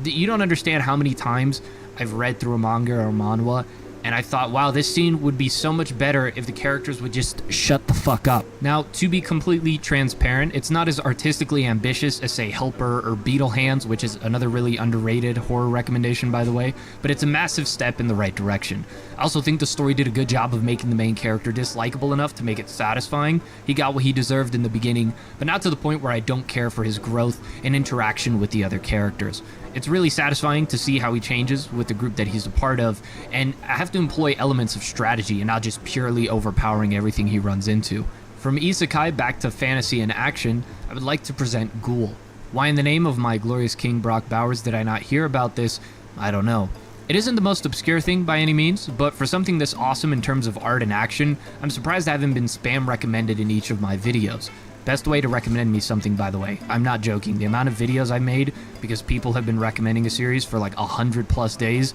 You don't understand how many times I've read through a manga or manhwa and I thought, wow, this scene would be so much better if the characters would just shut the fuck up. Now, to be completely transparent, it's not as artistically ambitious as, say, Helper or Beetle Hands, which is another really underrated horror recommendation, by the way, but it's a massive step in the right direction. I also think the story did a good job of making the main character dislikable enough to make it satisfying. He got what he deserved in the beginning, but not to the point where I don't care for his growth and interaction with the other characters. It's really satisfying to see how he changes with the group that he's a part of, and I have to employ elements of strategy and not just purely overpowering everything he runs into. From isekai back to fantasy and action, I would like to present Ghoul. Why in the name of my glorious King Brock Bowers did I not hear about this? I don't know. It isn't the most obscure thing by any means, but for something this awesome in terms of art and action, I'm surprised I haven't been spam recommended in each of my videos. Best way to recommend me something, by the way. I'm not joking. The amount of videos I made because people have been recommending a series for like 100+ days.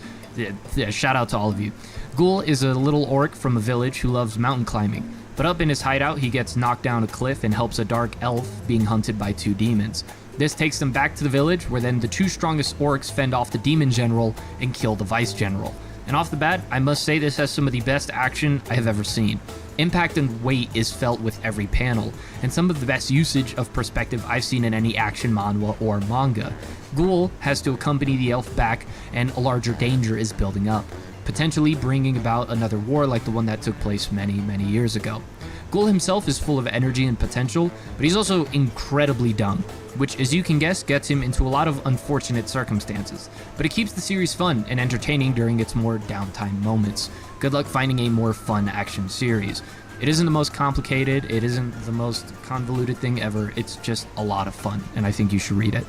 Shout out to all of you. Ghoul is a little orc from a village who loves mountain climbing. But up in his hideout, he gets knocked down a cliff and helps a dark elf being hunted by 2 demons. This takes them back to the village, where then the 2 strongest orcs fend off the demon general and kill the vice general. And off the bat, I must say this has some of the best action I have ever seen. Impact and weight is felt with every panel, and some of the best usage of perspective I've seen in any action manhwa or manga. Ghoul has to accompany the elf back, and a larger danger is building up, potentially bringing about another war like the one that took place many, many years ago. Ghoul himself is full of energy and potential, but he's also incredibly dumb, which, as you can guess, gets him into a lot of unfortunate circumstances. But it keeps the series fun and entertaining during its more downtime moments. Good luck finding a more fun action series. It isn't the most complicated, it isn't the most convoluted thing ever, it's just a lot of fun, and I think you should read it.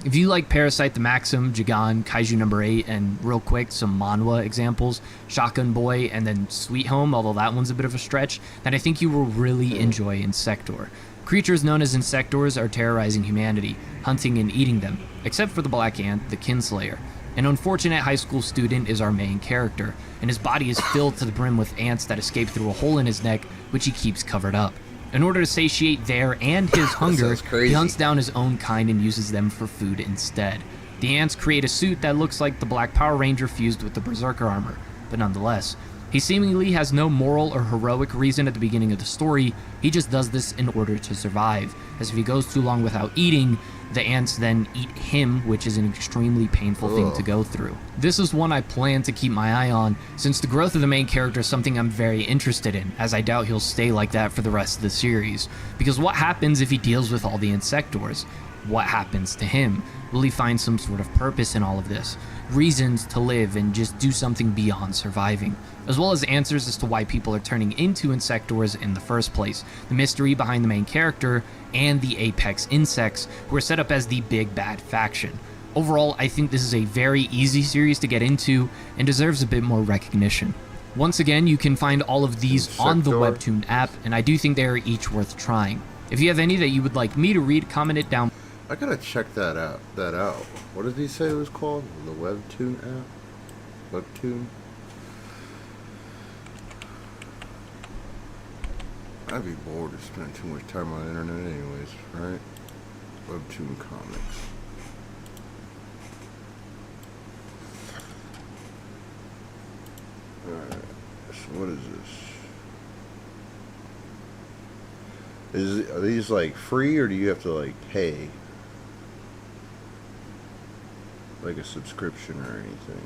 If you like Parasite the Maxim, Jigan, Kaiju number 8, and real quick, some manhwa examples, Shotgun Boy, and then Sweet Home, although that one's a bit of a stretch, then I think you will really enjoy Insector. Creatures known as Insectors are terrorizing humanity, hunting and eating them, except for the Black Ant, the Kinslayer. An unfortunate high school student is our main character, and his body is filled to the brim with ants that escape through a hole in his neck, which he keeps covered up. In order to satiate their and his hunger, he hunts down his own kind and uses them for food instead. The ants create a suit that looks like the Black Power Ranger fused with the Berserker armor, but nonetheless, he seemingly has no moral or heroic reason at the beginning of the story, he just does this in order to survive, as if he goes too long without eating, the ants then eat him, which is an extremely painful thing to go through. This is one I plan to keep my eye on, since the growth of the main character is something I'm very interested in, as I doubt he'll stay like that for the rest of the series. Because what happens if he deals with all the Insectors? What happens to him? Will he find some sort of purpose in all of this? Reasons to live and just do something beyond surviving? As well as answers as to why people are turning into Insectors in the first place, the mystery behind the main character, and the Apex Insects, who are set up as the big bad faction. Overall, I think this is a very easy series to get into and deserves a bit more recognition. Once again, you can find all of these on the Webtoon app, and I do think they are each worth trying. If you have any that you would like me to read, comment it down. I gotta check that out. What did he say it was called? The Webtoon app? Webtoon? I'd be bored of spending too much time on the internet anyways, right? Webtoon comics. Alright, so what is this? Are these like free, or do you have to like pay? Like a subscription or anything?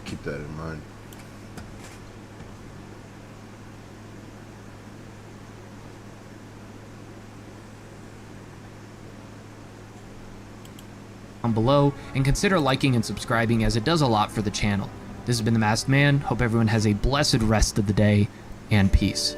Keep that in mind. Down below, and consider liking and subscribing, as it does a lot for the channel. This has been The Masked Man. Hope everyone has a blessed rest of the day, and peace.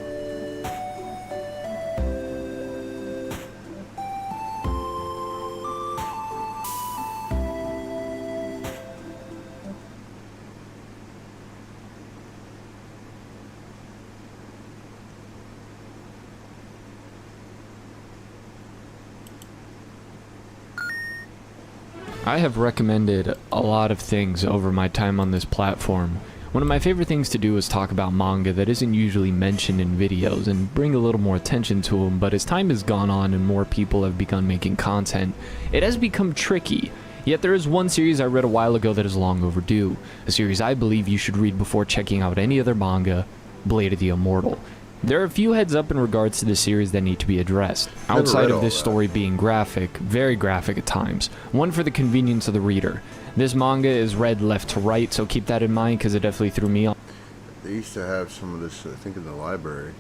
I have recommended a lot of things over my time on this platform. One of my favorite things to do is talk about manga that isn't usually mentioned in videos and bring a little more attention to them, but as time has gone on and more people have begun making content, it has become tricky. Yet there is one series I read a while ago that is long overdue, a series I believe you should read before checking out any other manga, Blade of the Immortal. There are a few heads up in regards to the series that need to be addressed, outside of this story being graphic, very graphic at times, one for the convenience of the reader. This manga is read left to right, so keep that in mind because it definitely threw me off. They used to have some of this, I think, in the library.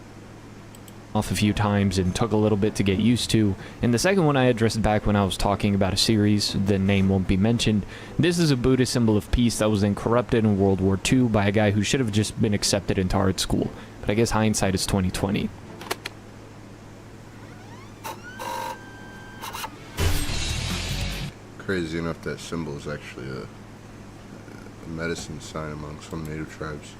Off a few times and took a little bit to get used to. And the second one I addressed back when I was talking about a series, the name won't be mentioned. This is a Buddhist symbol of peace that was then corrupted in World War II by a guy who should have just been accepted into art school. But I guess hindsight is 20/20. Crazy enough, that symbol is actually a medicine sign among some native tribes.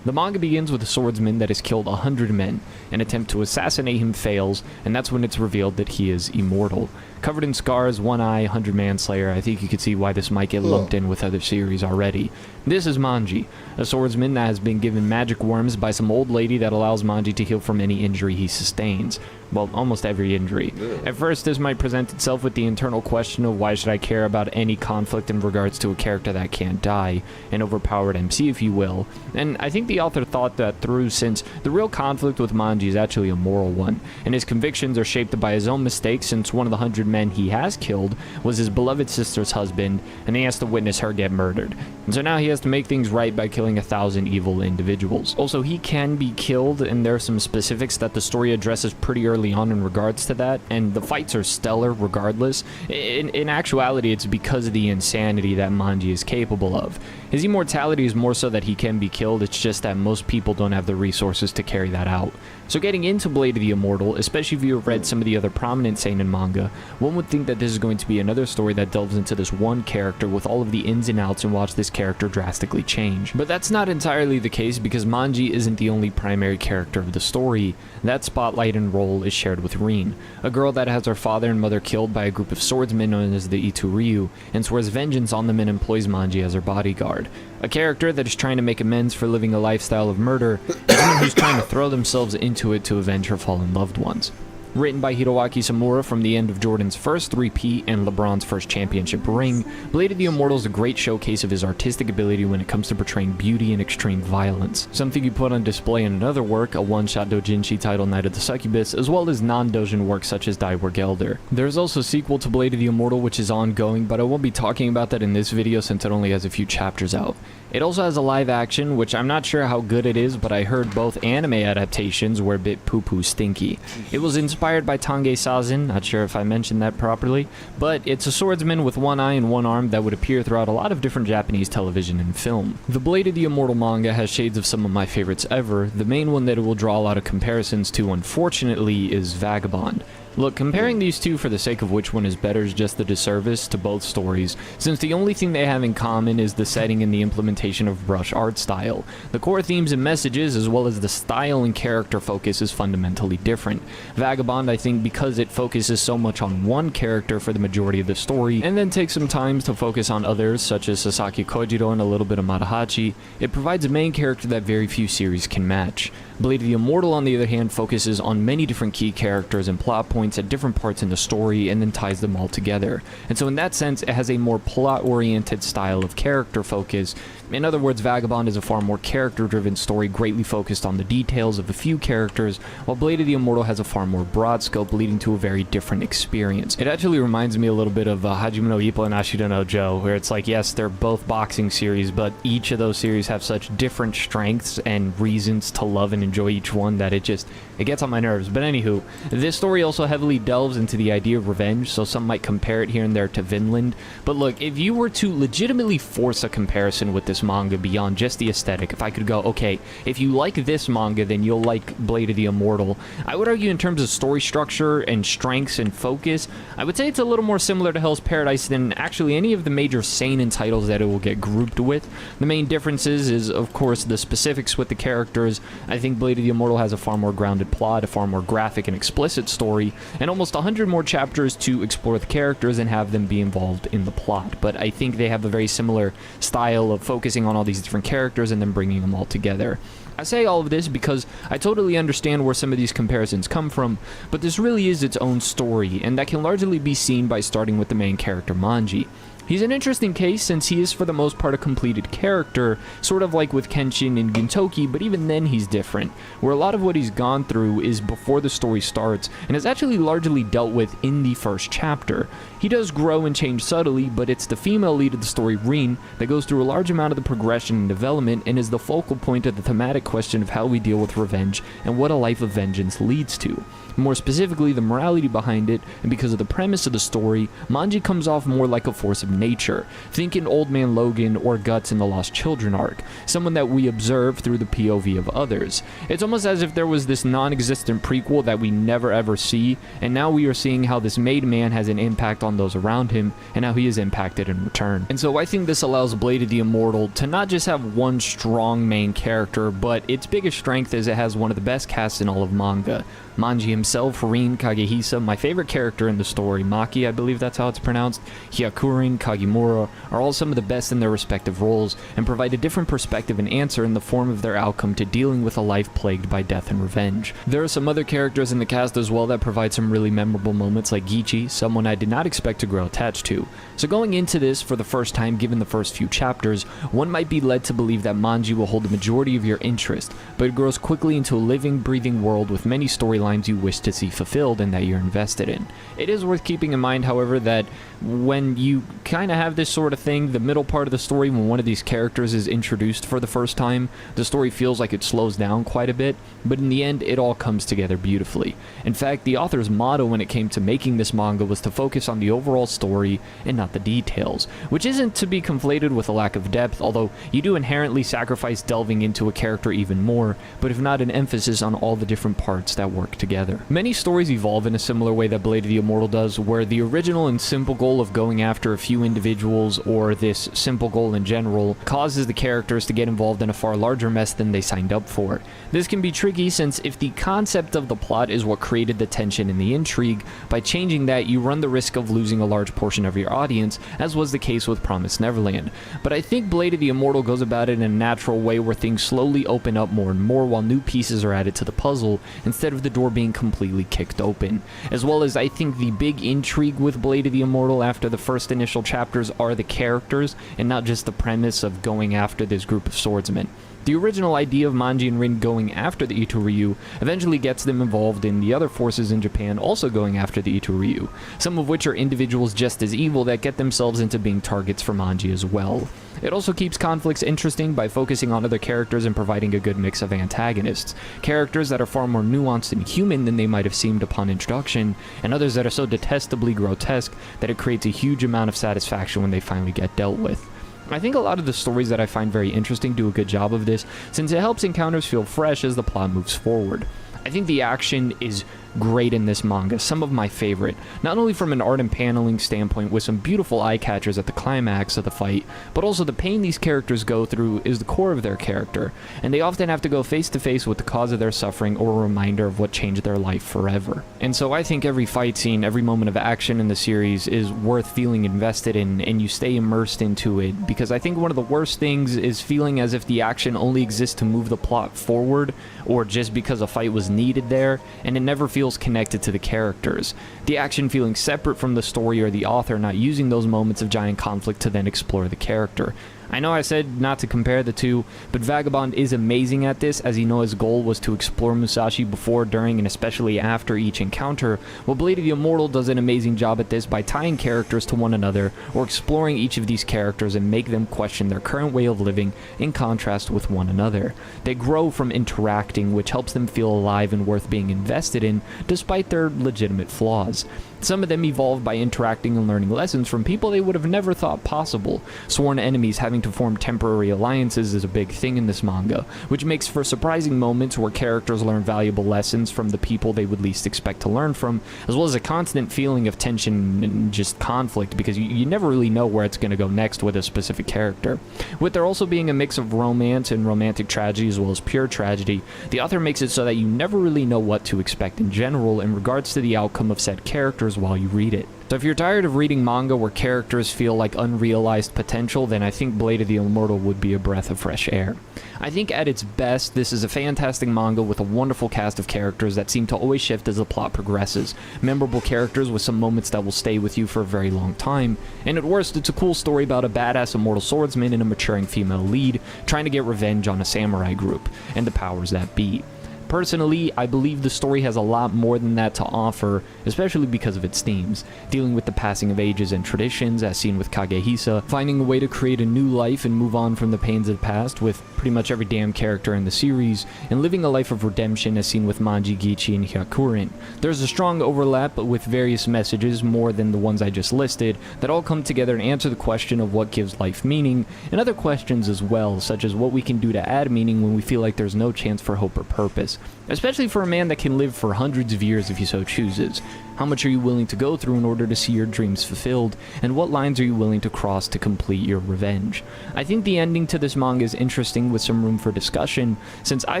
The manga begins with a swordsman that has killed 100 men. An attempt to assassinate him fails, and that's when it's revealed that he is immortal. Covered in scars, one eye, 100-man slayer, I think you could see why this might get lumped in with other series already. This is Manji, a swordsman that has been given magic worms by some old lady that allows Manji to heal from any injury he sustains. Well, almost every injury. At first, this might present itself with the internal question of why should I care about any conflict in regards to a character that can't die, an overpowered MC if you will, and I think the author thought that through since the real conflict with Manji is actually a moral one, and his convictions are shaped by his own mistakes since one of the 100 men he has killed was his beloved sister's husband, and he has to witness her get murdered. And so now he has to make things right by killing 1,000 evil individuals. Also, he can be killed, and there are some specifics that the story addresses pretty early on in regards to that, and the fights are stellar regardless. In actuality, it's because of the insanity that Manji is capable of. His immortality is more so that he can be killed, it's just that most people don't have the resources to carry that out. So getting into Blade of the Immortal, especially if you have read some of the other prominent seinen manga, one would think that this is going to be another story that delves into this one character with all of the ins and outs and watch this character drastically change. But that's not entirely the case because Manji isn't the only primary character of the story. That spotlight and role is shared with Rin, a girl that has her father and mother killed by a group of swordsmen known as the Ituryu, and swears vengeance on them and employs Manji as her bodyguard. A character that is trying to make amends for living a lifestyle of murder, and someone who's trying to throw themselves into it to avenge her fallen loved ones. Written by Hiroaki Samura from the end of Jordan's first three-peat and LeBron's first championship ring, Blade of the Immortal is a great showcase of his artistic ability when it comes to portraying beauty and extreme violence. Something you put on display in another work, a one-shot doujinshi titled Night of the Succubus, as well as non-doujin works such as Die Work Elder. There's also a sequel to Blade of the Immortal which is ongoing, but I won't be talking about that in this video since it only has a few chapters out. It also has a live action, which I'm not sure how good it is, but I heard both anime adaptations were a bit poo-poo stinky. It was inspired by Tange Sazin, not sure if I mentioned that properly, but it's a swordsman with one eye and one arm that would appear throughout a lot of different Japanese television and film. The Blade of the Immortal manga has shades of some of my favorites ever. The main one that it will draw a lot of comparisons to, unfortunately, is Vagabond. Look, comparing these two for the sake of which one is better is just a disservice to both stories, since the only thing they have in common is the setting and the implementation of brush art style. The core themes and messages, as well as the style and character focus, is fundamentally different. Vagabond, I think, because it focuses so much on one character for the majority of the story, and then takes some time to focus on others, such as Sasaki Kojiro and a little bit of Matahachi, it provides a main character that very few series can match. Blade of the Immortal, on the other hand, focuses on many different key characters and plot points at different parts in the story and then ties them all together. And so in that sense, it has a more plot-oriented style of character focus. In other words, Vagabond is a far more character-driven story, greatly focused on the details of a few characters, while Blade of the Immortal has a far more broad scope, leading to a very different experience. It actually reminds me a little bit of Hajime no Ippo and Ashita no Joe, where it's like, yes, they're both boxing series, but each of those series have such different strengths and reasons to love and enjoy each one that it gets on my nerves. But anywho, this story also has heavily delves into the idea of revenge, so some might compare it here and there to Vinland. But look, if you were to legitimately force a comparison with this manga beyond just the aesthetic, if I could go, okay, if you like this manga, then you'll like Blade of the Immortal, I would argue in terms of story structure and strengths and focus, I would say it's a little more similar to Hell's Paradise than actually any of the major seinen titles that it will get grouped with. The main differences is, of course, the specifics with the characters. I think Blade of the Immortal has a far more grounded plot, a far more graphic and explicit story, and almost 100 more chapters to explore the characters and have them be involved in the plot. But I think they have a very similar style of focusing on all these different characters and then bringing them all together. I say all of this because I totally understand where some of these comparisons come from, but this really is its own story, and that can largely be seen by starting with the main character, Manji. He's an interesting case since he is for the most part a completed character, sort of like with Kenshin and Gintoki, but even then he's different, where a lot of what he's gone through is before the story starts, and is actually largely dealt with in the first chapter. He does grow and change subtly, but it's the female lead of the story, Rin, that goes through a large amount of the progression and development and is the focal point of the thematic question of how we deal with revenge and what a life of vengeance leads to. More specifically, the morality behind it, and because of the premise of the story, Manji comes off more like a force of nature. Think in Old Man Logan or Guts in the Lost Children arc, someone that we observe through the POV of others. It's almost as if there was this non-existent prequel that we never ever see, and now we are seeing how this made man has an impact on those around him, and how he is impacted in return. And so I think this allows Blade of the Immortal to not just have one strong main character, but its biggest strength is it has one of the best casts in all of manga. Manji himself, Rin, Kagehisa, my favorite character in the story, Maki, I believe that's how it's pronounced, Hyakurin, Kagimura, are all some of the best in their respective roles, and provide a different perspective and answer in the form of their outcome to dealing with a life plagued by death and revenge. There are some other characters in the cast as well that provide some really memorable moments, like Gichi, someone I did not expect to grow attached to. So going into this for the first time, given the first few chapters, one might be led to believe that Manji will hold the majority of your interest, but it grows quickly into a living, breathing world with many storylines you wish to see fulfilled and that you're invested in. It is worth keeping in mind, however, that when you kind of have this sort of thing, the middle part of the story, when one of these characters is introduced for the first time, the story feels like it slows down quite a bit, but in the end, it all comes together beautifully. In fact, the author's motto when it came to making this manga was to focus on the overall story and not the details, which isn't to be conflated with a lack of depth, although you do inherently sacrifice delving into a character even more, but if not an emphasis on all the different parts that work together. Many stories evolve in a similar way that Blade of the Immortal does, where the original and simple goal of going after a few individuals, or this simple goal in general, causes the characters to get involved in a far larger mess than they signed up for. This can be tricky since if the concept of the plot is what created the tension and the intrigue, by changing that you run the risk of losing a large portion of your audience, as was the case with Promised Neverland. But I think Blade of the Immortal goes about it in a natural way where things slowly open up more and more while new pieces are added to the puzzle, instead of the door being completely kicked open. As well as I think the big intrigue with Blade of the Immortal after the first initial chapters are the characters, and not just the premise of going after this group of swordsmen. The original idea of Manji and Rin going after the Itoryu eventually gets them involved in the other forces in Japan also going after the Itoryu, some of which are individuals just as evil that get themselves into being targets for Manji as well. It also keeps conflicts interesting by focusing on other characters and providing a good mix of antagonists, characters that are far more nuanced and human than they might have seemed upon introduction, and others that are so detestably grotesque that it creates a huge amount of satisfaction when they finally get dealt with. I think a lot of the stories that I find very interesting do a good job of this, since it helps encounters feel fresh as the plot moves forward. I think the action is great in this manga, some of my favorite, not only from an art and paneling standpoint with some beautiful eye catchers at the climax of the fight, but also the pain these characters go through is the core of their character, and they often have to go face to face with the cause of their suffering or a reminder of what changed their life forever. And so I think every fight scene, every moment of action in the series is worth feeling invested in, and you stay immersed into it, because I think one of the worst things is feeling as if the action only exists to move the plot forward, or just because a fight was needed there, and it never feels connected to the characters. The action feeling separate from the story or the author not using those moments of giant conflict to then explore the character. I know I said not to compare the two, but Vagabond is amazing at this, as Inoue's goal was to explore Musashi before, during, and especially after each encounter, while Blade of the Immortal does an amazing job at this by tying characters to one another, or exploring each of these characters and make them question their current way of living in contrast with one another. They grow from interacting, which helps them feel alive and worth being invested in, despite their legitimate flaws. Some of them evolve by interacting and learning lessons from people they would have never thought possible. Sworn enemies having to form temporary alliances is a big thing in this manga, which makes for surprising moments where characters learn valuable lessons from the people they would least expect to learn from, as well as a constant feeling of tension and just conflict, because you never really know where it's going to go next with a specific character. With there also being a mix of romance and romantic tragedy as well as pure tragedy, the author makes it so that you never really know what to expect in general in regards to the outcome of said characters while you read it. So if you're tired of reading manga where characters feel like unrealized potential, then I think Blade of the Immortal would be a breath of fresh air. I think at its best, this is a fantastic manga with a wonderful cast of characters that seem to always shift as the plot progresses, memorable characters with some moments that will stay with you for a very long time, and at worst, it's a cool story about a badass immortal swordsman and a maturing female lead trying to get revenge on a samurai group, and the powers that be. Personally, I believe the story has a lot more than that to offer, especially because of its themes, dealing with the passing of ages and traditions, as seen with Kagehisa, finding a way to create a new life and move on from the pains of the past with pretty much every damn character in the series, and living a life of redemption as seen with Manji, Gichi, and Hyakuren. There's a strong overlap with various messages, more than the ones I just listed, that all come together and answer the question of what gives life meaning, and other questions as well, such as what we can do to add meaning when we feel like there's no chance for hope or purpose. Especially for a man that can live for hundreds of years if he so chooses. How much are you willing to go through in order to see your dreams fulfilled, and what lines are you willing to cross to complete your revenge? I think the ending to this manga is interesting with some room for discussion, since I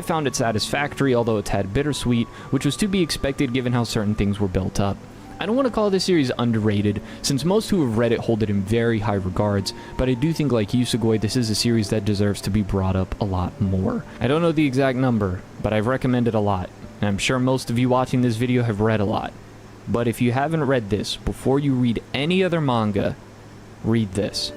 found it satisfactory, although a tad bittersweet, which was to be expected given how certain things were built up. I don't want to call this series underrated, since most who have read it hold it in very high regards, but I do think, like Yusugoi, this is a series that deserves to be brought up a lot more. I don't know the exact number, but I've recommended a lot, and I'm sure most of you watching this video have read a lot. But if you haven't read this, before you read any other manga, read this.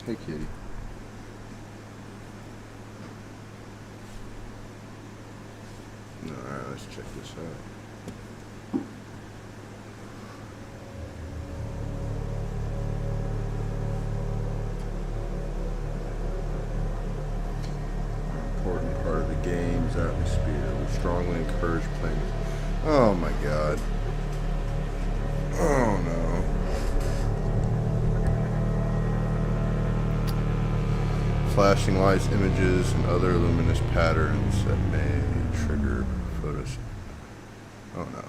Hey, kitty. Alright, let's check this out. An important part of the game's atmosphere. We strongly encourage playing. Oh my god. Oh no. Flashing lights, images, and other luminous patterns that may trigger photos. Oh no.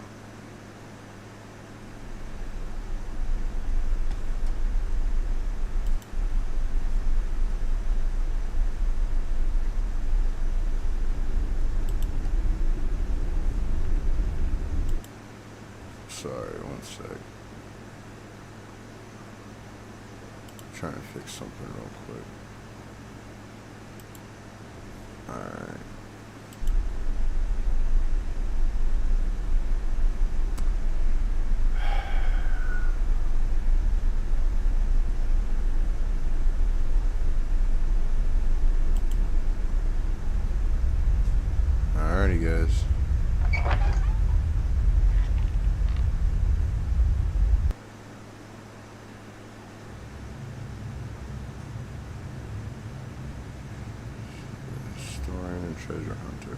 Sorry, one sec. Trying to fix something real quick. Alright. Alrighty, guys. Historian and treasure hunter.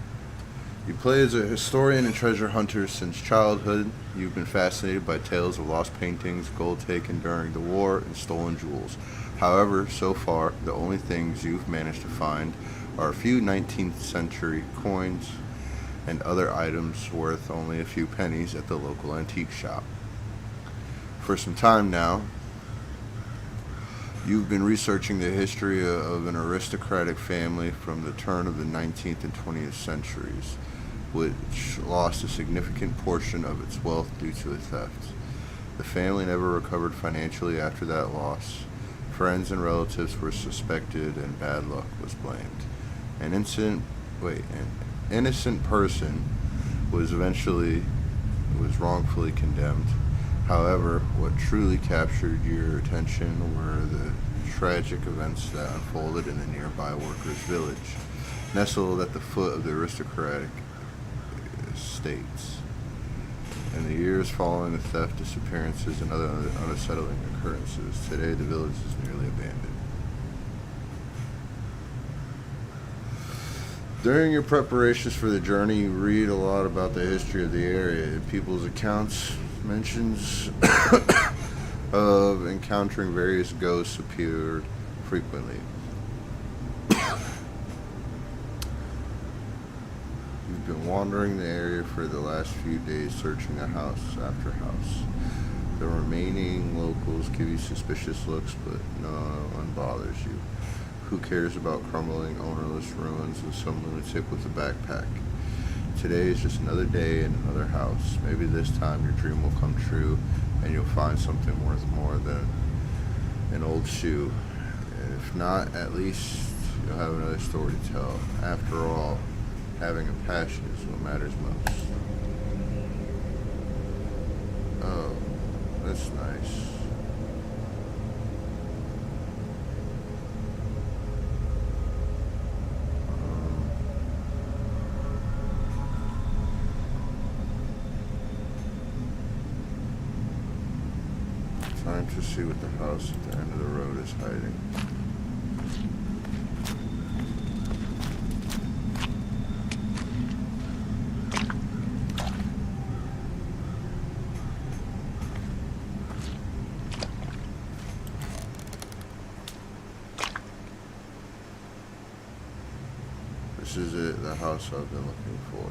You play as a historian and treasure hunter since childhood. You've been fascinated by tales of lost paintings, gold taken during the war, and stolen jewels. However, so far, the only things you've managed to find are a few 19th century coins and other items worth only a few pennies at the local antique shop. For some time now, you've been researching the history of an aristocratic family from the turn of the 19th and 20th centuries, which lost a significant portion of its wealth due to a theft. The family never recovered financially after that loss. Friends and relatives were suspected and bad luck was blamed. An innocent person was wrongfully condemned. However, what truly captured your attention were the tragic events that unfolded in the nearby workers' village, nestled at the foot of the aristocratic estates. In the years following the theft, disappearances, and other unsettling occurrences, today the village is nearly abandoned. During your preparations for the journey, you read a lot about the history of the area. People's accounts mentions of encountering various ghosts appeared frequently. You've been wandering the area for the last few days, searching the house after house. The remaining locals give you suspicious looks, but no one bothers you. Who cares about crumbling, ownerless ruins and some lunatic with a backpack? Today is just another day in another house. Maybe this time your dream will come true and you'll find something worth more than an old shoe. If not, at least you'll have another story to tell. After all, having a passion is what matters most. Oh, that's nice. Time to see what the house at the end of the road is hiding. This is it, the house I've been looking for.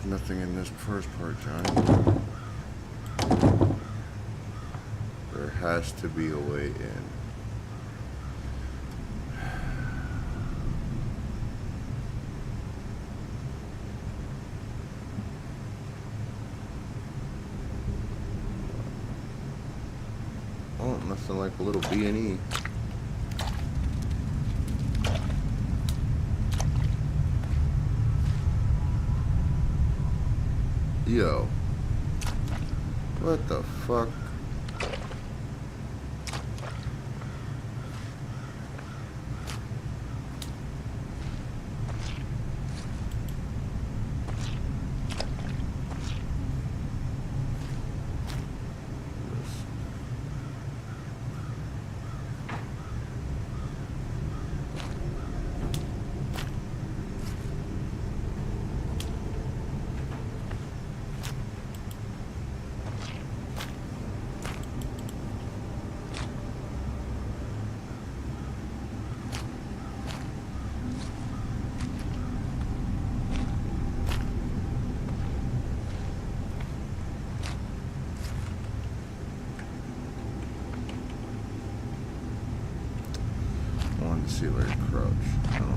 Nothing in this first part, Johnny. There has to be a way in. Oh, nothing like a little B&E. Yo. What the fuck? I wanted to see where he crouched. I don't know.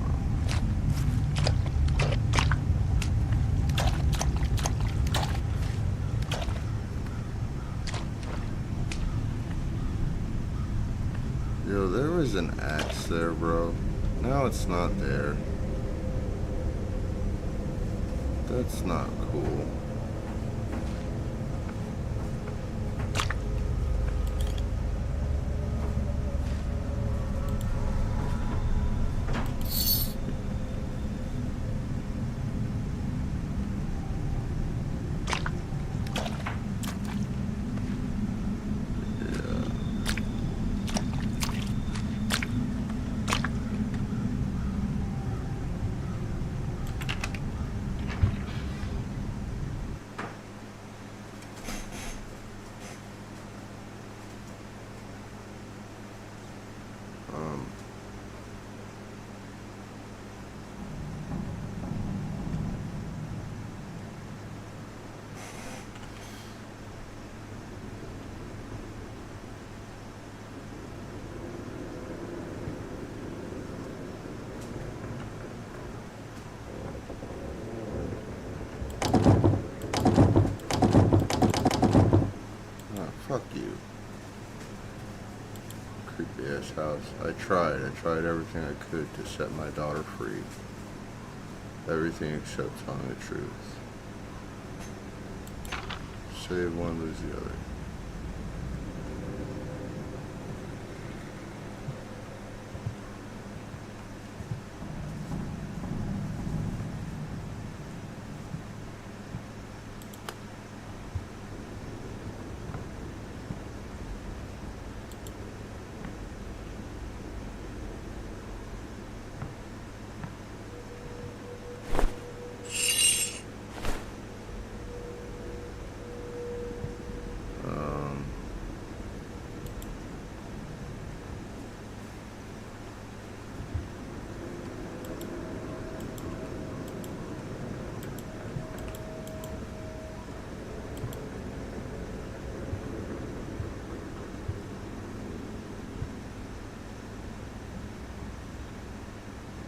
Yo, there was an axe there, bro. Now it's not there. That's not cool. Fuck you. Creepy ass house. I tried everything I could to set my daughter free. Everything except telling the truth. Save one, lose the other.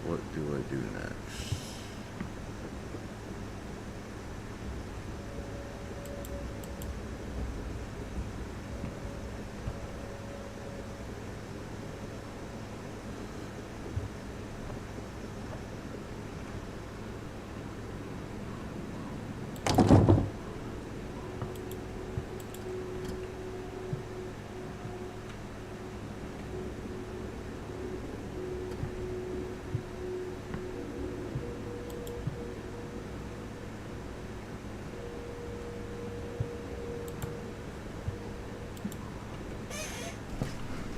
What do I do next?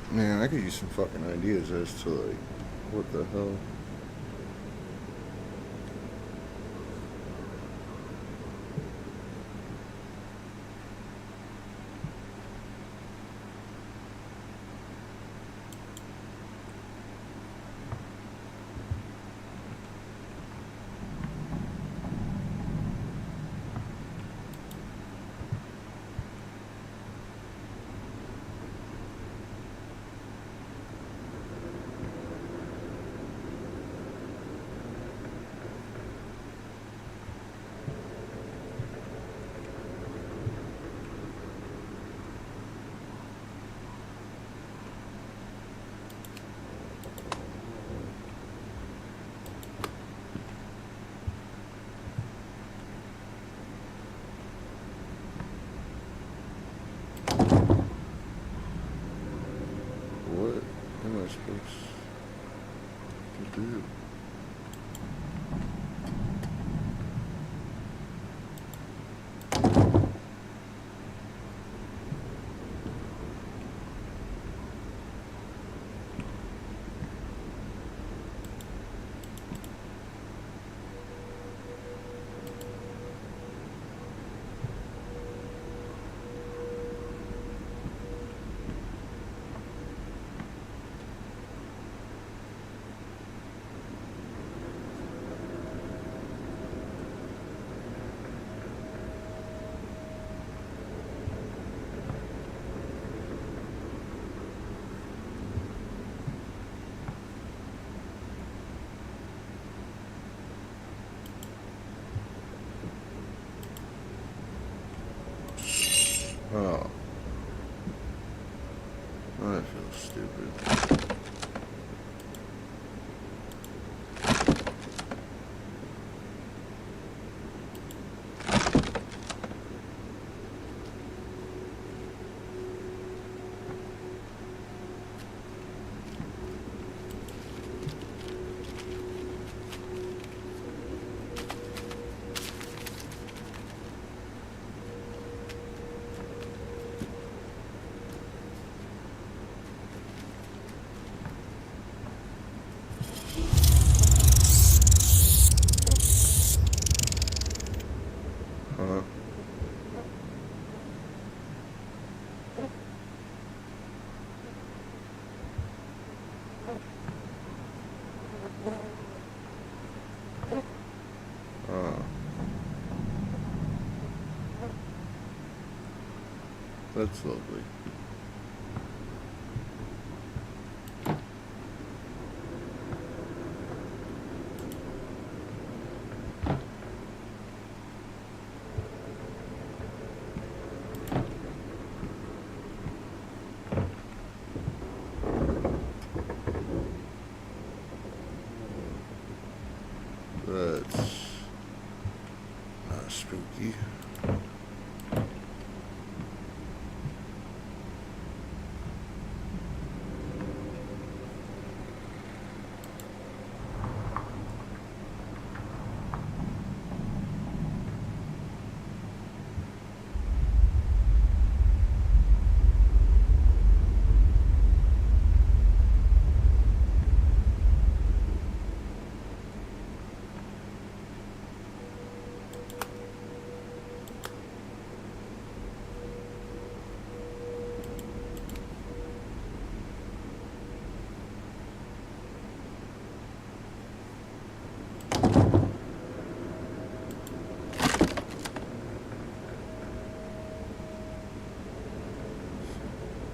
Man, I could use some fucking ideas as to like, what the hell? I suppose. Do. Oh. I feel stupid. That's lovely. That's not spooky.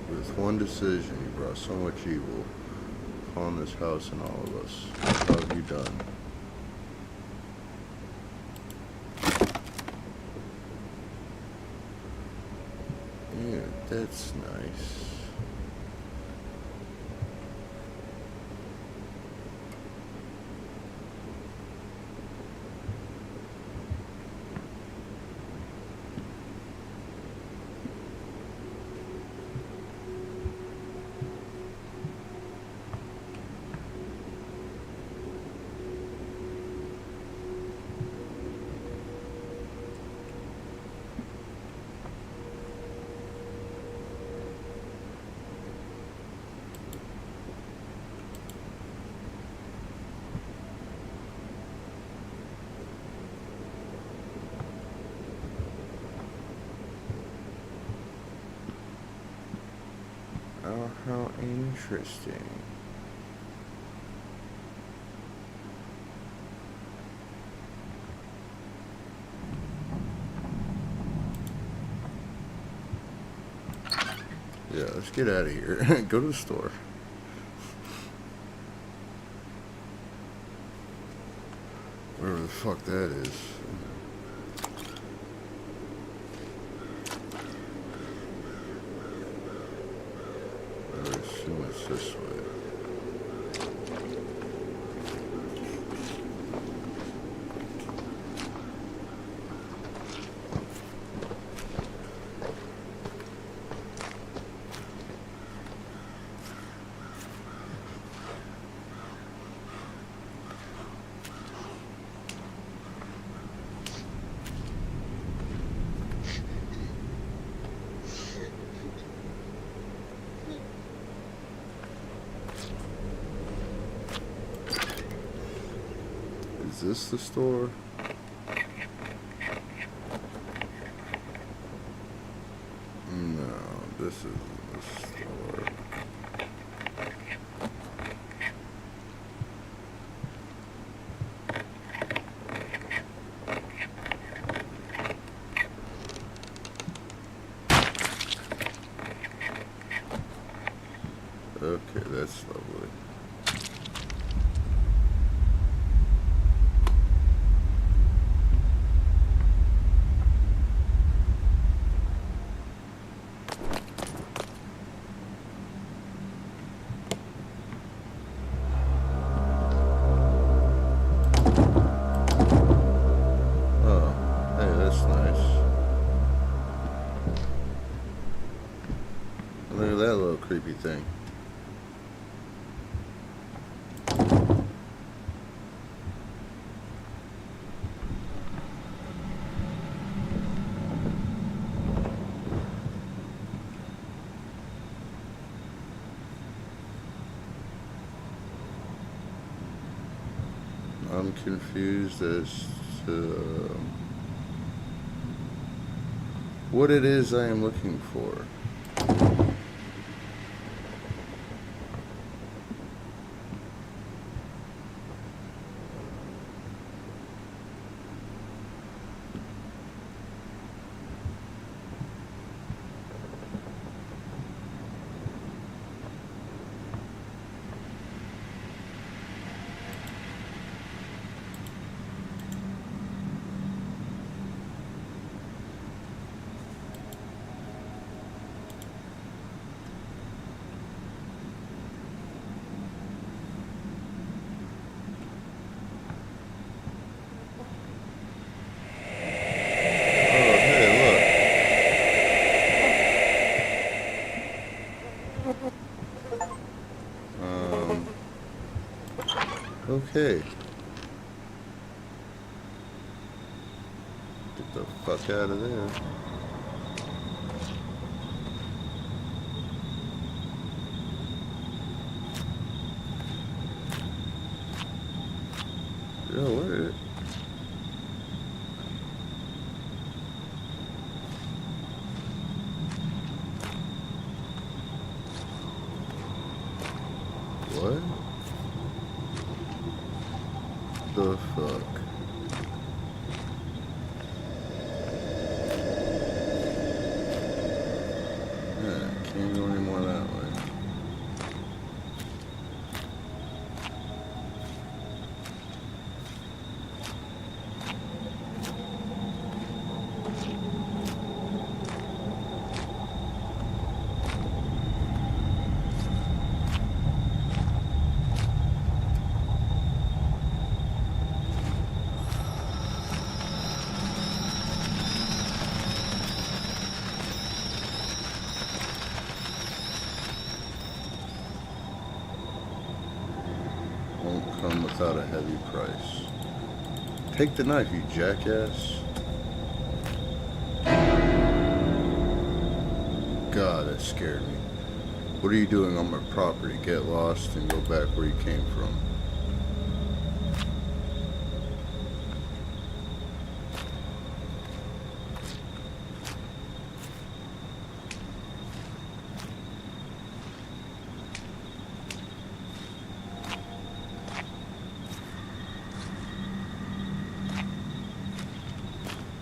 With one decision, you brought so much evil upon this house and all of us. What have you done? Yeah, that's nice. Oh, how interesting. Yeah, let's get out of here. Go to the store. Wherever the fuck that is. I assume it's this way. this the store? No, this is the store. Okay, that's lovely. Oh, hey, that's nice. Look at that little creepy thing. I'm confused as to what it is I am looking for. Okay. Get the fuck out of there. Yo, where? What? The fuck? Yeah, can't go anymore that way. Won't come without a heavy price. Take the knife, you jackass. God, that scared me. What are you doing on my property? Get lost and go back where you came from.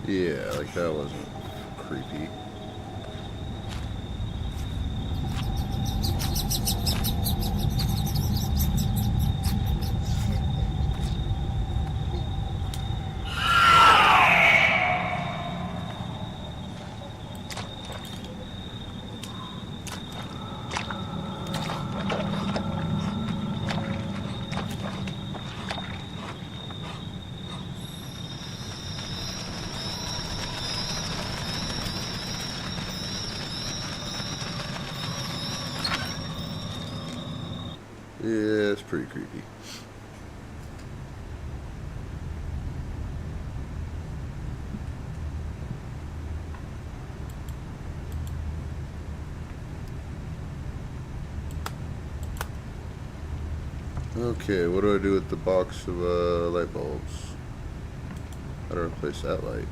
Yeah, like that wasn't creepy. Yeah, it's pretty creepy. Okay, what do I do with the box of light bulbs? How to replace that light?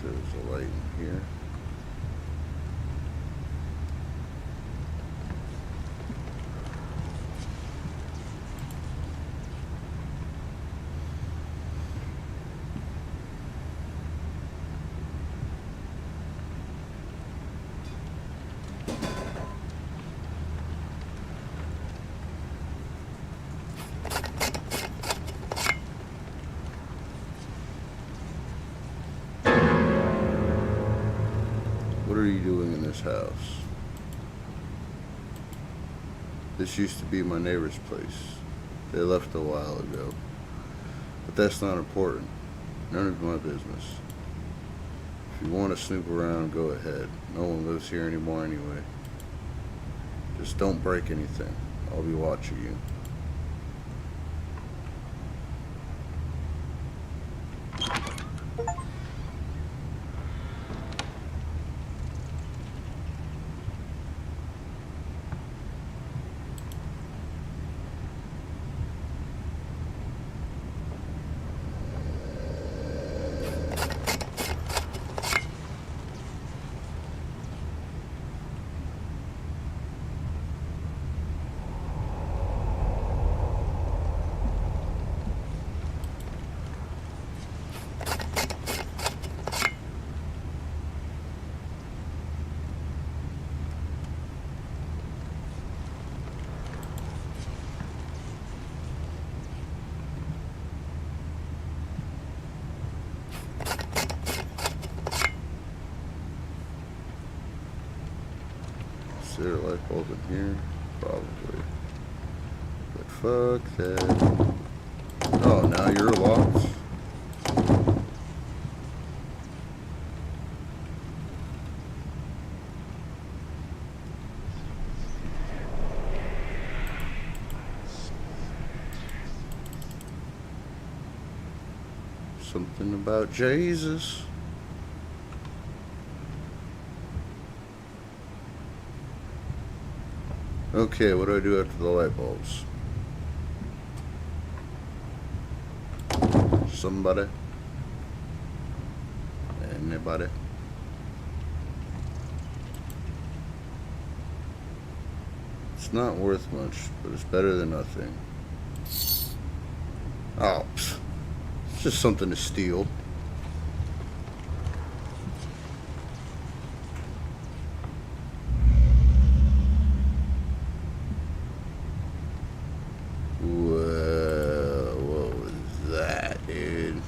There's a light in here. What are you doing in this house? This used to be my neighbor's place. They left a while ago. But that's not important. None of my business. If you want to snoop around, go ahead. No one lives here anymore anyway. Just don't break anything. I'll be watching you. Is there a light bulb in here? Probably. But fuck that. Oh, now you're locked. Something about Jesus. Okay, what do I do after the light bulbs? Somebody? Anybody? It's not worth much, but it's better than nothing. Oh, pfft. It's just something to steal. Well, what was that, dude?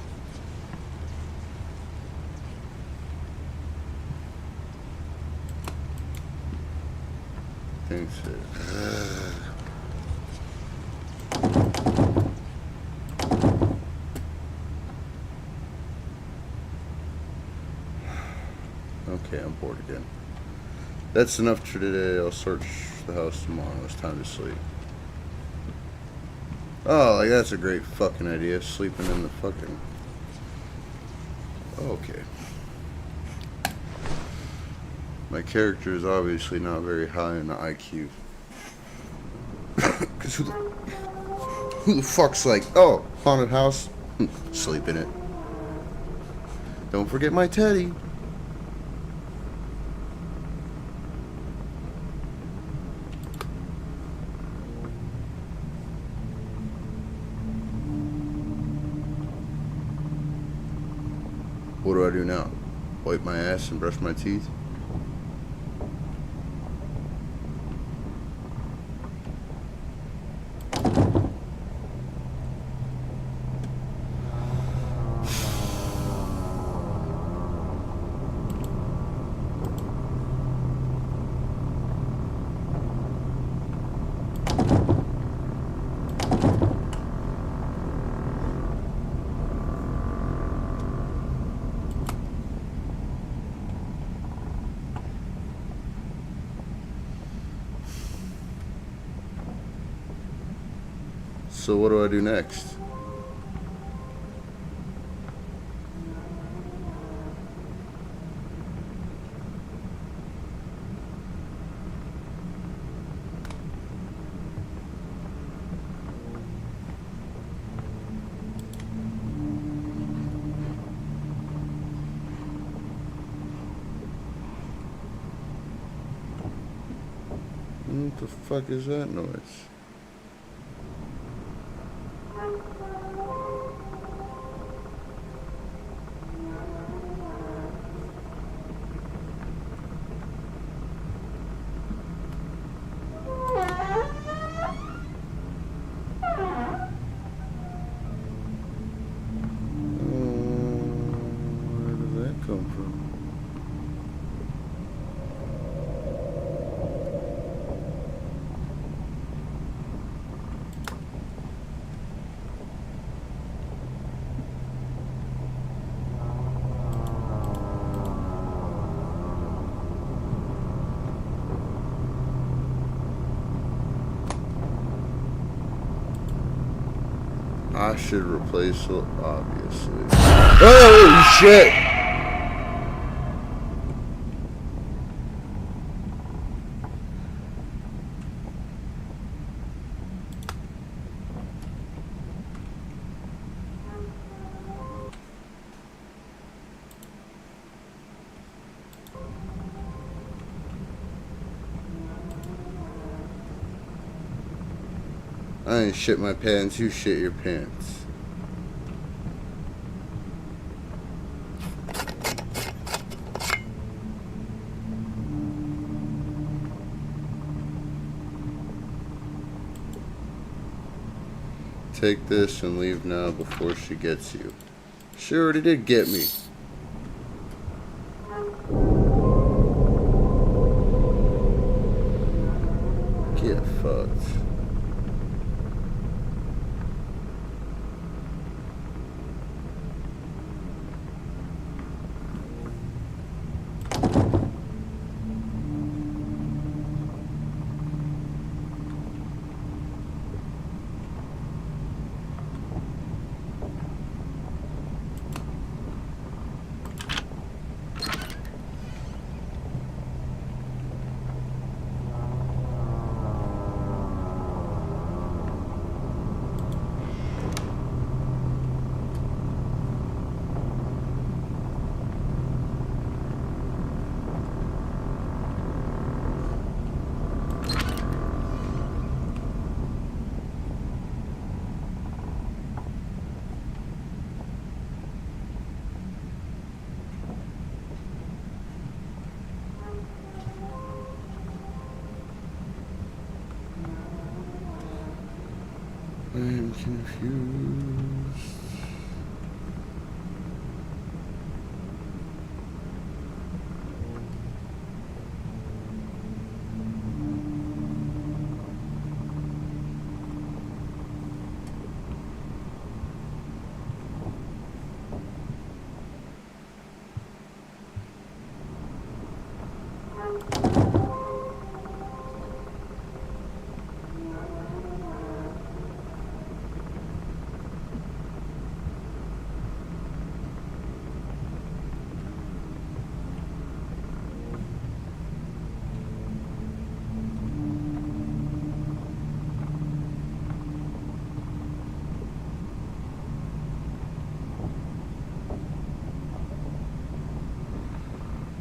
Thinks it. Okay, I'm bored again. That's enough for today. I'll search the house tomorrow. It's time to sleep. Oh, like that's a great fucking idea. Sleeping in the fucking... Okay. My character is obviously not very high in the IQ. Because who the fuck's like, oh, haunted house? Sleep in it. Don't forget my teddy. What do I do now? Wipe my ass and brush my teeth? So what do I do next? What the fuck is that noise? Where did that come from? I should replace it, obviously. Oh shit! I ain't shit my pants, you shit your pants. Take this and leave now before she gets you. She already did get me. Get fucked. I'm confused.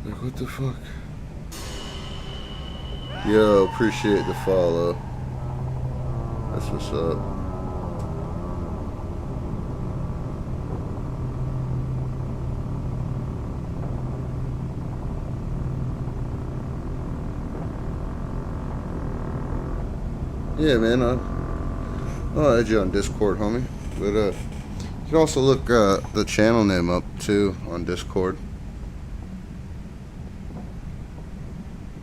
Like, what the fuck? Yo, appreciate the follow. That's what's up. Yeah, man, I'll add you on Discord, homie. But you can also look the channel name up too on Discord.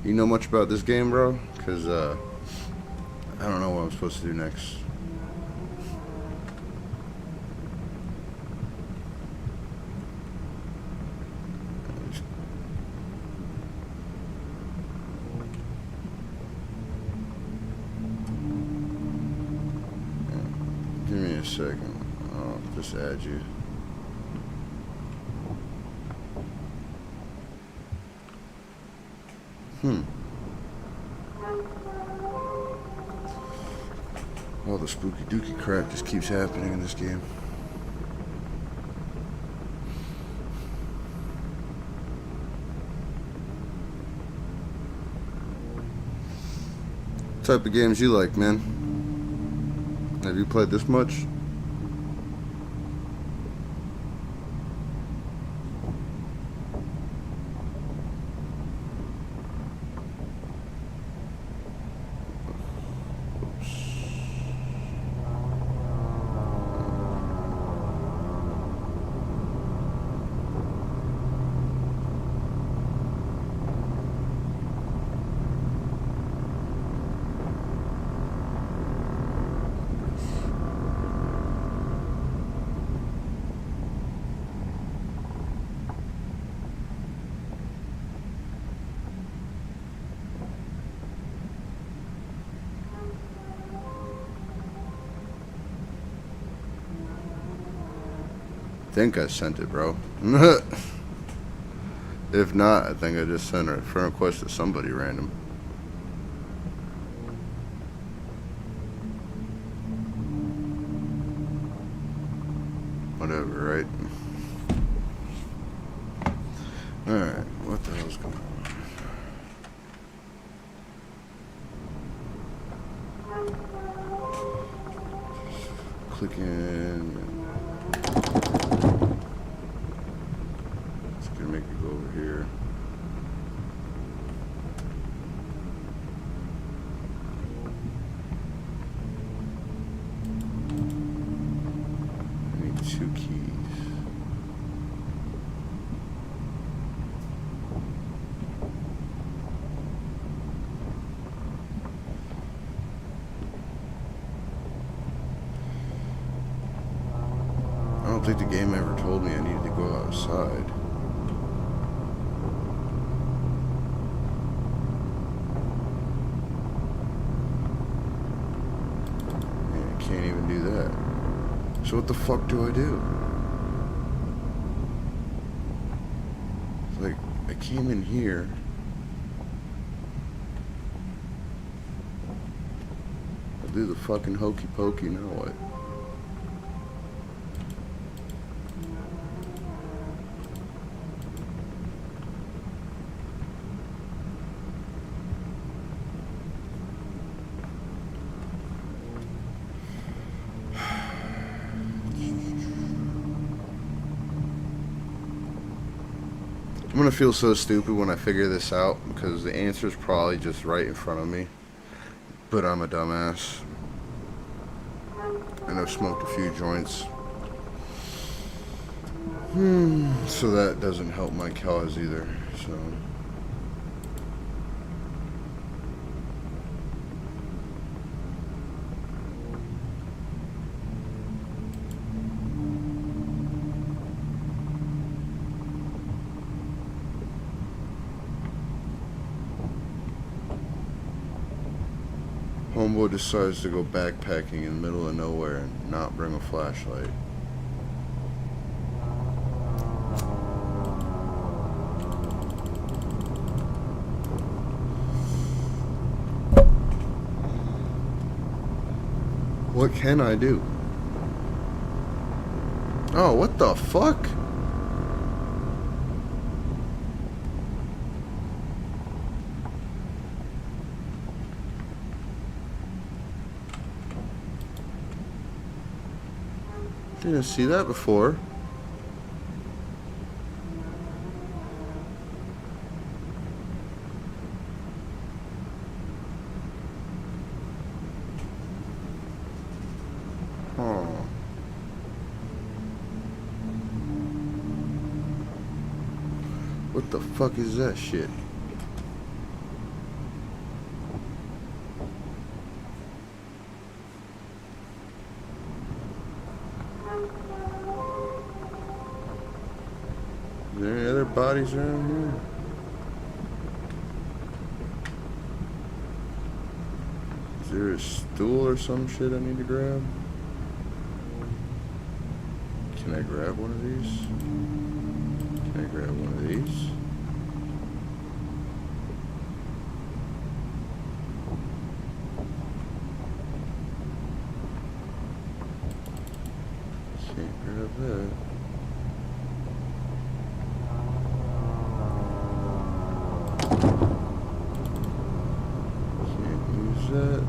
You know much about this game, bro? Cause I don't know what I'm supposed to do next. second. I'll just add you. All the spooky dookie crap just keeps happening in this game. What type of games you like, man? Have you played this much? I think I sent it, bro. If not, I think I just sent a friend request to somebody random. Whatever, right? Alright, what the hell's going on? Click in. It's gonna make me go over here. I need 2 keys. I don't think the game ever told me I needed to go outside. Man, I can't even do that. So what the fuck do I do? It's like, I came in here. I'll do the fucking hokey pokey, now what? I'm gonna feel so stupid when I figure this out because the answer is probably just right in front of me. But I'm a dumbass. And I've smoked a few joints. So that doesn't help my cause either. So. Homeboy decides to go backpacking in the middle of nowhere and not bring a flashlight. What can I do? Oh, what the fuck? Didn't see that before. Huh. What the fuck is that shit? Is there any other bodies around here? Is there a stool or some shit I need to grab? Can I grab one of these? Can I grab one of these? Can't grab that. Can't use that.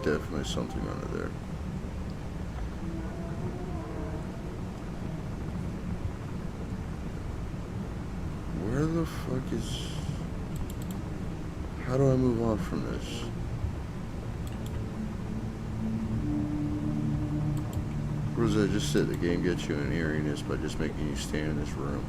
Definitely something under there. Where the fuck is... How do I move on from this? Or does that just sit? The game gets you an eeriness by just making you stand in this room.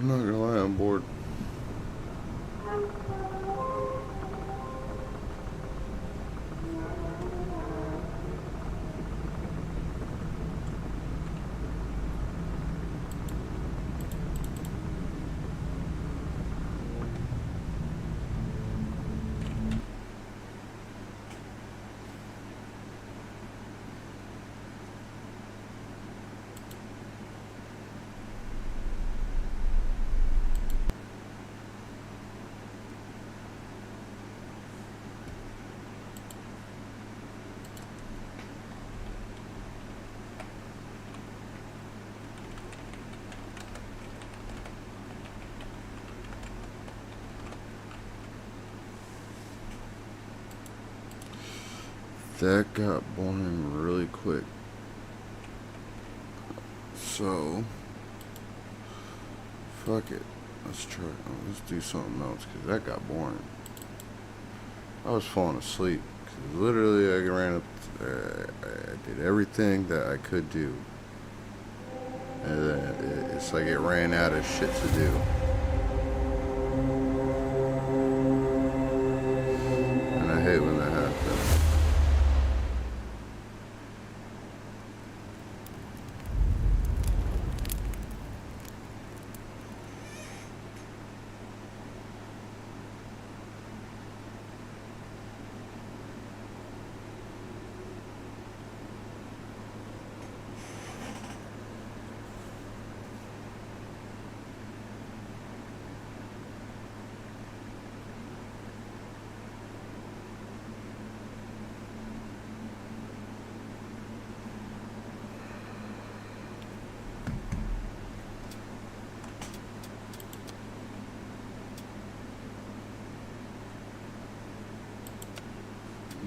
I'm not gonna lie, I'm bored. That got boring really quick. So, fuck it. Let's try. Let's do something else because that got boring. I was falling asleep because literally I ran up. I did everything that I could do, and then it's like it ran out of shit to do. And I hate when that happens.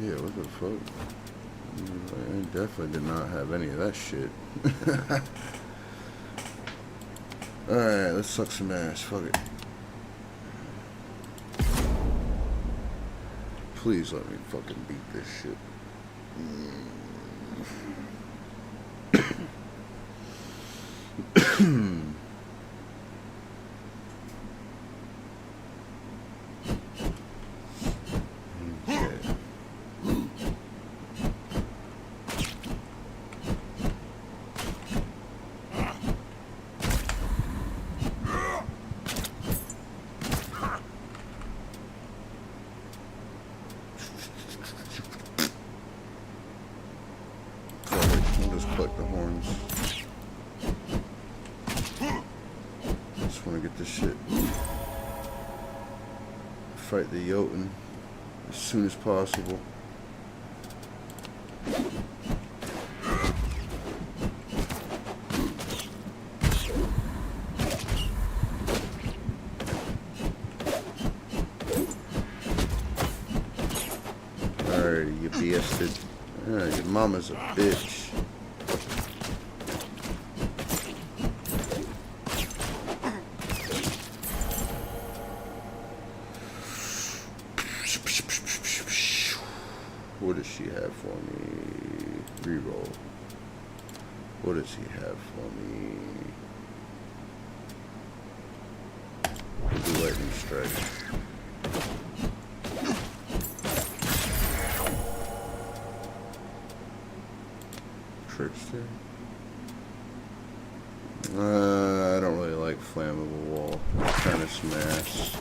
Yeah, what the fuck? I definitely did not have any of that shit. Alright, let's suck some ass. Fuck it. Please let me fucking beat this shit. Collect the horns. Just want to get this shit. Fight the Jotun as soon as possible. Alright, you bastard. Your mama's a bitch. What does she have for me? Reroll. What does he have for me? Do lightning strike. Trickster. I don't really like flammable wall. Kind of smash.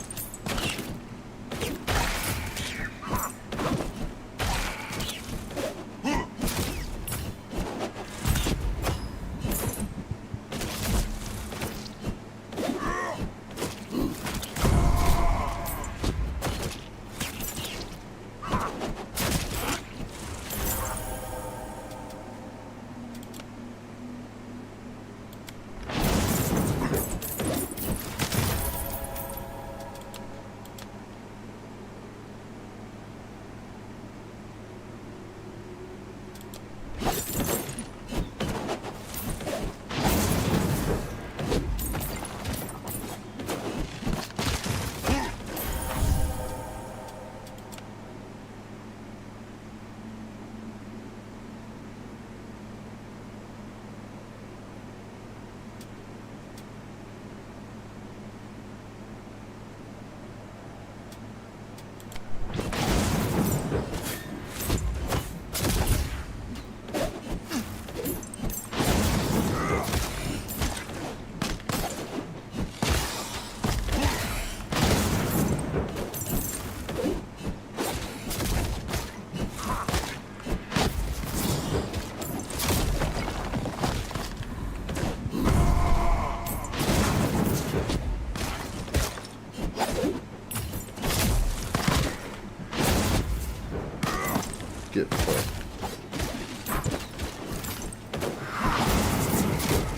Get fucked.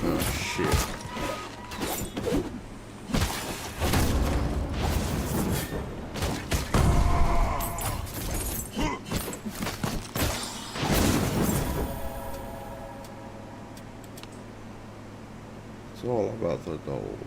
Oh shit. all about the gold.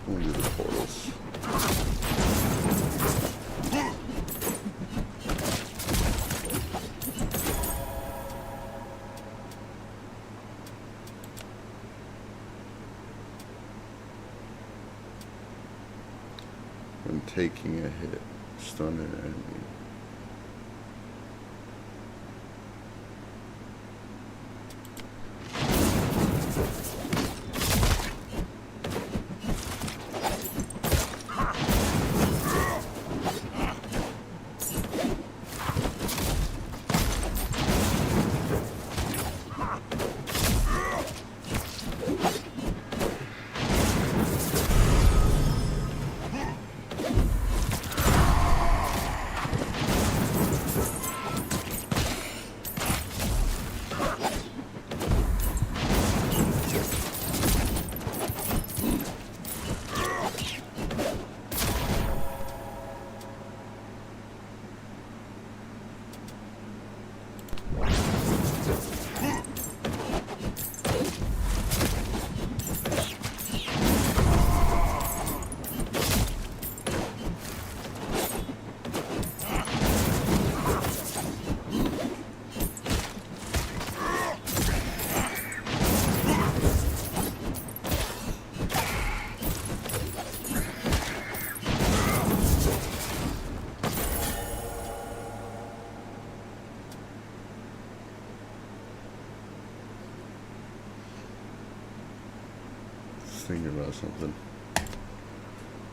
Into the portals. When taking a hit, stun an enemy. Thinking about something.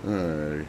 Alrighty.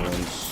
ones.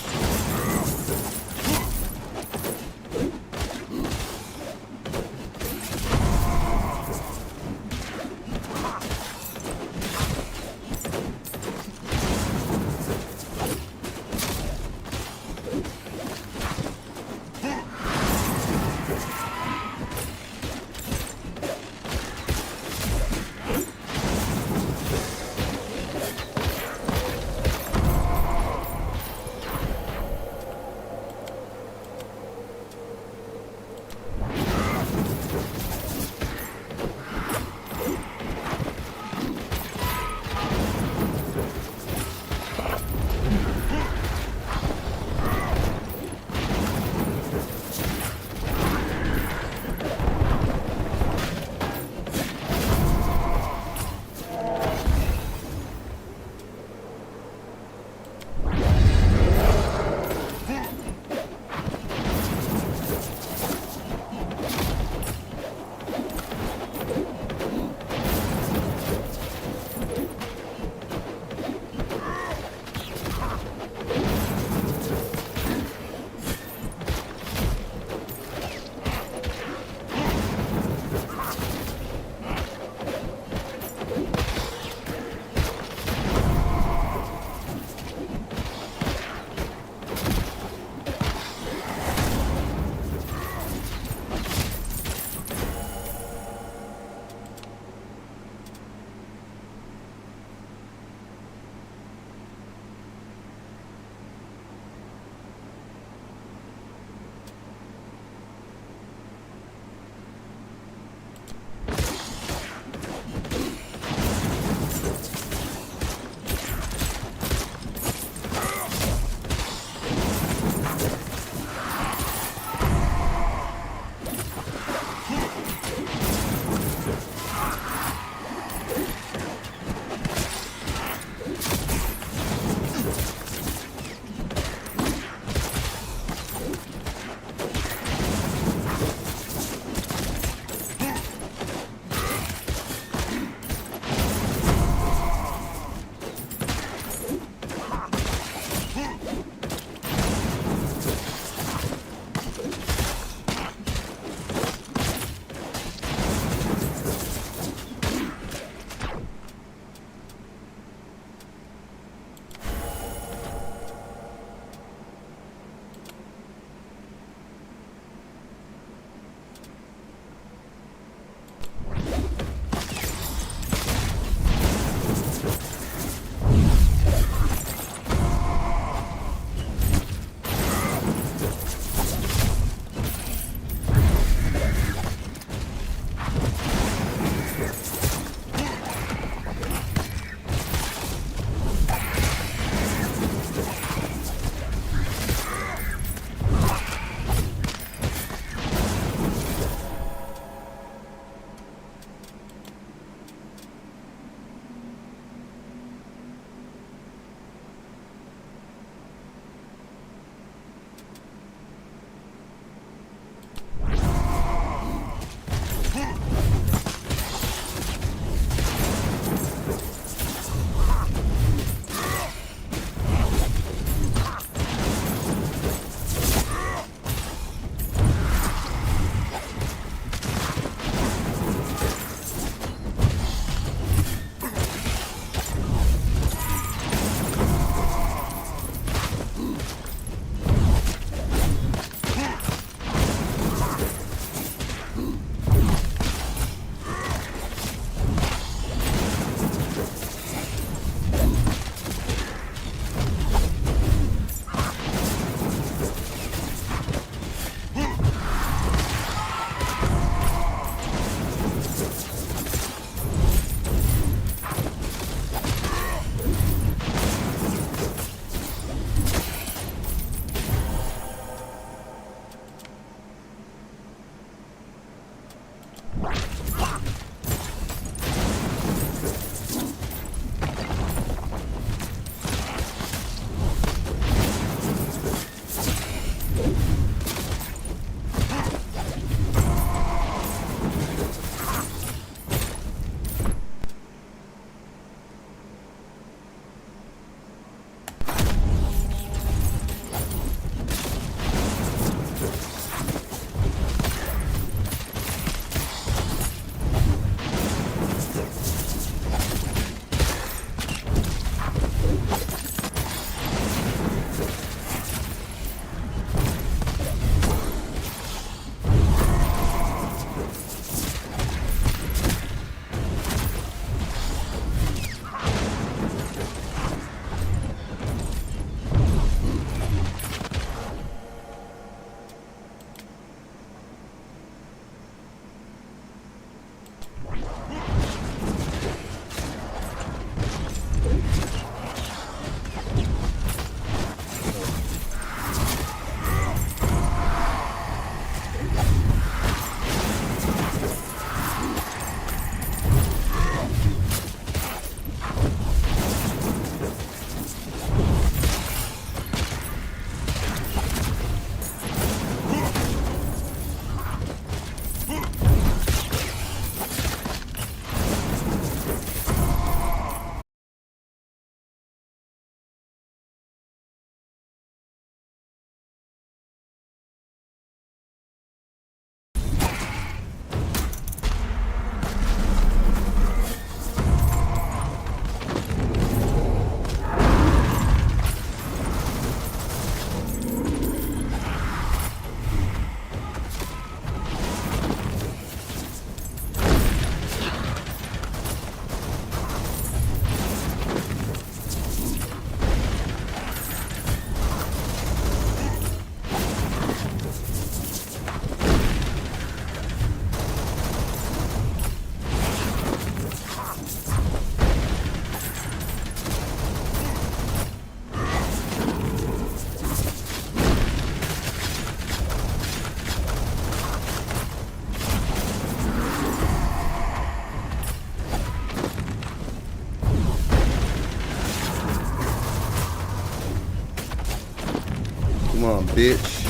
Come on, bitch.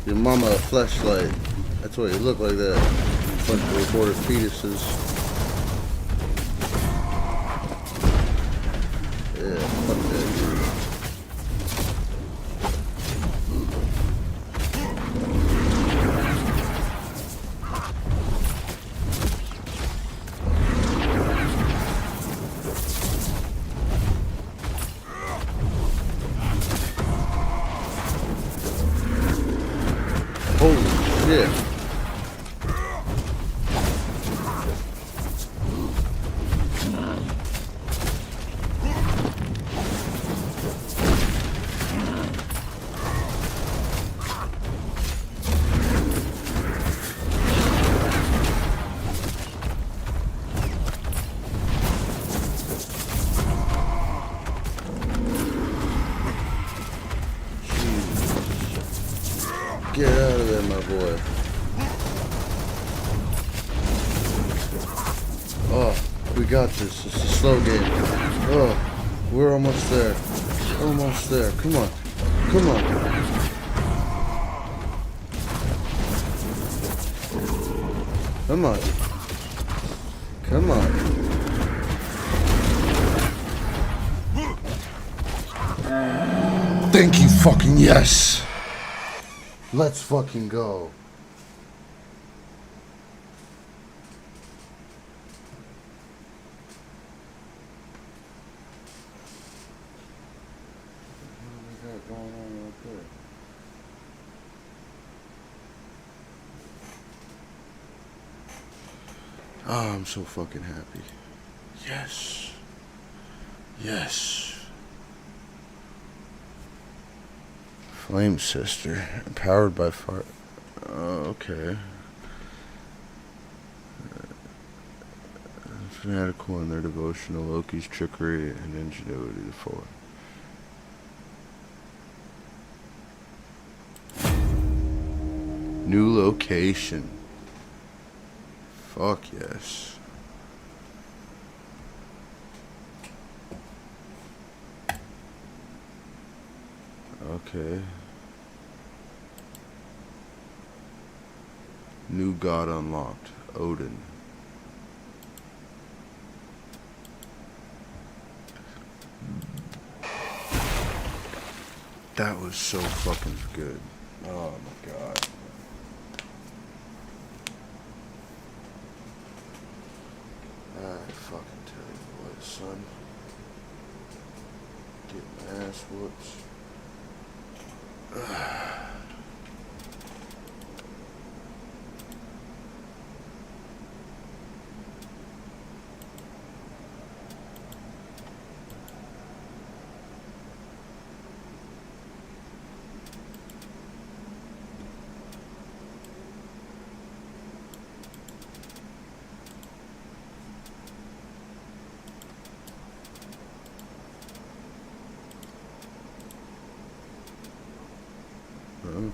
Your mama a fleshlight. That's why you look like that. Bunch of aborted fetuses. Yeah, fuck that dude. Holy shit. Get out of there, my boy. Oh, we got this. It's a slow game. Oh, we're almost there. Almost there. Come on. Come on. Come on. Come on. Thank you, fucking yes. Let's fucking go. What we got going on right there? Oh, I'm so fucking happy. Yes. Yes. Flame Sister, powered by fire. Oh, okay. Fanatical in their devotion to Loki's trickery and ingenuity to foe. New location. Fuck yes. Okay. New god unlocked. Odin. That was so fucking good. Oh my god. I fucking tell you what, son. Get my ass whooped.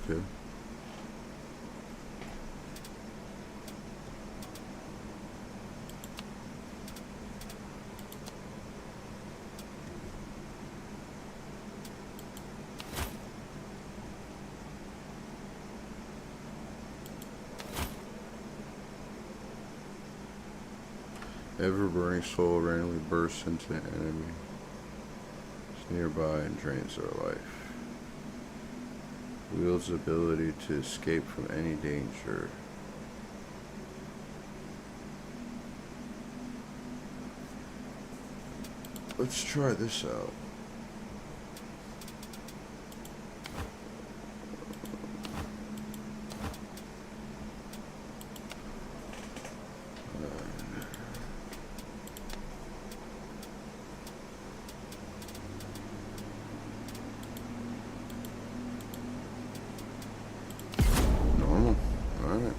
Okay. Ever-burning soul randomly bursts into an enemy. It's nearby and drains their life. Wields the ability to escape from any danger. Let's try this out. Normal. Alright.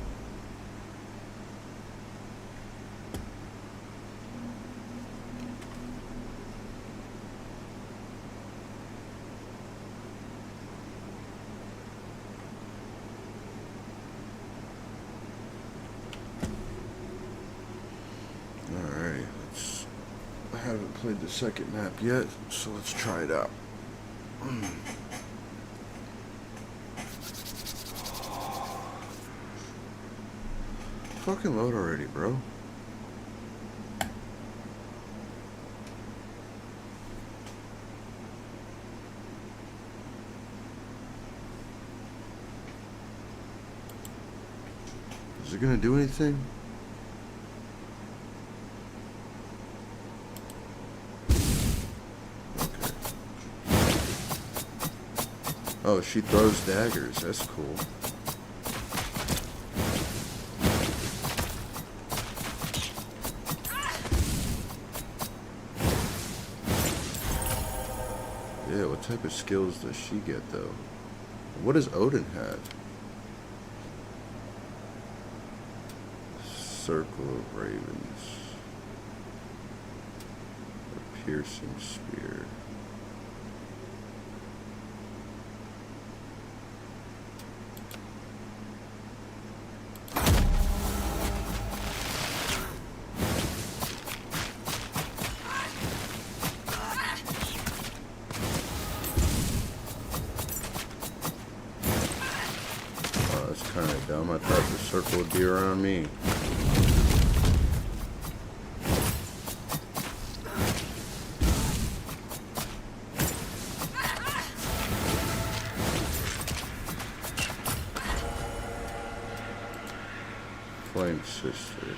Alrighty, I haven't played the second map yet, so let's try it out. Fucking load already, bro. Is it gonna do anything? Okay. Oh, she throws daggers. That's cool. Yeah, what type of skills does she get, though? What does Odin have? Circle of Ravens. A piercing spear. Oh, that's kind of dumb. I thought the circle would be around me. Flame Sister.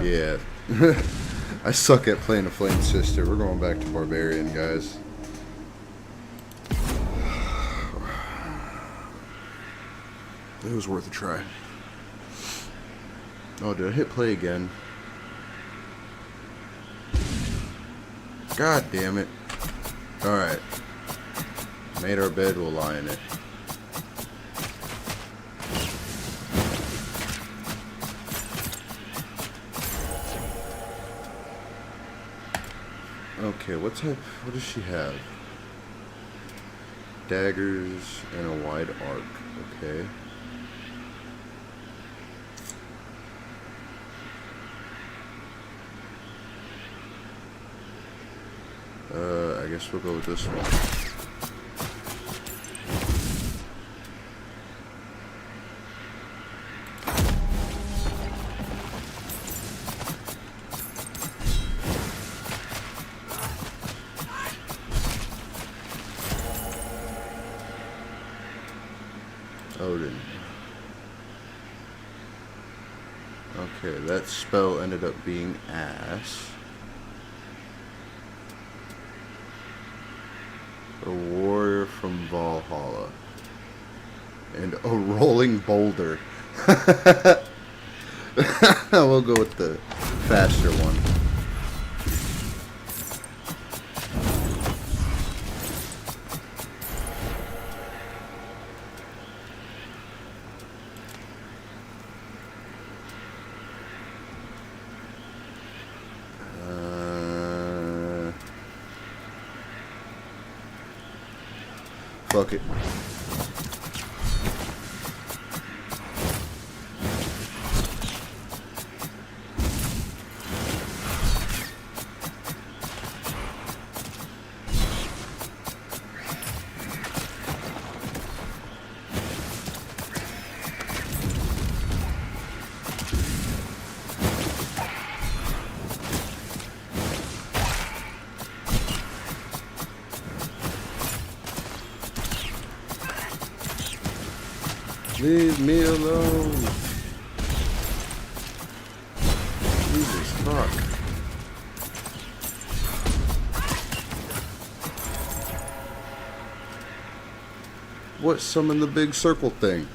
Yeah. I suck at playing a Flame Sister. We're going back to Barbarian, guys. It was worth a try. Oh, did I hit play again? God damn it. Alright. Made our bed, we'll lie in it. Okay, what does she have? Daggers and a wide arc, okay. I guess we'll go with this one. Odin. Okay, that spell ended up being ass. A warrior from Valhalla. And a rolling boulder. We'll go with the faster one. Fuck it. Leave me alone. Jesus fuck. What summoned the big circle thing?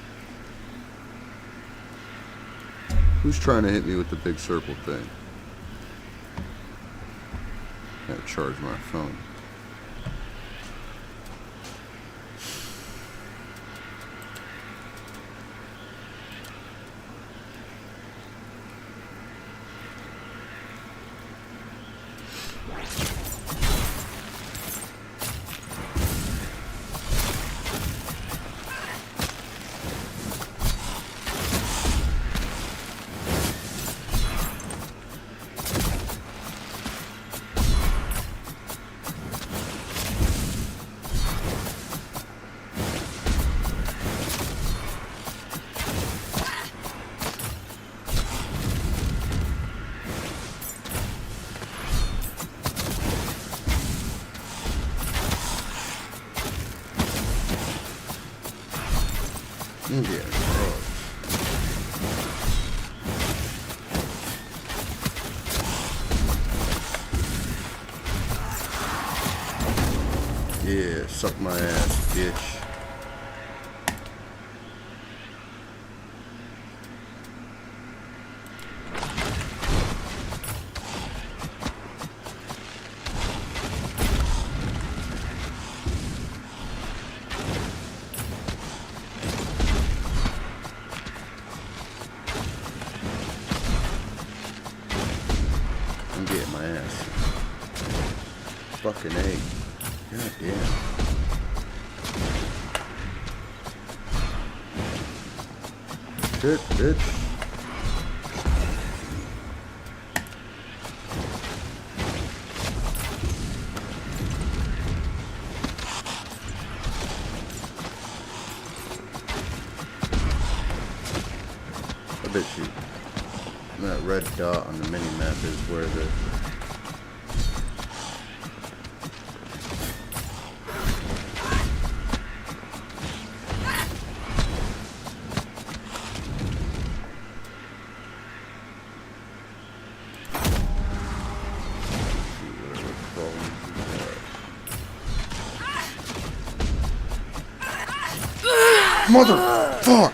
Who's trying to hit me with the big circle thing? Gotta charge my phone. Yeah, suck my ass, bitch. I'm getting my ass. Fucking egg. God damn. Shit, bitch. I bet you that red dot on the mini map is where the motherfuck.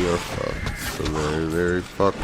are fucked. So very, very fucked.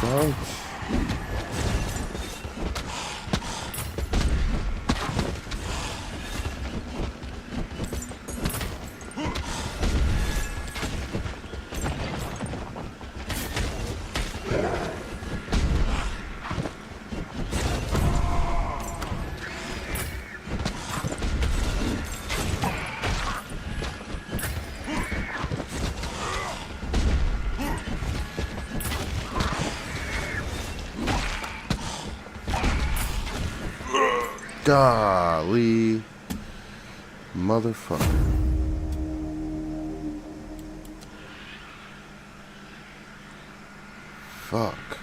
Out. Golly, motherfucker. Fuck.